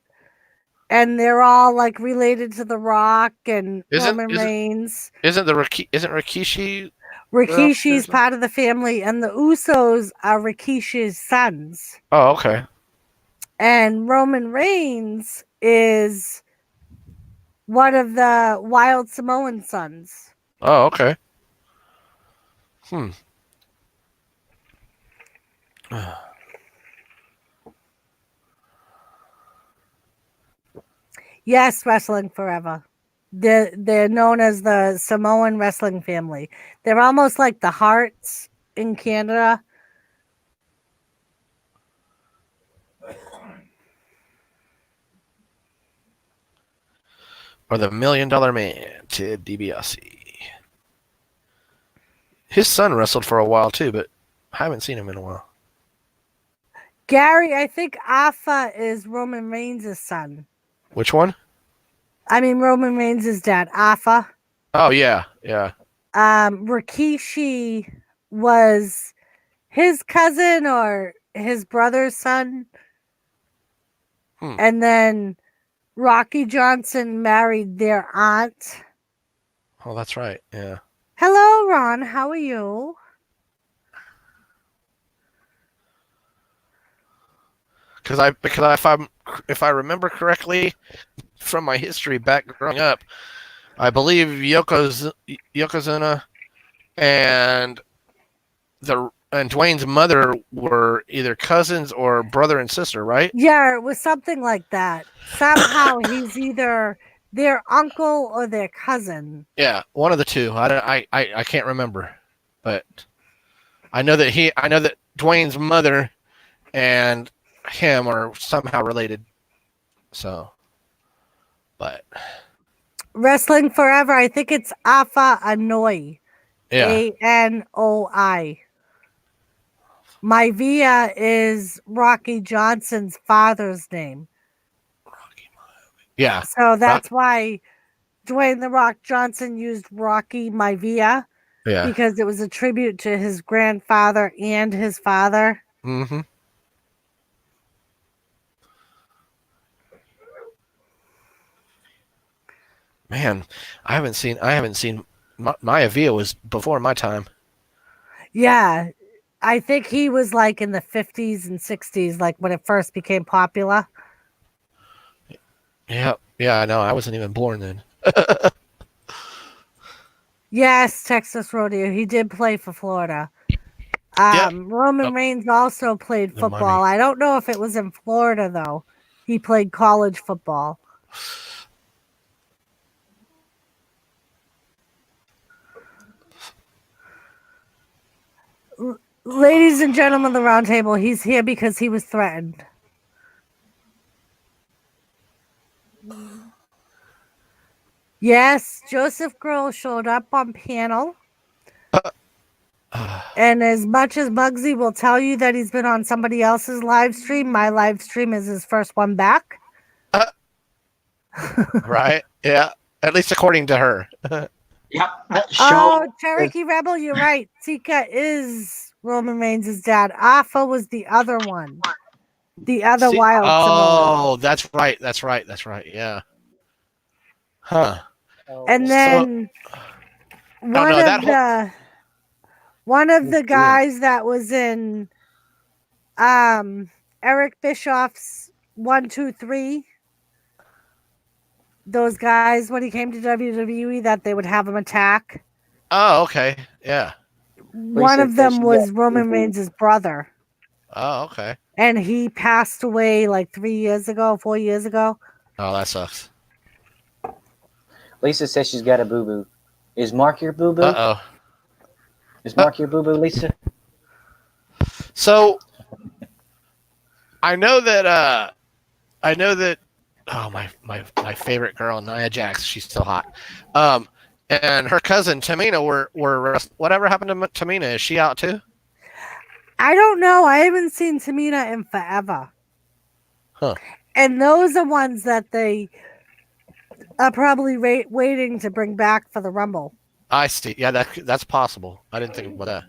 A: And they're all like related to The Rock and Roman Reigns.
G: Isn't Rikishi?
A: Rikishi's part of the family, and the Usos are Rikishi's sons.
G: Oh, okay.
A: And Roman Reigns is one of the Wild Samoan sons.
G: Oh, okay.
A: Yes, Wrestling Forever. They're known as the Samoan wrestling family. They're almost like the Hearts in Canada.
G: Or the $1 Million Man, Ted DiBiase. His son wrestled for a while too, but I haven't seen him in a while.
A: Gary, I think Alpha is Roman Reigns' son.
G: Which one?
A: I mean, Roman Reigns' dad, Alpha.
G: Oh yeah, yeah.
A: Rikishi was his cousin or his brother's son. And then Rocky Johnson married their aunt.
G: Oh, that's right. Yeah.
A: Hello, Ron. How are you?
G: Because if I remember correctly from my history back growing up, I believe Yokozuna and Dwayne's mother were either cousins or brother and sister, right?
A: Yeah, it was something like that. Somehow he's either their uncle or their cousin.
G: Yeah, one of the two. I can't remember, but I know that Dwayne's mother and him are somehow related. So, but
A: Wrestling Forever, I think it's Afa Anoi.
G: yeah.
A: Anoi. Maivia is Rocky Johnson's father's name.
G: Yeah.
A: So that's why Dwayne The Rock Johnson used Rocky Maivia.
G: Yeah.
A: Because it was a tribute to his grandfather and his father.
G: Mm-hmm. Man, I haven't seen Maivia was before my time.
A: Yeah. I think he was like in the 50s and 60s, like when it first became popular.
G: Yeah, I know. I wasn't even born then.
A: Yes, Texas Rodeo. He did play for Florida. Roman Reigns also played football. I don't know if it was in Florida, though. He played college football. Ladies and gentlemen of the round table, he's here because he was threatened. Yes, Joseph Grohl showed up on panel. And as much as Muggsy will tell you that he's been on somebody else's live stream, my live stream is his first one back.
G: Right? Yeah. At least according to her.
H: Yep.
A: Oh, Cherokee Rebel, you're right. Tika is Roman Reigns' dad. Afa was the other one. The other wild Samoan.
G: That's right. That's right. Yeah. Huh.
A: And then one of the guys that was in Eric Bischoff's 1, 2, 3. Those guys when he came to WWE that they would have him attack.
G: Oh, okay. Yeah.
A: One of them was Roman Reigns' brother.
G: Oh, okay.
A: And he passed away like 4 years ago.
G: Oh, that sucks.
E: Lisa says she's got a boo-boo. Is Mark your boo-boo?
G: Uh-oh.
E: Is Mark your boo-boo, Lisa?
G: So, I know that oh, my favorite girl, Nia Jax, she's still hot. And her cousin Tamina were whatever happened to Tamina? Is she out too?
A: I don't know. I haven't seen Tamina in forever.
G: Huh.
A: And those are ones that they probably waiting to bring back for the Rumble.
G: I see. Yeah, that's possible. I didn't think about that.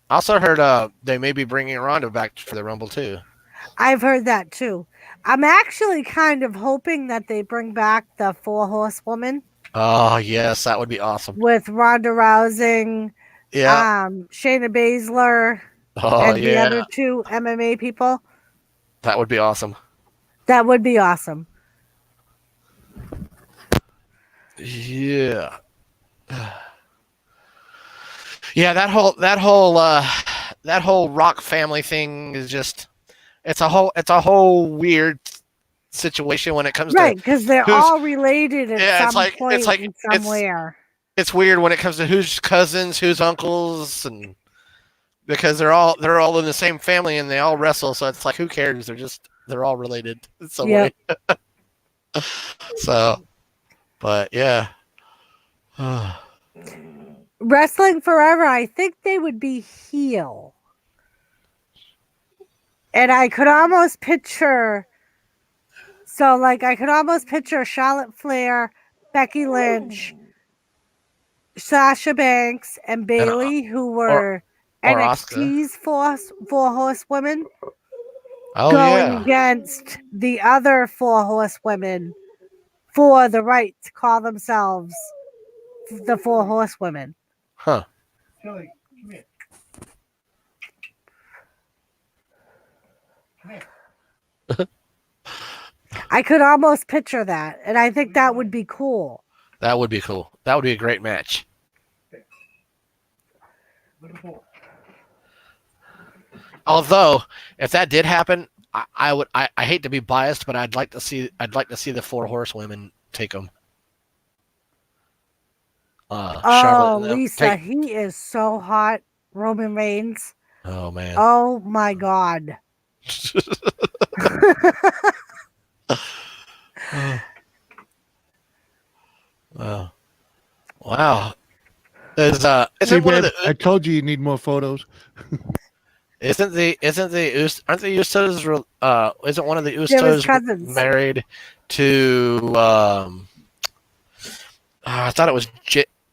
G: I also heard they may be bringing Ronda back for the Rumble too.
A: I've heard that too. I'm actually kind of hoping that they bring back the 4 Horsewomen
G: Oh yes, that would be awesome.
A: with Ronda Rousey,
G: Yeah.
A: Shayna Baszler,
G: Oh
A: and the
G: yeah,
A: other 2 MMA people.
G: that would be awesome.
A: That would be awesome.
G: Yeah. Yeah, that whole Rock family thing is just it's a whole weird situation when it comes
A: Right, because they're
G: who's-
A: all related at
G: yeah,
A: some point and somewhere.
G: it's weird when it comes to who's cousins, who's uncles, and because they're all in the same family and they all wrestle, so it's like who cares? They're all related in some way. So, but yeah.
A: Wrestling Forever, I think they would be heel. And I could almost picture Charlotte Flair, Becky Lynch, Sasha Banks, and Bailey, who were
G: or
A: NXT's four horsewomen,
G: Oh
A: going
G: yeah.
A: against the other 4 horsewomen for the right to call themselves the 4 horsewomen.
G: Huh.
B: Tilly, come here. Come here.
A: I could almost picture that, and I think that would be cool.
G: That would be cool. That would be a great match.
B: Look at the ball.
G: Although, if that did happen, I hate to be biased, but I'd like to see the 4 horsewomen take them. Charlotte and them.
A: Lisa, he is so hot. Roman Reigns.
G: Oh man.
A: Oh my God.
G: Wow. Wow. Isn't
H: Hey,
G: one of
H: babe,
G: the
H: I told you need more photos.
G: aren't the Usos isn't one of the
A: They're his
G: Usos
A: cousins.
G: married to I thought it was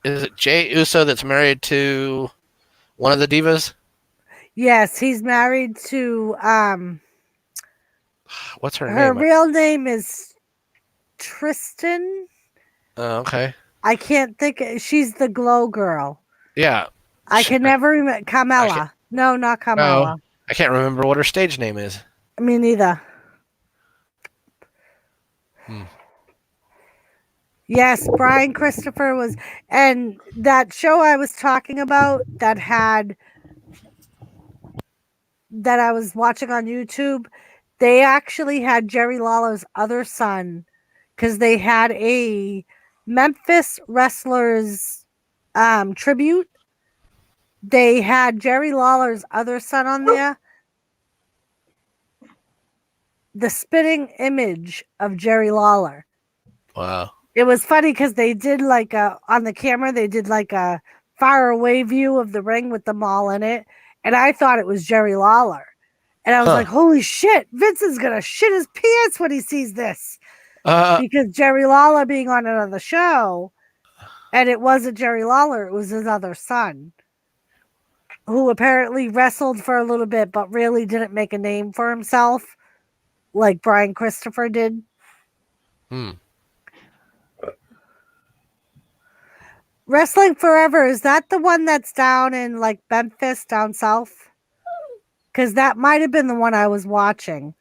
G: is it Jay Uso that's married to one of the divas?
A: Yes, he's married to
G: What's her
A: her
G: name?
A: real name is Tristan.
G: Oh, okay.
A: I can't think. She's the glow girl.
G: Yeah.
A: I can never remember. Carmella. No, not Carmella.
G: No, I can't remember what her stage name is.
A: Me neither. Yes, Brian Christopher was, and that show I was talking about that I was watching on YouTube, they actually had Jerry Lawler's other son, because they had a Memphis wrestlers tribute. They had Jerry Lawler's other son on there. The spitting image of Jerry Lawler.
G: Wow.
A: It was funny because they did on the camera, they did like a far away view of the ring with them all in it. And I thought it was Jerry Lawler. And I was like, holy shit, Vince is going to shit his pants when he sees this. Because Jerry Lawler being on another show, and it wasn't Jerry Lawler, it was his other son, who apparently wrestled for a little bit, but really didn't make a name for himself like Brian Christopher did. Wrestling Forever, is that the one that's down in like Memphis, down south? Because that might have been the one I was watching.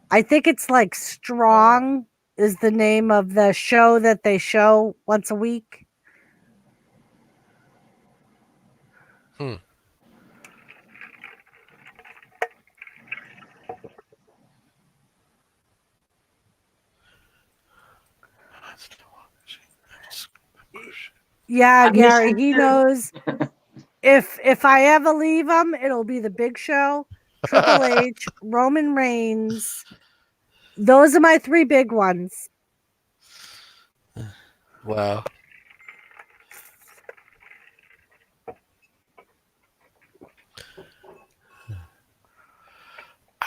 A: I think it's like Strong is the name of the show that they show once a week. Yeah, Gary, he knows. If I ever leave him, it'll be the Big Show, Triple H, Roman Reigns. Those are my 3 big ones.
G: Wow. All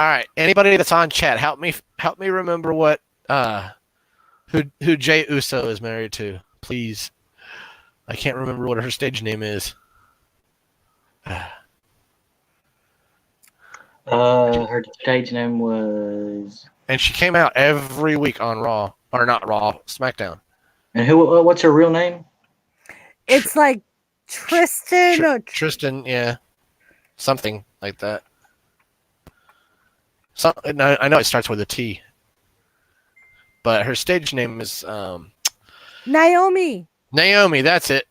G: right. Anybody that's on chat, help me remember what who Jay Uso is married to. Please. I can't remember what her stage name is.
E: Her stage name was.
G: And she came out every week on Raw. Or not Raw, SmackDown.
E: And what's her real name?
A: It's like Tristan or
G: Tristan, yeah. Something like that. I know it starts with a T. But her stage name is
A: Naomi.
G: Naomi, that's it.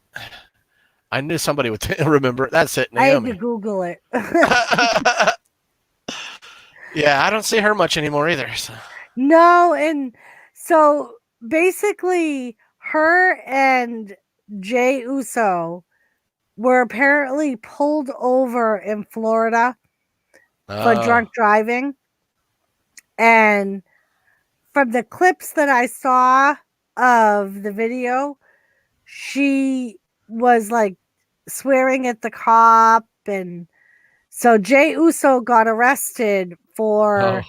G: I knew somebody would remember. That's it,
A: I had to
G: Naomi.
A: Google it.
G: Yeah, I don't see her much anymore either. So.
A: No, and so basically, her and Jay Uso were apparently pulled over in Florida for drunk driving. And from the clips that I saw of the video, she was like swearing at the cop. And so Jay Uso got arrested for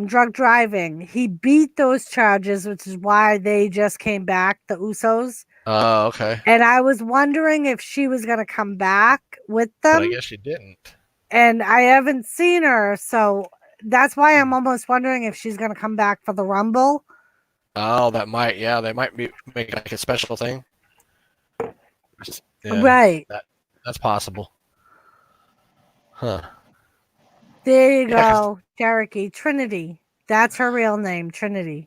A: drunk driving. He beat those charges, which is why they just came back, the Usos.
G: Oh, okay.
A: And I was wondering if she was going to come back with them.
G: But I guess she didn't.
A: And I haven't seen her, so that's why I'm almost wondering if she's going to come back for the Rumble.
G: Oh, they might make like a special thing. Yeah,
A: Right.
G: That's possible. Huh.
A: There you go, Cherokee. Trinity. That's her real name, Trinity.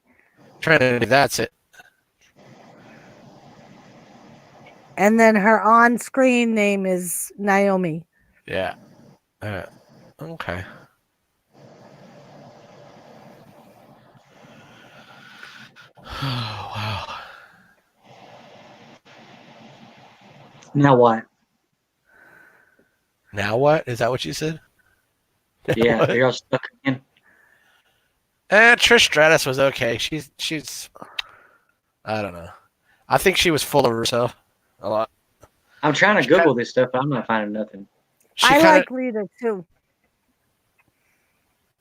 G: Trinity, that's it.
A: And then her on-screen name is Naomi.
G: Yeah. Okay. Oh, wow.
E: Now what?
G: Now what? Is that what you said?
E: Yeah, you're all stuck again.
G: Trish Stratus was okay. She's I don't know. I think she was full of herself a lot.
E: I'm trying to Google this stuff, but I'm not finding nothing.
A: I like Lita too.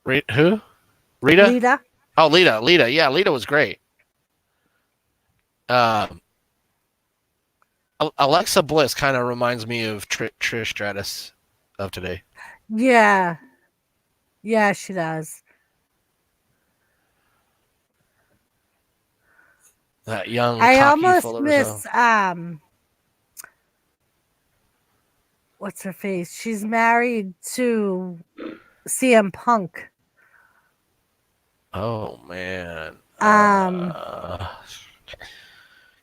G: Who? Rita?
A: Lita.
G: Oh, Lita. Yeah, Lita was great. Alexa Bliss kind of reminds me of Trish Stratus of today.
A: Yeah. Yeah, she does.
G: That young,
A: I
G: cocky,
A: almost
G: full of
A: miss
G: herself.
A: what's her face? She's married to CM Punk.
G: Oh man.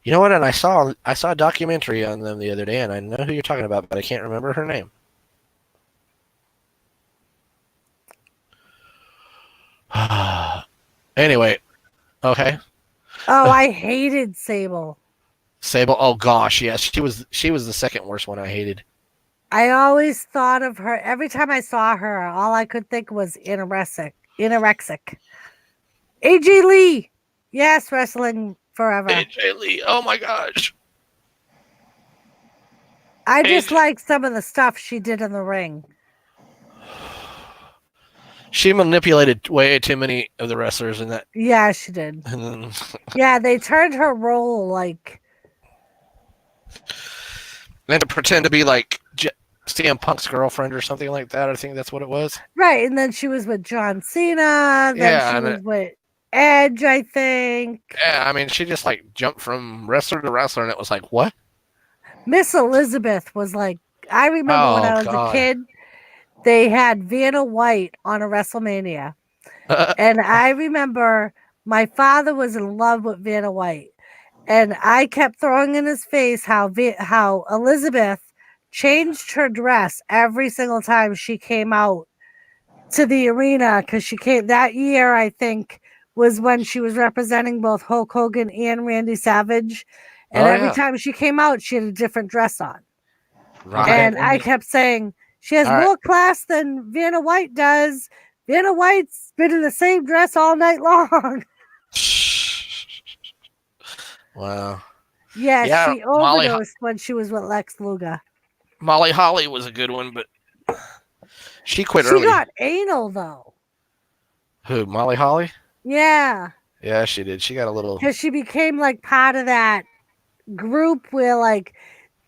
G: You know what? And I saw a documentary on them the other day, and I know who you're talking about, but I can't remember her name. Anyway, okay.
A: Oh, I hated Sable.
G: Sable. Oh gosh, yes, she was the second worst one I hated.
A: I always thought of her every time I saw her. All I could think was anorexic. AJ Lee, yes, wrestling forever.
G: AJ Lee. Oh my gosh.
A: I just like some of the stuff she did in the ring.
G: She manipulated way too many of the wrestlers in that.
A: Yeah, she did. Yeah, they turned her role like.
G: And to pretend to be like CM Punk's girlfriend or something like that. I think that's what it was.
A: Right, and then she was with John Cena. Then she was with Edge, I think.
G: Yeah, I mean, she just like jumped from wrestler to wrestler, and it was like, what?
A: Miss Elizabeth was like, I remember when I was a kid, they had Vanna White on a WrestleMania. And I remember my father was in love with Vanna White. And I kept throwing in his face how Elizabeth changed her dress every single time she came out to the arena, because she came that year, I think, was when she was representing both Hulk Hogan and Randy Savage. And every time she came out, she had a different dress on.
G: Right.
A: And I kept saying, she has more class than Vanna White does. Vanna White's been in the same dress all night long.
G: Wow.
A: Yeah, she overdosed when she was with Lex Luger.
G: Molly Holly was a good one, but she quit early.
A: She got anal, though.
G: Who, Molly Holly?
A: Yeah.
G: Yeah, she did. She got a little.
A: Because she became like part of that group where like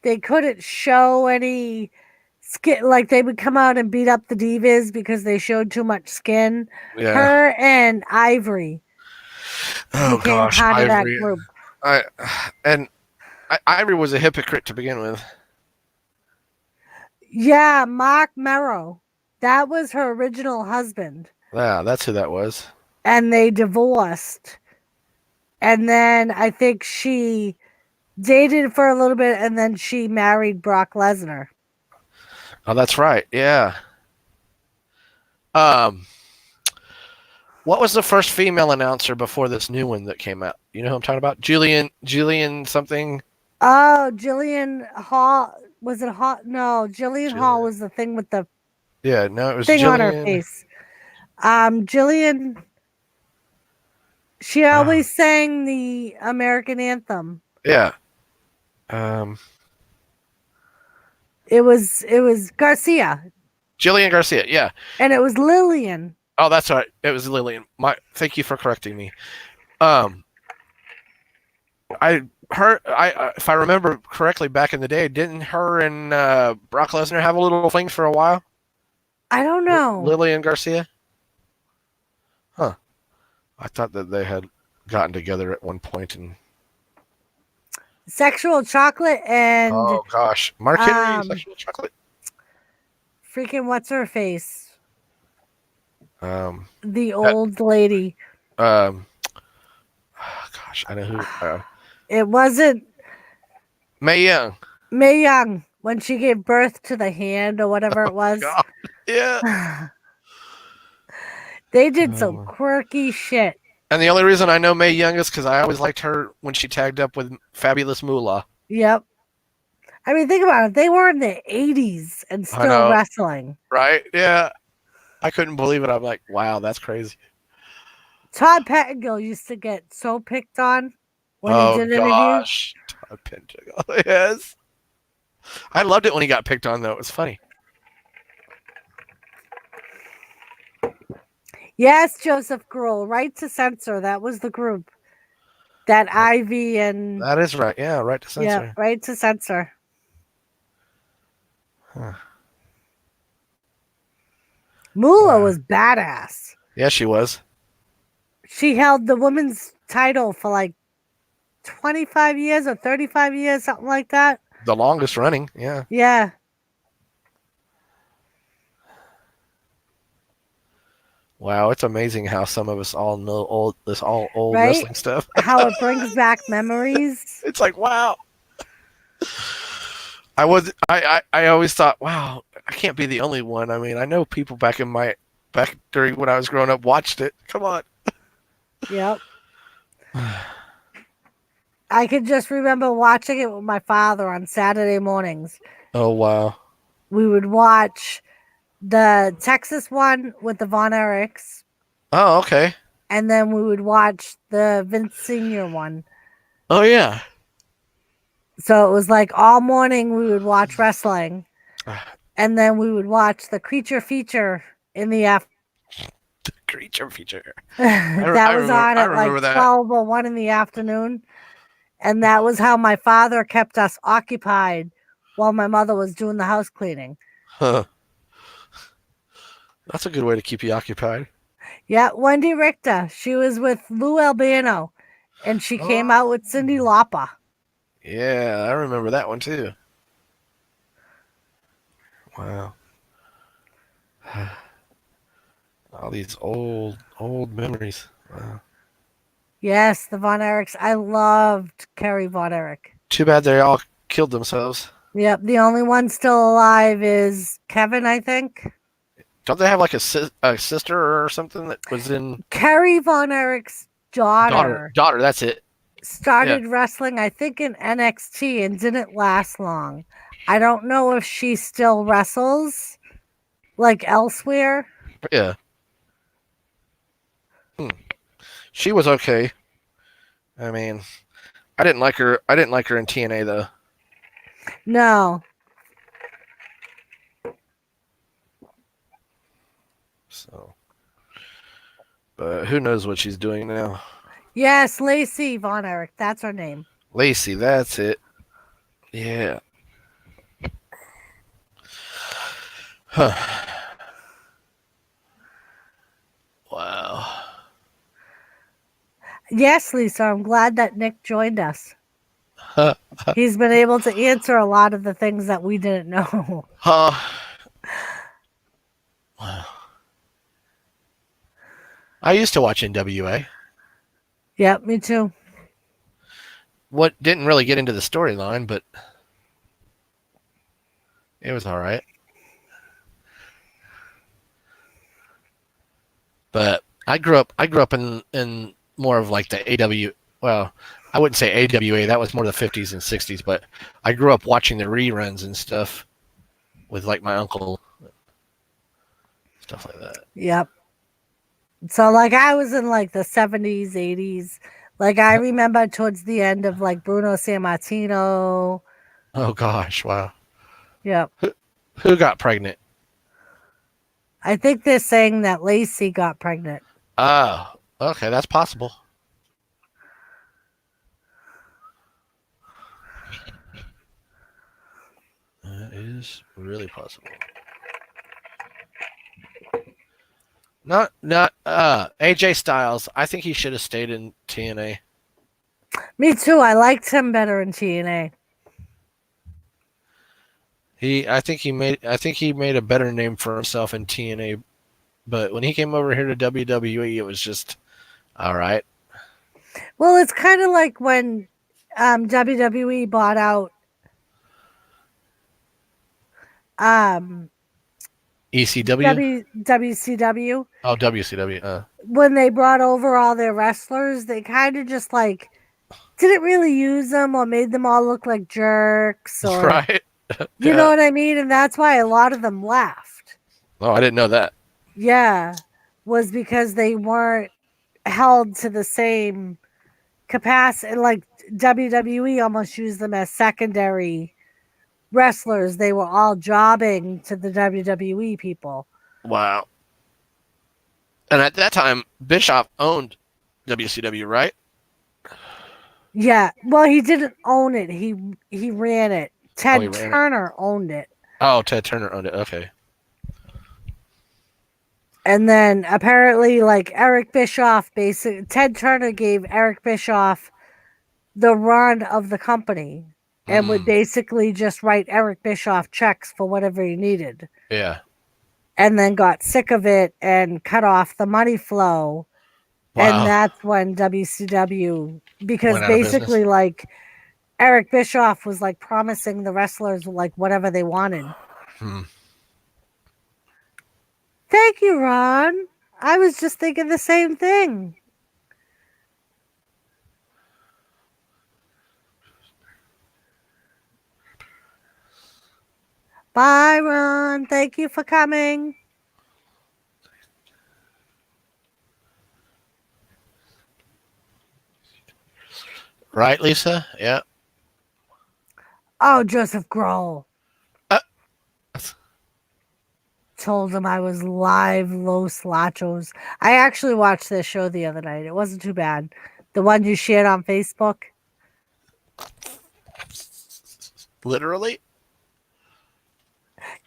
A: they couldn't show any skin, like they would come out and beat up the divas because they showed too much skin.
G: Yeah.
A: Her and Ivory
G: Oh
A: became
G: gosh,
A: part of that
G: Ivory.
A: group.
G: Ivory was a hypocrite to begin with.
A: Yeah, Mark Merrow. That was her original husband.
G: Yeah, that's who that was.
A: And they divorced. And then I think she dated for a little bit and then she married Brock Lesnar.
G: Oh, that's right. Yeah. What was the first female announcer before this new one that came out? You know who I'm talking about? Julian something.
A: Oh, Jillian Hall. Was it Hall? No, Jillian Hall was the thing with the
G: Yeah, no, it was
A: thing on her
G: Jillian.
A: face. Jillian. She always sang the American anthem.
G: Yeah.
A: It was Garcia.
G: Jillian Garcia. Yeah.
A: And it was Lillian.
G: Oh, that's right. It was Lillian. Thank you for correcting me. If I remember correctly, back in the day, didn't her and Brock Lesnar have a little fling for a while?
A: I don't know.
G: Lillian Garcia. Huh. I thought that they had gotten together at one point and.
A: Sexual Chocolate and
G: Oh gosh, Mark Henry, Sexual Chocolate.
A: Freaking what's her face? The
G: That-
A: old lady.
G: gosh, I know who.
A: It wasn't
G: Mae Young.
A: Mae Young when she gave birth to the hand or whatever it was.
G: God. Yeah.
A: They did some quirky shit.
G: And the only reason I know Mae Young is because I always liked her when she tagged up with Fabulous Moolah.
A: Yep. I mean, think about it. They were in the 80s and
G: I know.
A: still wrestling.
G: Right? Yeah. I couldn't believe it. I'm like, wow, that's crazy.
A: Todd Pettengill used to get so picked on when he did interviews.
G: Gosh. Todd Pettengill. Yes. I loved it when he got picked on, though. It was funny.
A: Yes, Joseph Grohl, Right to Censor. That was the group that Ivy and
G: That is right. Yeah, right to censor.
A: yeah, Right to Censor.
G: Huh.
A: Moolah was badass.
G: Yeah, she was.
A: She held the women's title for like 25 years or 35 years, something like that.
G: The longest running. Yeah.
A: Yeah.
G: Wow, it's amazing how some of us all know old
A: Right?
G: wrestling stuff.
A: How it brings back memories.
G: It's like, wow. I always thought, wow, I can't be the only one. I mean, I know people back during when I was growing up watched it. Come on.
A: Yep. I could just remember watching it with my father on Saturday mornings.
G: Oh wow.
A: We would watch the Texas one with the Von Erichs,
G: Oh, okay.
A: and then we would watch the Vince Sr. one.
G: Oh yeah.
A: So it was like all morning we would watch wrestling, and then we would watch the Creature feature in the afternoon.
G: The Creature feature.
A: That was on at like 12 or 1 in the afternoon. And that was how my father kept us occupied while my mother was doing the house cleaning.
G: Huh. That's a good way to keep you occupied.
A: Yeah, Wendy Richter. She was with Lou Albano, and she came out with Cyndi Lauper.
G: Yeah, I remember that one too. Wow. All these old memories. Wow.
A: Yes, the Von Erichs. I loved Kerry Von Erich.
G: Too bad they all killed themselves.
A: Yep, the only one still alive is Kevin, I think.
G: Don't they have like a sister or something that was in
A: Kerry Von Erich's daughter
G: that's it.
A: started wrestling, I think, in NXT and didn't last long. I don't know if she still wrestles like elsewhere.
G: Yeah. She was okay. I mean, I didn't like her in TNA though.
A: No.
G: So, but who knows what she's doing now?
A: Yes, Lacey Von Erich. That's her name.
G: Lacey, that's it. Yeah. Huh. Wow.
A: Yes, Lisa. I'm glad that Nick joined us.
G: Huh.
A: He's been able to answer a lot of the things that we didn't know.
G: Huh. Wow. I used to watch NWA.
A: Yep, me too.
G: What didn't really get into the storyline, but it was all right. But I grew up in more of like the AW. Well, I wouldn't say AWA. That was more the 50s and 60s. But I grew up watching the reruns and stuff with like my uncle, stuff like that.
A: Yep. So like I was in like the 70s, 80s. Like I remember towards the end of like Bruno Sammartino.
G: Oh gosh, wow.
A: Yep.
G: Who got pregnant?
A: I think they're saying that Lacey got pregnant.
G: Oh, okay, that's possible. That is really possible. Not AJ Styles. I think he should have stayed in TNA.
A: Me too. I liked him better in TNA.
G: I think he made a better name for himself in TNA, but when he came over here to WWE, it was just all right.
A: Well, it's kind of like when WWE bought out
G: ECW.
A: WCW.
G: Oh, WCW.
A: When they brought over all their wrestlers, they kind of just like didn't really use them or made them all look like jerks or
G: Right.
A: you know what I mean? And that's why a lot of them left.
G: Oh, I didn't know that.
A: Yeah. Was because they weren't held to the same capacity. Like WWE almost used them as secondary wrestlers. They were all jobbing to the WWE people.
G: Wow. And at that time, Bischoff owned WCW, right?
A: Yeah. Well, he didn't own it. He ran it. Ted
G: he ran it.
A: Turner owned it.
G: Oh, Ted Turner owned it. Okay.
A: And then apparently, like Eric Bischoff, Ted Turner gave Eric Bischoff the run of the company and would basically just write Eric Bischoff checks for whatever he needed.
G: Yeah.
A: And then got sick of it and cut off the money flow.
G: Wow.
A: And that's when WCW, because
G: Went out of
A: basically,
G: business.
A: like Eric Bischoff was like promising the wrestlers like whatever they wanted. Thank you, Ron. I was just thinking the same thing. Bye, Ron. Thank you for coming.
G: Right, Lisa? Yeah.
A: Oh, Joseph Grohl.
G: Uh,
A: Told him I was live Los Lachos. I actually watched this show the other night. It wasn't too bad. The one you shared on Facebook.
G: Literally?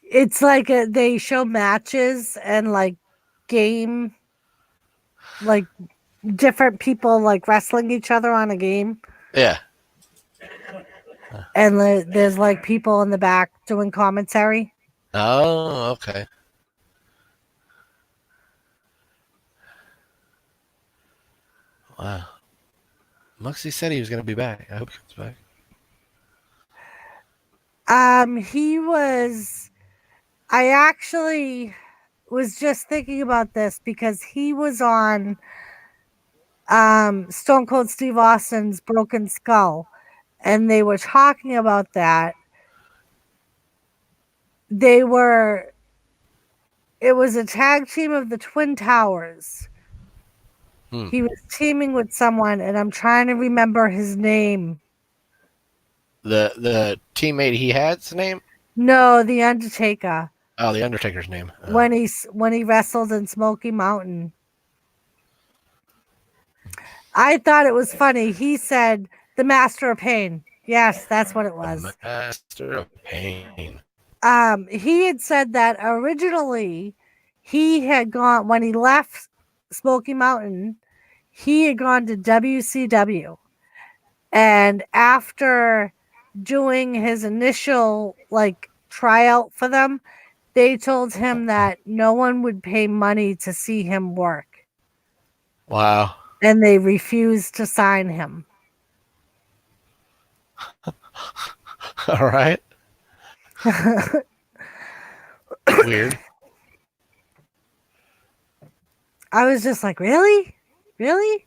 A: It's like they show matches and like game, like different people like wrestling each other on a game.
G: Yeah.
A: And there's like people in the back doing commentary.
G: Oh, okay. Wow. Muxie said he was going to be back. I hope he comes back.
A: He was. I actually was just thinking about this because he was on Stone Cold Steve Austin's Broken Skull, and they were talking about that. It was a tag team of the Twin Towers. He was teaming with someone, and I'm trying to remember his name.
G: The teammate he had's name?
A: No, The Undertaker.
G: Oh, the Undertaker's name.
A: When he wrestled in Smoky Mountain. I thought it was funny. He said the Master of Pain. Yes, that's what it was.
G: Master of Pain.
A: He had said that originally he had gone when he left Smoky Mountain, he had gone to WCW. And after doing his initial like tryout for them, they told him that no one would pay money to see him work.
G: Wow.
A: And they refused to sign him.
G: All right. Weird.
A: I was just like, really? Really?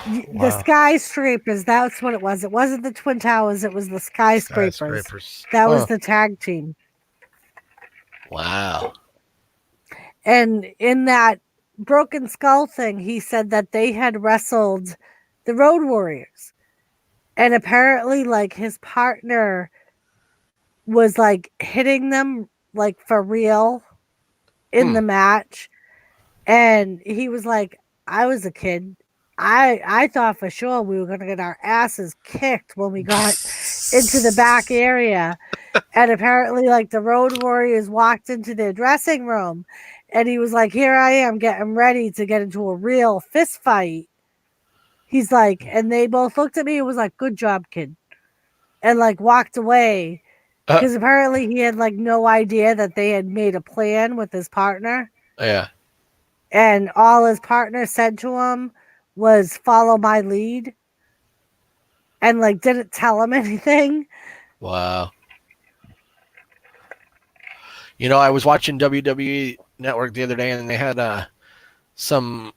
A: The
G: Wow.
A: skyscrapers, that's what it was. It wasn't the Twin Towers, it was the skyscrapers. That was the tag team.
G: Wow.
A: And in that Broken Skull thing, he said that they had wrestled the Road Warriors. And apparently, like, his partner was like hitting them like for real in the match. And he was like, I was a kid. I thought for sure we were going to get our asses kicked when we got into the back area. And apparently, like, the Road Warriors walked into their dressing room and he was like, here I am getting ready to get into a real fist fight. He's like, and they both looked at me and was like, good job, kid. And like walked away because apparently he had like no idea that they had made a plan with his partner.
G: Yeah.
A: And all his partner said to him was follow my lead and like didn't tell him anything.
G: Wow. You know, I was watching WWE Network the other day and they had some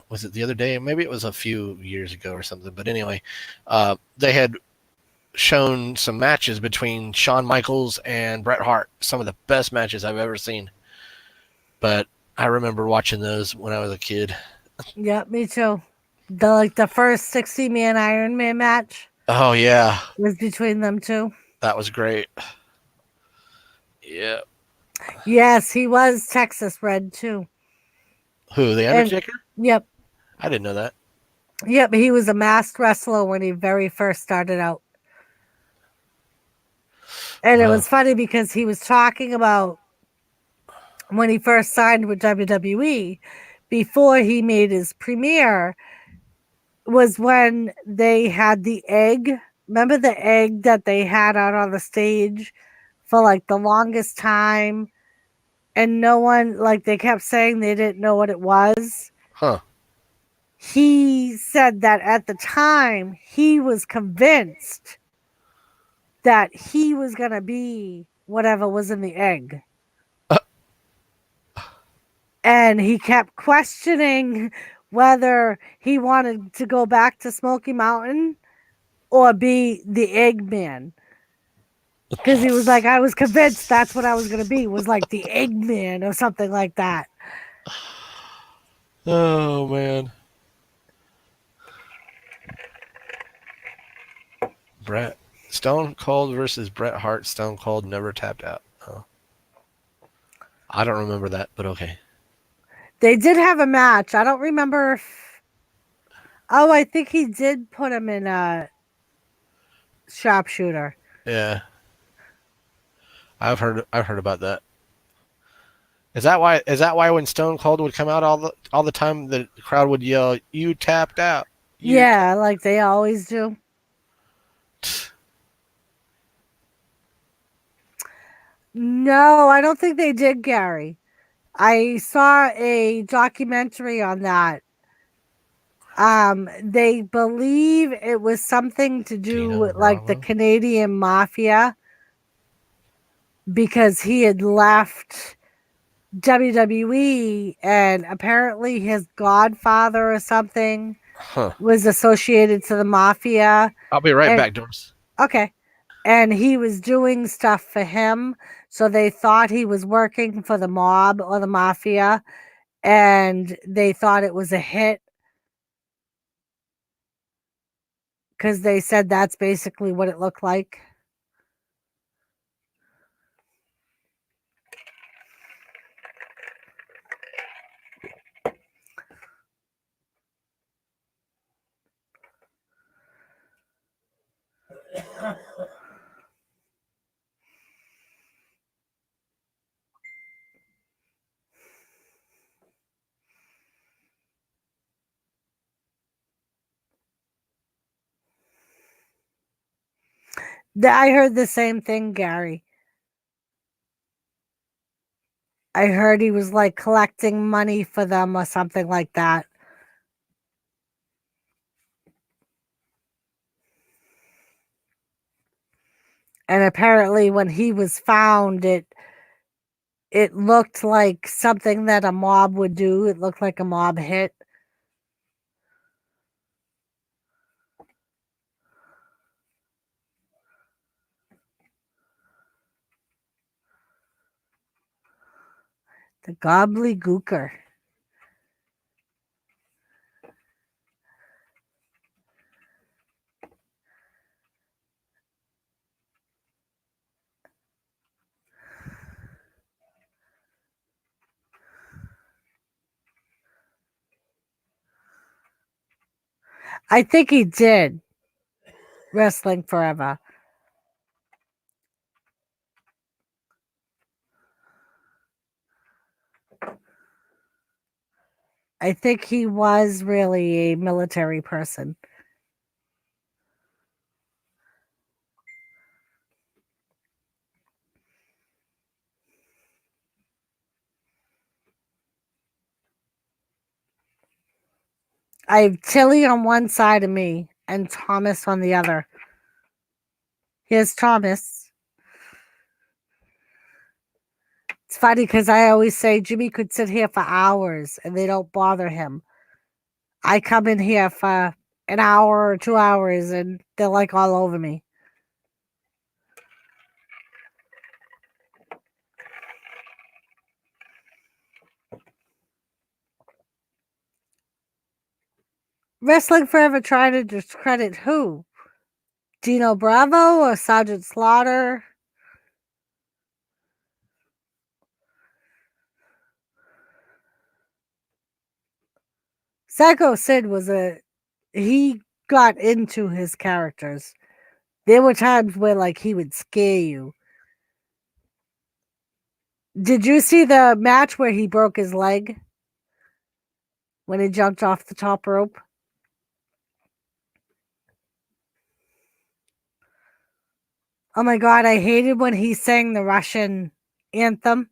G: was it the other day? Maybe it was a few years ago or something. But anyway, they had shown some matches between Shawn Michaels and Bret Hart. Some of the best matches I've ever seen. But I remember watching those when I was a kid.
A: Yeah, me too. The first 60-man Iron Man match.
G: Oh yeah,
A: was between them two.
G: That was great. Yeah.
A: Yes, he was Texas Red too.
G: Who, the Undertaker?
A: Yep.
G: I didn't know that.
A: Yep, he was a masked wrestler when he very first started out. And it was funny because he was talking about when he first signed with WWE, before he made his premiere, was when they had the egg. Remember the egg that they had out on the stage for like the longest time? And no one, like, they kept saying they didn't know what it was.
G: Huh.
A: He said that at the time, he was convinced that he was going to be whatever was in the egg. And he kept questioning whether he wanted to go back to Smoky Mountain or be the Eggman. Because he was like, I was convinced that's what I was going to be, was like the Eggman or something like that.
G: Oh, man. Stone Cold versus Bret Hart. Stone Cold never tapped out. Oh. I don't remember that, but okay.
A: They did have a match. I don't remember if... Oh, I think he did put him in a sharpshooter.
G: Yeah. I've heard about that. Is that why when Stone Cold would come out all the time the crowd would yell, "You tapped out."
A: Yeah, like they always do. No, I don't think they did, Gary. I saw a documentary on that. They believe it was something to do with like the Canadian mafia, because he had left WWE and apparently his godfather or something was associated to the mafia.
G: I'll be right back, Doris.
A: Okay. And he was doing stuff for him. So they thought he was working for the mob or the mafia. And they thought it was a hit. Because they said that's basically what it looked like. I heard the same thing, Gary. I heard he was like collecting money for them or something like that. And apparently when he was found, it looked like something that a mob would do. It looked like a mob hit. The gobbledygooker. I think he did wrestling forever. I think he was really a military person. I have Tilly on one side of me and Thomas on the other. Here's Thomas. It's funny because I always say Jimmy could sit here for hours and they don't bother him. I come in here for an hour or 2 hours and they're like all over me. Wrestling Forever trying to discredit who? Dino Bravo or Sergeant Slaughter? Psycho Sid he got into his characters. There were times where like he would scare you. Did you see the match where he broke his leg when he jumped off the top rope? Oh my God, I hated when he sang the Russian anthem.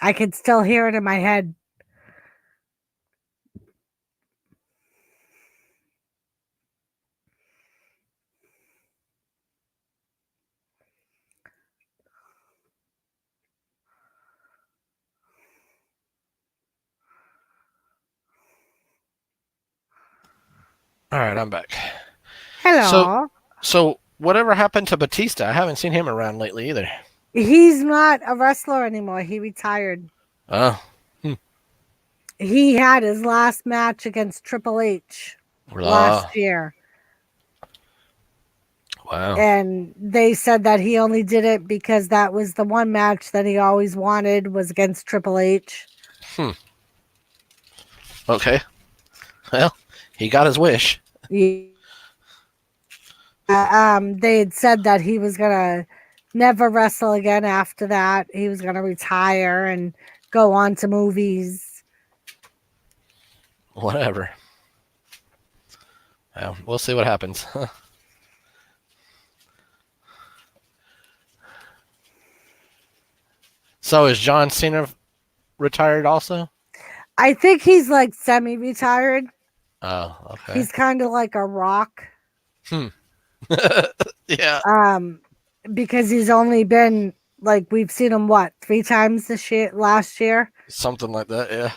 A: I could still hear it in my head.
G: All right, I'm back.
A: Hello.
G: So whatever happened to Batista? I haven't seen him around lately either.
A: He's not a wrestler anymore. He retired.
G: Oh.
A: He had his last match against Triple H last year.
G: Wow.
A: And they said that he only did it because that was the one match that he always wanted was against Triple H.
G: Okay. Well, he got his wish.
A: Yeah. They had said that he was gonna never wrestle again after that. He was gonna retire and go on to movies.
G: Whatever. Well, we'll see what happens. So is John Cena retired also?
A: I think he's like semi-retired.
G: Oh, okay.
A: He's kind of like a Rock.
G: Yeah.
A: Because he's only been like we've seen him 3 times last year.
G: Something like that, yeah.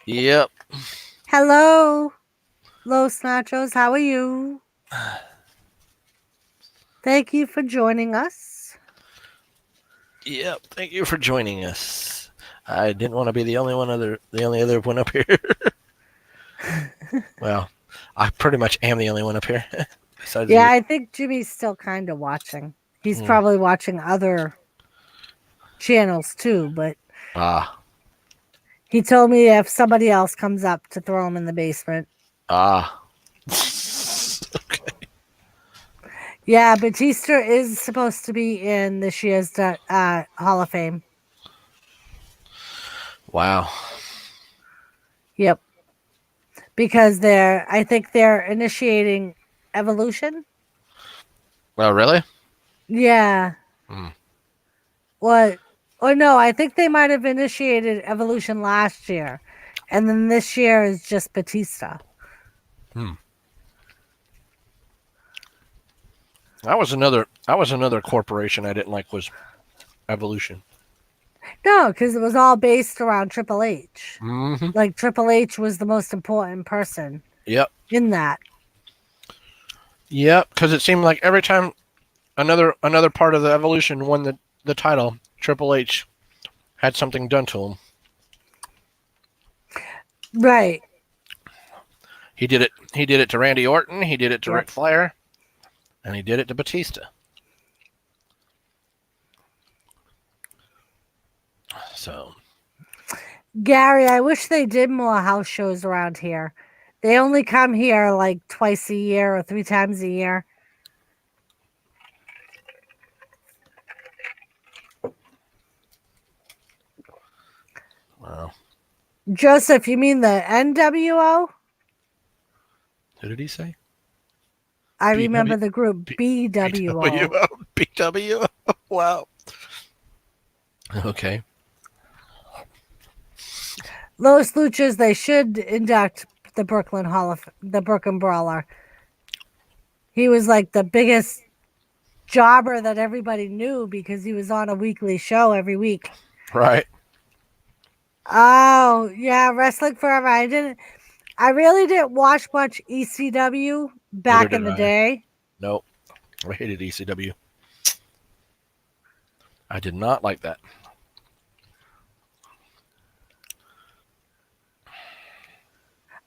G: Yep.
A: Hello, Los Nachos. How are you? Thank you for joining us.
G: Yep. Thank you for joining us. I didn't want to be the only other one up here. Well, I pretty much am the only one up here. Besides you.
A: I think Jimmy's still kind of watching. He's probably watching other channels too, but he told me if somebody else comes up to throw him in the basement.
G: Okay.
A: Yeah, Batista is supposed to be in this year's Hall of Fame.
G: Wow.
A: Yep. because I think they're initiating Evolution.
G: Oh, really?
A: Yeah.
G: Hmm.
A: What? Or no, I think they might have initiated Evolution last year, and then this year is just Batista.
G: That was another corporation I didn't like was Evolution.
A: No, because it was all based around Triple H.
G: Mm-hmm.
A: Like Triple H was the most important person
G: Yep.
A: in that.
G: Yep. Because it seemed like every time another part of the Evolution won the title, Triple H had something done to him.
A: Right.
G: He did it to Randy Orton. He did it to
A: Yep.
G: Ric Flair, and he did it to Batista. So
A: Gary, I wish they did more house shows around here. They only come here like twice a year or 3 times a year.
G: wow.
A: Joseph, you mean the NWO?
G: Who did he say?
A: I
G: BW
A: remember the group BWO.
G: BW. Wow. Okay.
A: Los Luchas, they should induct the Brooklyn Brawler. He was like the biggest jobber that everybody knew because he was on a weekly show every week.
G: Right.
A: Oh, yeah, Wrestling Forever. I really didn't watch much ECW back
G: Neither
A: in
G: did
A: the
G: I.
A: day.
G: Nope. I hated ECW. I did not like that.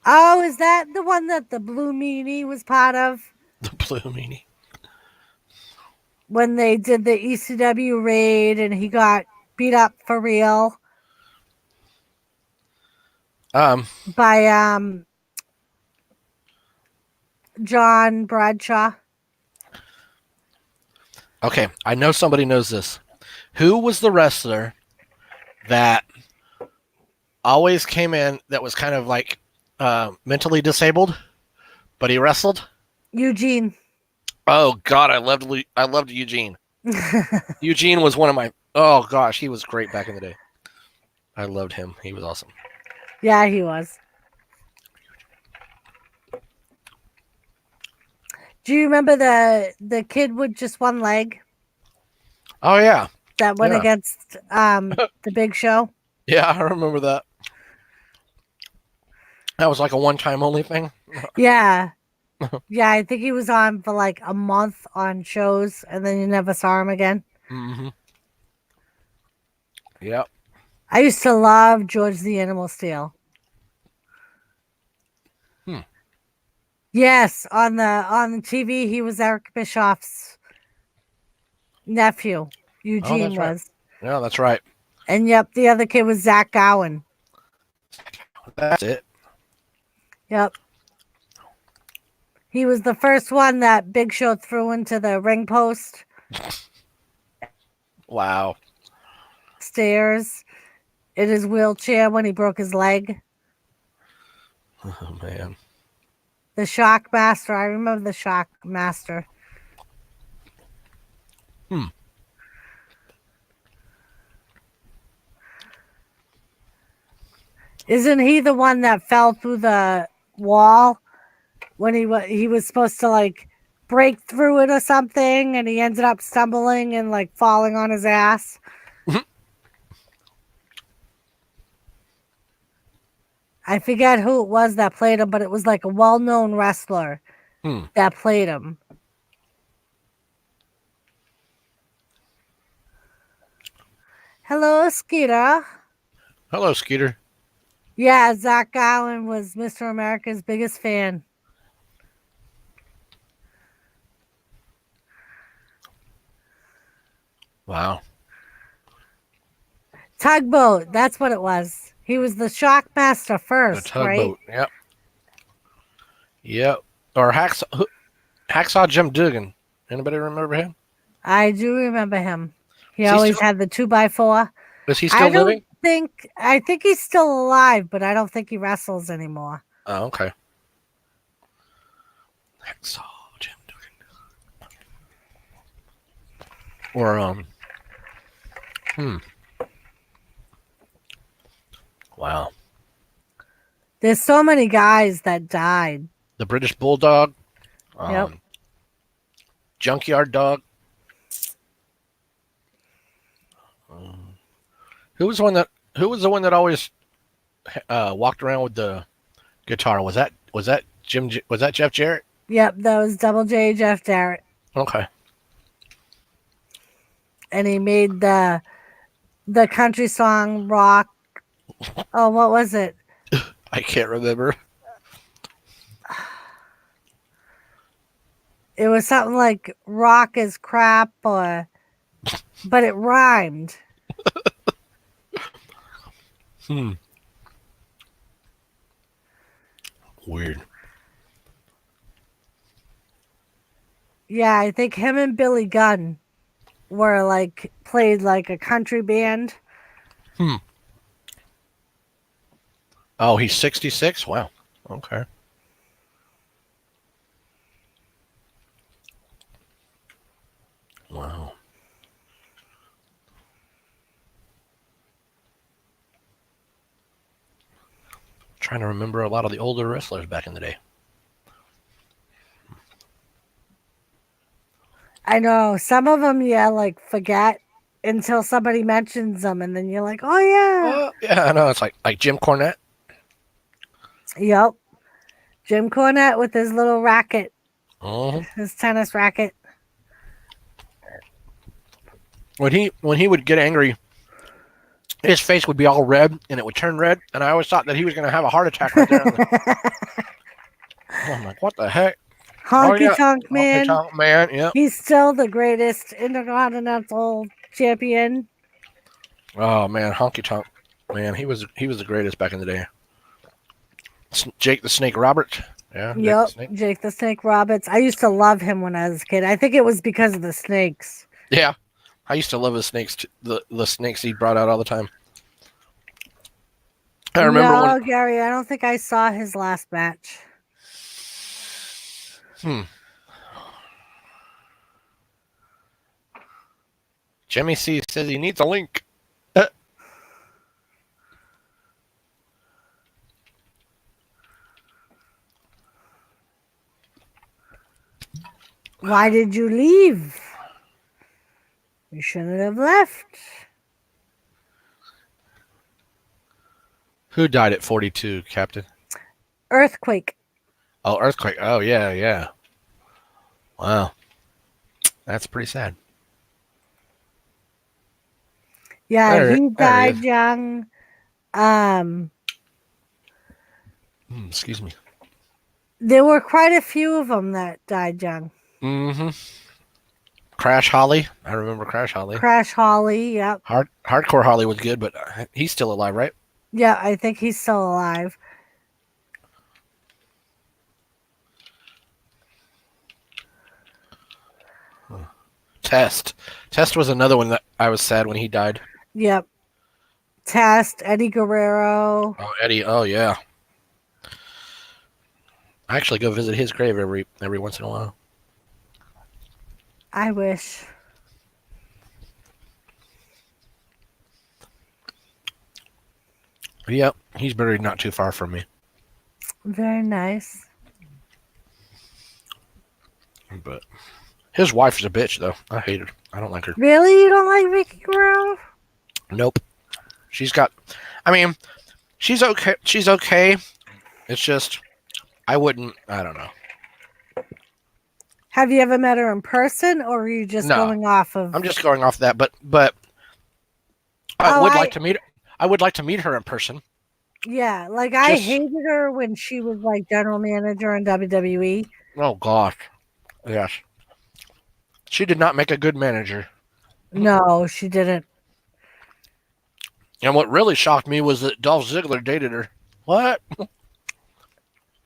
A: Oh, is that the one that the Blue Meanie was part of
G: The Blue Meanie.
A: when they did the ECW raid and he got beat up for real by John Bradshaw?
G: Okay, I know somebody knows this. Who was the wrestler that always came in that was kind of like mentally disabled, but he wrestled?
A: Eugene.
G: Oh God, I loved Eugene. Eugene was one of my. Oh gosh, he was great back in the day. I loved him. He was awesome.
A: Yeah, he was. Do you remember the kid with just one leg
G: Oh yeah,
A: that went
G: Yeah.
A: against the Big Show?
G: yeah, I remember that. That was like a one-time only thing.
A: Yeah. Yeah, I think he was on for like a month on shows and then you never saw him again.
G: Mm-hmm. Yep.
A: I used to love George the Animal Steel. Yes, on the TV he was Eric Bischoff's nephew. Eugene
G: right.
A: was.
G: Yeah, that's right.
A: And yep, the other kid was Zach Gowen.
G: That's it.
A: Yep. He was the first one that Big Show threw into the ring post
G: Wow.
A: stairs in his wheelchair when he broke his leg.
G: Oh man.
A: The Shock Master. I remember the Shock Master. Isn't he the one that fell through the wall when he was supposed to like break through it or something, and he ended up stumbling and like falling on his ass? I forget who it was that played him, but it was like a well-known wrestler that played him. Hello, Skeeter.
G: Hello, Skeeter.
A: Yeah, Zach Gowen was Mr. America's biggest fan.
G: Wow.
A: Tugboat, that's what it was. He was the Shock Master
G: The
A: first, right?
G: tugboat. Yep. Yep. Or Hacksaw Jim Duggan. Anybody remember him?
A: I do remember him. He
G: Is he
A: always
G: still-
A: had the 2x4.
G: Is he still living?
A: I think he's still alive, but I don't think he wrestles anymore.
G: Oh, okay. Hacksaw Jim Duggan. Or wow.
A: There's so many guys that died.
G: The British Bulldog.
A: Yep.
G: Junkyard Dog. Who was the one that always walked around with the guitar? Was that Jeff Jarrett?
A: Yep, that was Double J Jeff Jarrett.
G: Okay.
A: And he made the country song Rock. Oh, what was it?
G: I can't remember.
A: It was something like rock is crap, but it rhymed.
G: Weird.
A: Yeah, I think him and Billy Gunn were like played like a country band.
G: Oh, he's 66? Wow. Okay. Wow. Trying to remember a lot of the older wrestlers back in the day.
A: I know some of them, like forget until somebody mentions them, and then you're like, oh yeah.
G: Yeah, I know. It's like Jim Cornette.
A: Yep. Jim Cornette with his little racket,
G: Mm-hmm.
A: his tennis racket.
G: When he would get angry, his face would be all red, and it would turn red, and I always thought that he was going to have a heart attack right there. I'm like, what the heck?
A: Honky Tonk Man.
G: Honky Tonk Man, yeah.
A: He's still the greatest intercontinental champion.
G: Oh man, Honky Tonk Man, he was the greatest back in the day. Jake the Snake Roberts. Yeah.
A: Yep, Jake the Snake Roberts. I used to love him when I was a kid. I think it was because of the snakes.
G: Yeah. I used to love his snakes, the snakes he brought out all the time. I remember
A: Gary, I don't think I saw his last match.
G: Jimmy C says he needs a link.
A: Why did you leave? You shouldn't have left.
G: Who died at 42, Captain?
A: Earthquake.
G: Oh, Earthquake. Oh, yeah, yeah. Wow. That's pretty sad.
A: Yeah, he died young.
G: Excuse me.
A: There were quite a few of them that died young.
G: Mm-hmm. Crash Holly. I remember Crash Holly.
A: Crash Holly, yep.
G: Hardcore Holly was good, but he's still alive, right?
A: Yeah, I think he's still alive.
G: Test. Test was another one that I was sad when he died.
A: Yep. Test, Eddie Guerrero.
G: Oh, Eddie. Oh, yeah. I actually go visit his grave every once in a while.
A: I wish.
G: Yep, he's buried not too far from me.
A: Very nice.
G: But his wife's a bitch, though. I hate her. I don't like her.
A: Really? You don't like Vicky Guerrero?
G: Nope. She's okay. She's okay. It's just, I don't know.
A: Have you ever met her in person, or are you just going off of?
G: I'm just going off that, but I would like to meet. I would like to meet her in person.
A: Yeah, like I hated her when she was like general manager in WWE.
G: Oh gosh, yes. She did not make a good manager.
A: No, she didn't.
G: And what really shocked me was that Dolph Ziggler dated her. What?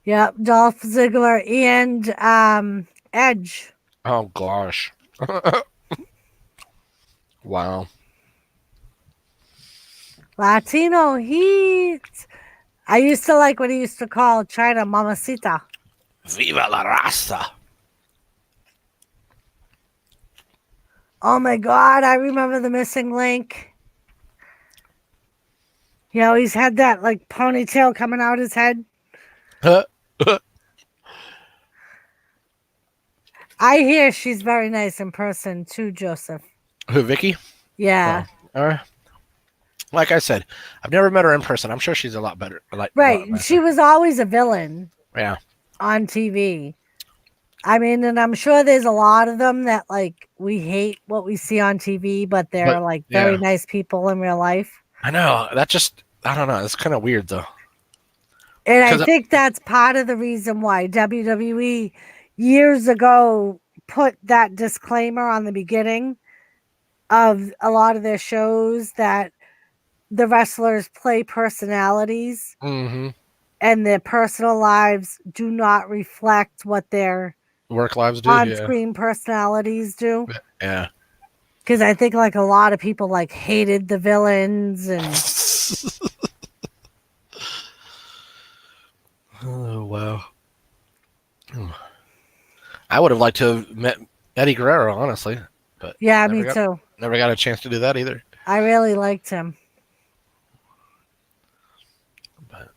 A: Yep, Dolph Ziggler and Edge.
G: Oh gosh. Wow.
A: Latino Heat. I used to like what he used to call China Mamacita.
G: Viva la raza.
A: Oh my God, I remember the missing link. He always had that like ponytail coming out his head. I hear she's very nice in person too, Joseph.
G: Who, Vicky?
A: Yeah.
G: Like I said, I've never met her in person. I'm sure she's a lot better.
A: Right. She was always a villain.
G: Yeah.
A: On TV. I mean, and I'm sure there's a lot of them that like we hate what we see on TV, but they're like very nice people in real life.
G: I know. I don't know. It's kind of weird though.
A: And I think that's part of the reason why WWE years ago put that disclaimer on the beginning of a lot of their shows that the wrestlers play personalities and their personal lives do not reflect what their
G: work lives do.
A: On-screen personalities do.
G: Yeah.
A: Because I think like a lot of people like hated the villains and
G: oh wow. I would have liked to have met Eddie Guerrero, honestly. But
A: yeah, me too.
G: Never got a chance to do that either.
A: I really liked him.
G: But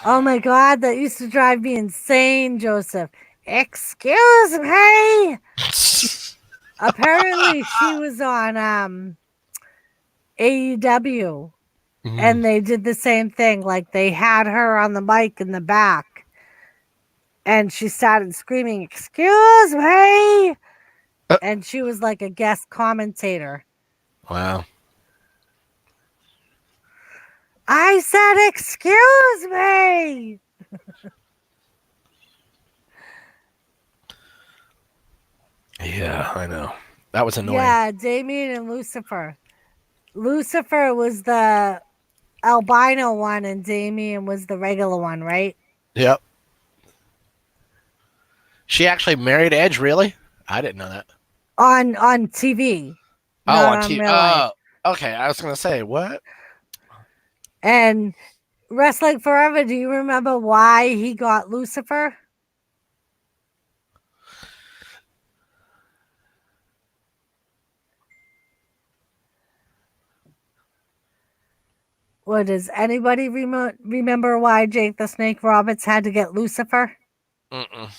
A: oh my God, that used to drive me insane, Joseph. Excuse me. Apparently she was on AEW and they did the same thing. Like they had her on the mic in the back and she started screaming, excuse me. And she was like a guest commentator.
G: Wow.
A: I said, excuse me.
G: Yeah, I know. That was annoying.
A: Yeah, Damien and Lucifer. Lucifer was the albino one and Damien was the regular one, right?
G: Yep. She actually married Edge, really? I didn't know that.
A: On TV.
G: Oh, on TV. Oh, okay. I was going to say, what?
A: And Wrestling Forever, do you remember why he got Lucifer? What does anybody remember why Jake the Snake Roberts had to get Lucifer?
G: Mm-mm.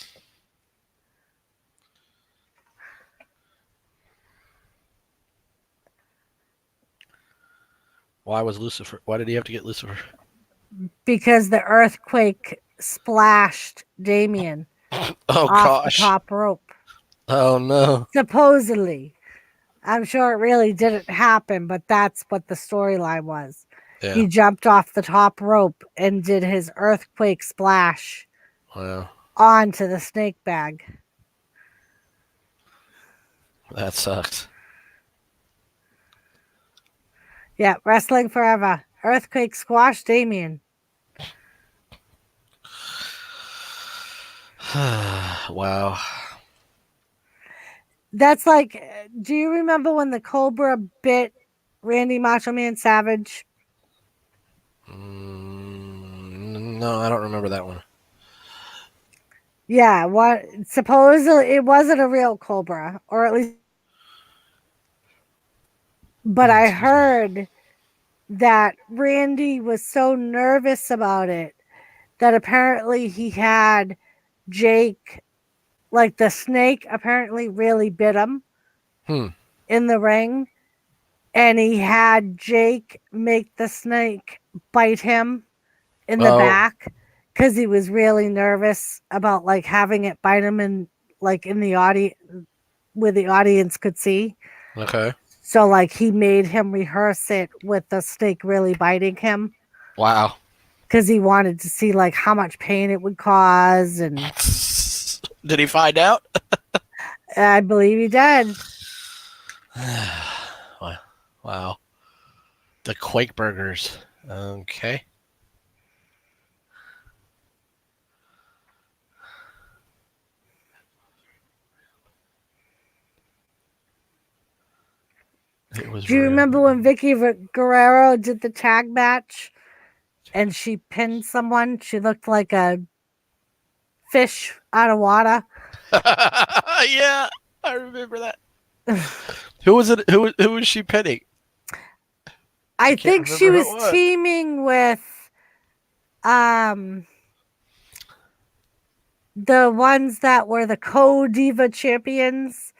G: Why did he have to get Lucifer?
A: Because the earthquake splashed Damien off the top rope.
G: Oh no.
A: Supposedly. I'm sure it really didn't happen, but that's what the storyline was. Yeah. He jumped off the top rope and did his earthquake splash onto the snake bag.
G: That sucks.
A: Yeah, Wrestling Forever. Earthquake squash Damien.
G: Wow.
A: That's like, do you remember when the Cobra bit Randy Macho Man Savage?
G: No, I don't remember that one.
A: Yeah, supposedly it wasn't a real Cobra, or at least, but I heard that Randy was so nervous about it that apparently he had Jake, like the snake apparently really bit him in the ring, and he had Jake make the snake bite him in the back because he was really nervous about like having it bite him in like in the audience where the audience could see.
G: Okay.
A: So like he made him rehearse it with the snake really biting him.
G: Wow.
A: Because he wanted to see like how much pain it would cause. And
G: did he find out?
A: I believe he did.
G: Wow. The Quake Burgers. Okay.
A: Do you remember when Vicky Guerrero did the tag match and she pinned someone? She looked like a fish out of water.
G: Yeah, I remember that. Who was it? Who was she pinning?
A: I think she
G: remember who
A: was
G: it was.
A: teaming with the ones that were the co-diva champions.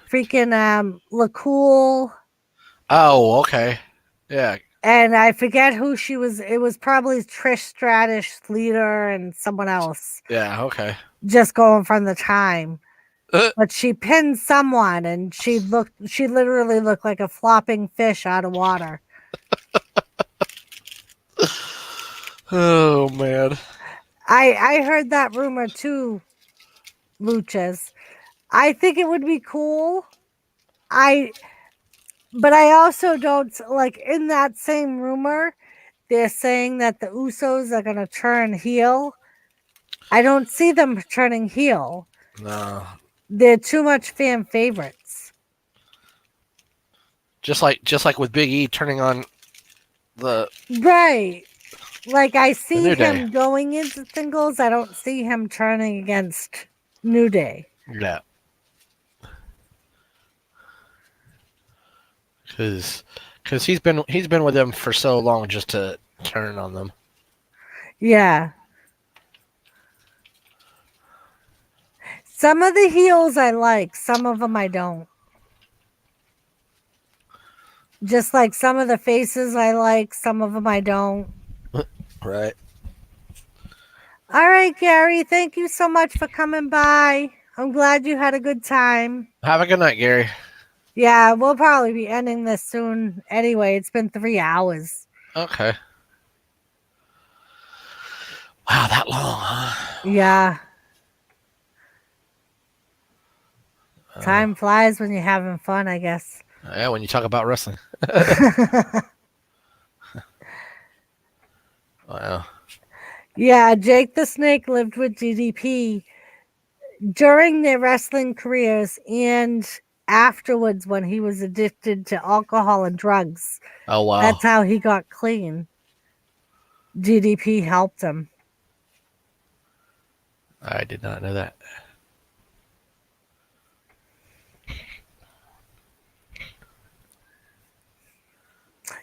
A: Freaking LaCool.
G: Oh, okay. Yeah.
A: And I forget who she was. It was probably Trish Stratus, Leader, and someone else.
G: Yeah. Okay.
A: Just going from the time. But she pinned someone and she literally looked like a flopping fish out of water.
G: Oh man.
A: I heard that rumor too, Luchas. I think it would be cool. But I also don't like in that same rumor, they're saying that the Usos are gonna turn heel. I don't see them turning heel.
G: No.
A: They're too much fan favorites.
G: Just like with Big E turning on the
A: Right. Like I see
G: New
A: him
G: Day.
A: going into singles. I don't see him turning against New Day.
G: Yeah. Because he's been with them for so long just to turn on them.
A: Yeah. Some of the heels I like, some of them I don't. Just like some of the faces I like, some of them I don't.
G: Right.
A: All right, Gary, thank you so much for coming by. I'm glad you had a good time.
G: Have a good night, Gary.
A: Yeah, we'll probably be ending this soon anyway. It's been 3 hours.
G: Okay. Wow, that long, huh?
A: Yeah. Time flies when you're having fun, I guess.
G: Yeah, when you talk about wrestling. Wow.
A: Yeah, Jake the Snake lived with DDP during their wrestling careers and afterwards when he was addicted to alcohol and drugs.
G: Oh wow.
A: That's how he got clean. DDP helped him.
G: I did not know that.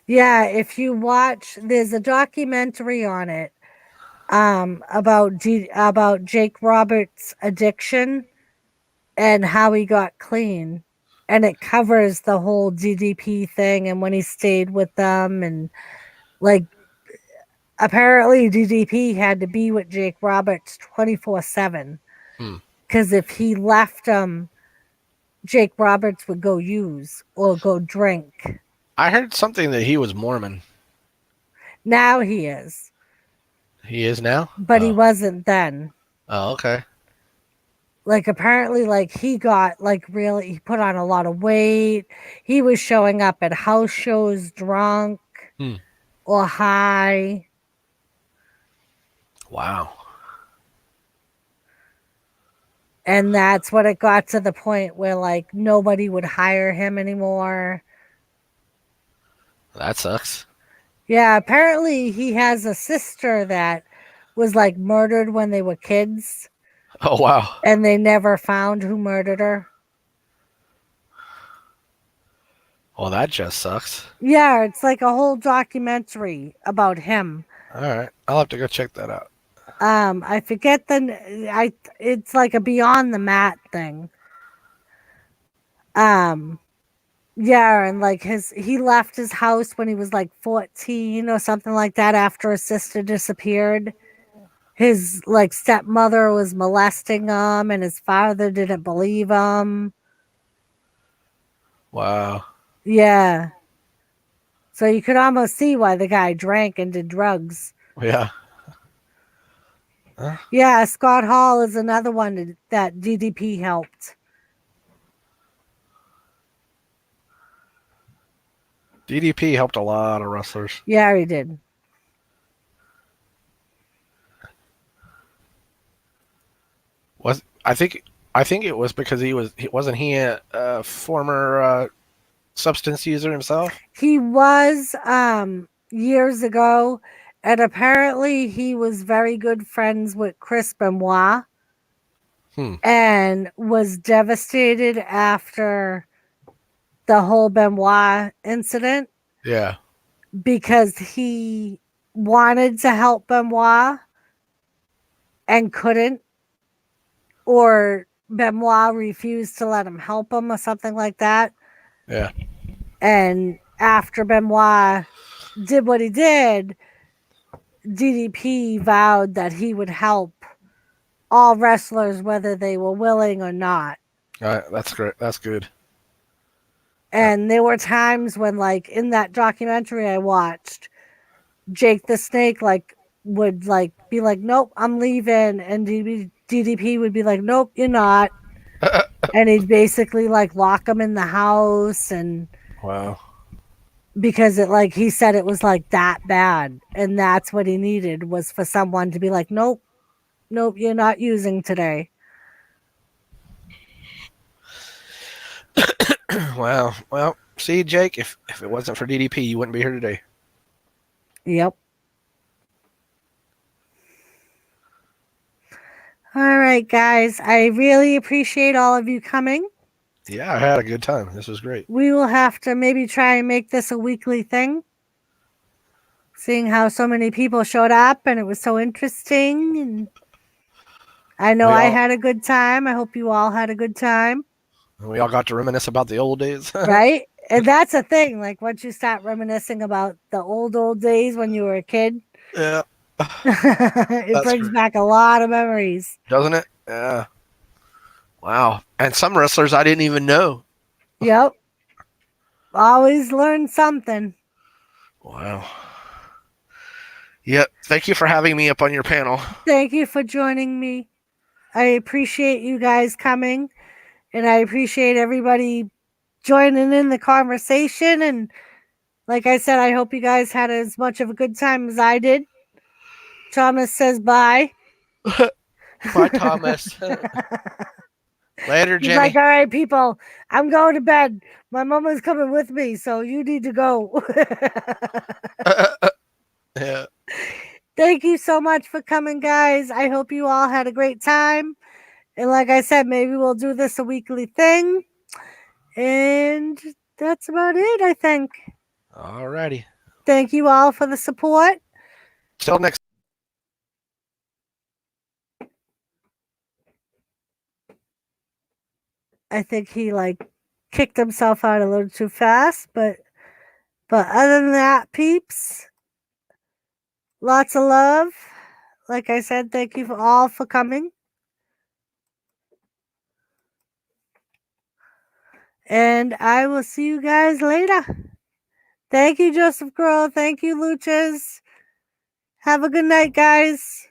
A: Yeah, if you watch, there's a documentary on it about Jake Roberts' addiction and how he got clean. And it covers the whole DDP thing and when he stayed with them. And like, apparently DDP had to be with Jake Roberts 24/7. Because if he left him, Jake Roberts would go use or go drink.
G: I heard something that he was Mormon.
A: Now he is.
G: He is now?
A: But he wasn't then.
G: Oh, okay.
A: Like apparently like he got like really he put on a lot of weight. He was showing up at house shows drunk or high.
G: Wow.
A: And that's when it got to the point where like nobody would hire him anymore.
G: That sucks.
A: Yeah, apparently he has a sister that was like murdered when they were kids.
G: Oh wow.
A: And they never found who murdered her.
G: Well, that just sucks.
A: Yeah, it's like a whole documentary about him.
G: All right. I'll have to go check that out.
A: I forget it's like a Beyond the Mat thing. Yeah, and like he left his house when he was like 14 or something like that after his sister disappeared. His like stepmother was molesting him and his father didn't believe him.
G: Wow.
A: Yeah. So you could almost see why the guy drank and did drugs.
G: Yeah.
A: Yeah, Scott Hall is another one that DDP helped.
G: DDP helped a lot of wrestlers.
A: Yeah, he did.
G: I think it was because wasn't he a former substance user himself?
A: He was years ago, and apparently he was very good friends with Chris Benoit and was devastated after the whole Benoit incident
G: Yeah.
A: because he wanted to help Benoit and couldn't, or Benoit refused to let him help him or something like that.
G: Yeah.
A: And after Benoit did what he did, DDP vowed that he would help all wrestlers whether they were willing or not.
G: All right, that's great. That's good.
A: And there were times when, like, in that documentary I watched, Jake the Snake would be like, nope, I'm leaving, and DDP would be like, nope, you're not. And he'd basically lock him in the house, and
G: Wow.
A: because he said it was that bad, and that's what he needed, was for someone to be like, nope, you're not using today.
G: Wow. Well, see, Jake, if it wasn't for DDP, you wouldn't be here today.
A: Yep. All right, guys. I really appreciate all of you coming.
G: Yeah, I had a good time. This was great.
A: We will have to maybe try and make this a weekly thing, seeing how so many people showed up and it was so interesting. And I know I had a good time. I hope you all had a good time.
G: We all got to reminisce about the old days.
A: Right? And that's a thing. Once you start reminiscing about the old days when you were a kid,
G: Yeah.
A: it brings back a lot of memories.
G: Doesn't it? Yeah. Wow. And some wrestlers I didn't even know.
A: Yep. Always learn something.
G: Wow. Yep. Thank you for having me up on your panel.
A: Thank you for joining me. I appreciate you guys coming, and I appreciate everybody joining in the conversation. And like I said, I hope you guys had as much of a good time as I did. Thomas says bye.
G: Bye, Thomas. Later,
A: He's
G: Jenny.
A: like, all right, people, I'm going to bed. My mama's coming with me, so you need to go.
G: Yeah.
A: Thank you so much for coming, guys. I hope you all had a great time. And like I said, maybe we'll do this a weekly thing. And that's about it, I think.
G: Alrighty.
A: Thank you all for the support.
G: Till next.
A: I think he kicked himself out a little too fast, but other than that, peeps, lots of love. Like I said, thank you all for coming. And I will see you guys later. Thank you, Joseph Girl. Thank you, Luchas. Have a good night, guys.